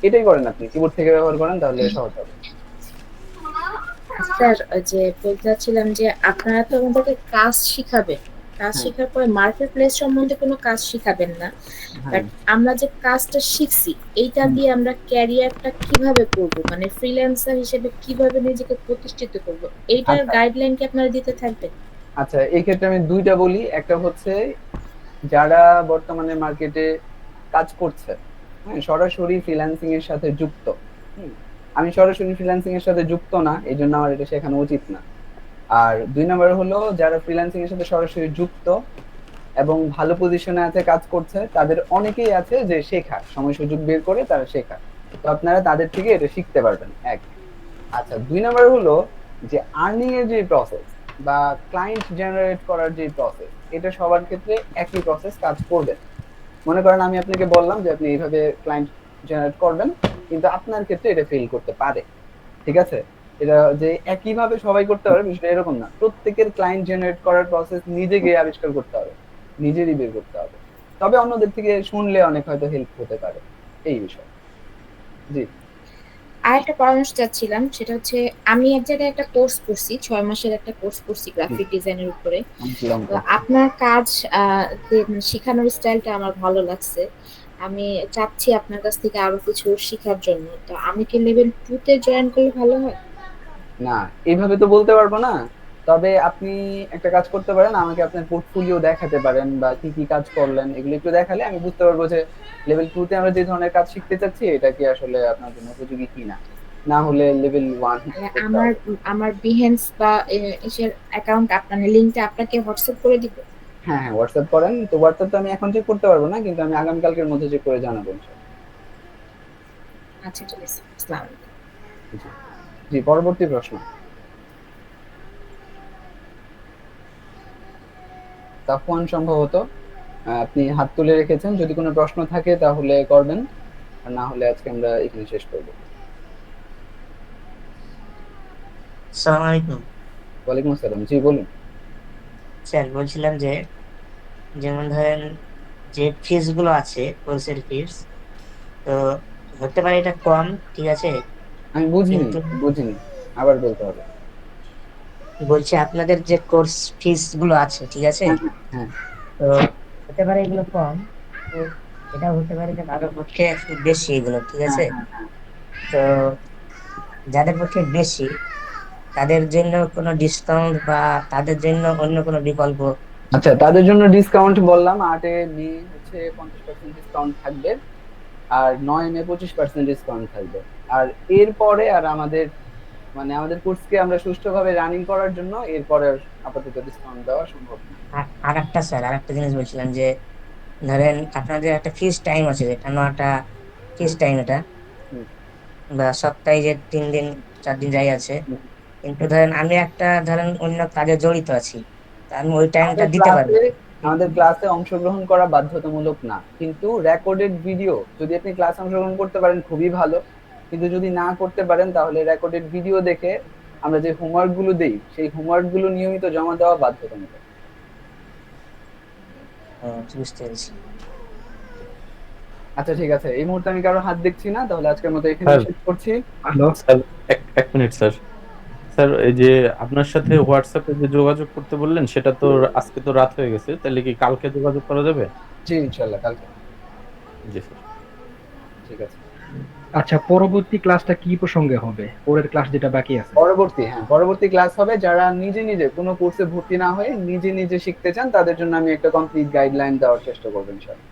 এটাই করেন আপনি, কিবোর্ড থেকে ব্যবহার করেন তাহলে সহজ হবে। স্যার যে বলতে চাচ্ছিলাম যে আপনারা তো আমাদেরকে কাজ শিখাবেন, কাজ হ্যাঁ। শেখার পরে মার্কেট প্লেস সম্বন্ধে কোনো কাজ শিখাবেন না, হ্যাঁ বাট আমরা যে কাজটা শিখছি এইটা হুম। দিয়ে আমরা ক্যারিয়ারটা কিভাবে করব, মানে ফ্রিল্যান্সার হিসেবে কিভাবে নিজেকে প্রতিষ্ঠিত করব, এইটার আচ্ছা গাইডলাইন কি আপনারা দিতে থাকবেন? আচ্ছা, এই ক্ষেত্রে আমি দুইটা বলি। একটা হচ্ছে যারা বর্তমানে মার্কেটে কাজ করছে, হ্যাঁ, সরাসরি ফ্রিল্যান্সিং এর সাথে যুক্ত। হুম, আমি সরাসরি ফ্রিল্যান্সিং এর সাথে যুক্ত না, এই জন্য আমার এটা শেখানো উচিত না। আর দুই নম্বর হলো যারা ফ্রিল্যান্সিং এর সাথে সরাসরি যুক্ত এবং ভালো পজিশনে আছে, কাজ করছে, তাদের অনেকেই আছে যে শেখার সময় সুযোগ বের করে তারা শেখায়। তো আপনারা তাদের থেকে এটা শিখতে পারবেন, এক। আচ্ছা, দুই নাম্বার হলো যে আর্নিং এর যে প্রসেস বা ক্লায়েন্ট জেনারেট করার যে প্রসেস, এটা সবার ক্ষেত্রে একই প্রসেস কাজ করবে। মনে করেন আমি আপনাকে বললাম যে আপনি এইভাবে ক্লায়েন্ট জেনারেট করবেন, কিন্তু আপনার ক্ষেত্রে এটা ফেল করতে পারে। ঠিক আছে? এটা যে একইভাবে সবাই করতে পারে বিষয়টা এরকম না। প্রত্যেকের ক্লায়েন্ট জেনারেট করার প্রসেস নিজে গিয়ে আবিষ্কার করতে হবে, নিজেরই বের করতে হবে। তবে অন্যদের থেকে শুনলে অনেক হয়তো হেল্প হতে পারে এই বিষয়। জি। আর একটা পরামর্শ চাচ্ছিলাম, সেটা হচ্ছে আমি এক জায়গায় একটা কোর্স করছি, 6 মাসের একটা কোর্স করছি গ্রাফিক ডিজাইনের উপরে। অনেক তো লম্বা। আপনার কাজ শেখানোর স্টাইলটা আমার ভালো লাগছে। আমি চাচ্ছি আপনার কাছ থেকে আরো কিছু শেখার জন্য। তো আমি কি লেভেল 2 তে জয়েন করলে ভালো হয়? না, এইভাবে তো বলতে পারবো না। তবে আপনি একটা কাজ করতে পারেন, আমাকে আপনার পোর্টফোলিও দেখাতে পারেন বা কি কি কাজ করলেন এগুলো একটু দেখালে আমি বুঝতে পারবো যে লেভেল 2 তে আমরা যে ধরনের কাজ শিখতে চাচ্ছি এটা কি আসলে আপনার জন্য উপযোগী কিনা। না হলে লেভেল 1 মানে করতে আমার হবে। আমার বিহেন্স বা এসের অ্যাকাউন্ট আপনার লিংকটা আপনাকে হোয়াটসঅ্যাপ করে দিব। হ্যাঁ হ্যাঁ, হোয়াটসঅ্যাপ করেন। তো হোয়াটসঅ্যাপ তো আমি এখন চেক করতে পারবো না, কিন্তু আমি আগামীকালকের মধ্যে চেক করে জানাবো ইনশাআল্লাহ। আচ্ছা ঠিক আছে, আসসালামু আলাইকুম। জি। জি, পরবর্তী প্রশ্ন। তাফওয়ান সম্ভবত আপনি হাত তুলে রেখেছেন, যদি কোনো প্রশ্ন থাকে তাহলে করবেন, আর না হলে আজকে আমরা এখানে শেষ করব। আসসালামু আলাইকুম ওয়ালাইকুম আসসালাম। জি বলুন। স্যার, বলছিলাম যে যেমন ধরেন যে ফিস গুলো আছে কোর্সের ফিস, তো হতে পারে এটা কম, ঠিক আছে, আমি বুঝিনি, কিন্তু বুঝিনি, আবার বলতে হবে। বলছি আপনাদের যে কোর্স ফিস গুলো আছে, ঠিক আছে, হ্যাঁ হ্যাঁ তো হতে পারে এগুলো কম, তো এটা হতে পারে যে কারোর পক্ষে একটু বেশি এগুলো, ঠিক হ্যাঁ আছে। হ্যাঁ হ্যাঁ। তো যাদের পক্ষে বেশি তাদের জন্য কোনো ডিসকাউন্ট বা তাদের জন্য অন্য কোনো বিকল্প? আচ্ছা, তাদের জন্য ডিসকাউন্ট বললাম, 8 মে হচ্ছে 50% ডিসকাউন্ট থাকবে, আর 9 মে 25% ডিসকাউন্ট থাকবে। আর এরপরে আর আমাদের মানে আমাদের কোর্সকে আমরা সুষ্ঠুভাবে রানিং করার জন্য এরপরে আর আপাতত ডিসকাউন্ট দেওয়া সম্ভব না। আর একটা স্যার, আর একটা জিনিস বলছিলাম যে ধরেন আপনাদের একটা ফিক্স টাইম আছে, যেটা নটা ফিক্স টাইম, এটা হুম, বা সপ্তাহে যে 3 দিন 4 দিন যাই আছে, হুম। কিন্তু ধরেন আমি একটা ধরেন অন্য কাজে জড়িত আছি, তা আমি ওই টাইমটা আমাদের দিতে ক্লাসে পারবো। আমাদের ক্লাসে অংশগ্রহণ করা বাধ্যতামূলক না, কিন্তু রেকর্ডেড ভিডিও যদি আপনি ক্লাসে অংশগ্রহণ করতে পারেন খুবই ভালো, কিন্তু যদি না করতে পারেন তাহলে রেকর্ডেড ভিডিও দেখে আমরা যে হোমওয়ার্ক গুলো দেই সেই হোমওয়ার্ক গুলো নিয়মিত জমা দেওয়া বাধ্যতামূলক। বুঝতে পেরেছি। আচ্ছা ঠিক আছে, এই মুহূর্তে আমি কারো হাত দেখছি না, তাহলে আজকের মতো এখানে স্যার, শেষ করছি। হ্যালো। স্যার, এক মিনিট স্যার। স্যার, এই যে আপনার সাথে হোয়াটসঅ্যাপে যে যোগাযোগ করতে বললেন সেটা তো আজকে তো রাত হয়ে গেছে, তাহলে কি কালকে যোগাযোগ করা যাবে? জি ইনশাল্লাহ কালকে। জি স্যার। ঠিক আছে। আচ্ছা, পরবর্তী ক্লাসটা কি প্রসঙ্গে হবে, পরের ক্লাস যেটা বাকি আছে? পরবর্তী ক্লাস হবে যারা নিজে নিজে কোনো কোর্সে ভর্তি না হয়ে নিজে নিজে শিখতে চান, তাদের জন্য আমি একটা কমপ্লিট গাইডলাইন দেওয়ার চেষ্টা করবো ইনশাআল্লাহ।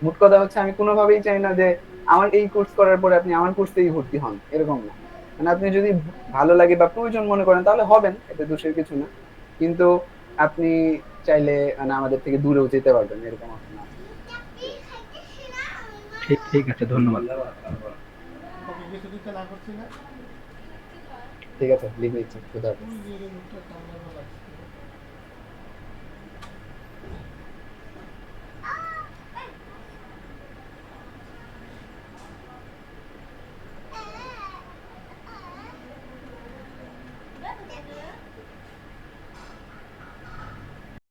মোট কথা হচ্ছে আমি কোনোভাবেই চাই না যে আমার এই কোর্স করার পরে আপনি আমার কোর্সেই ভর্তি হন, এরকম না। মানে আপনি যদি ভালো লাগে বা প্রয়োজন মনে করেন তাহলে হবেন, এতে দোষের কিছু না। কিন্তু আপনি চাইলে মানে আমাদের থেকে দূরেও যেতে পারবেন, এরকম আপনি না। ঠিক ঠিক আছে, ধন্যবাদ। ঠিক আছে, লিখ নিচ্ছি। খুদা হাফেজ।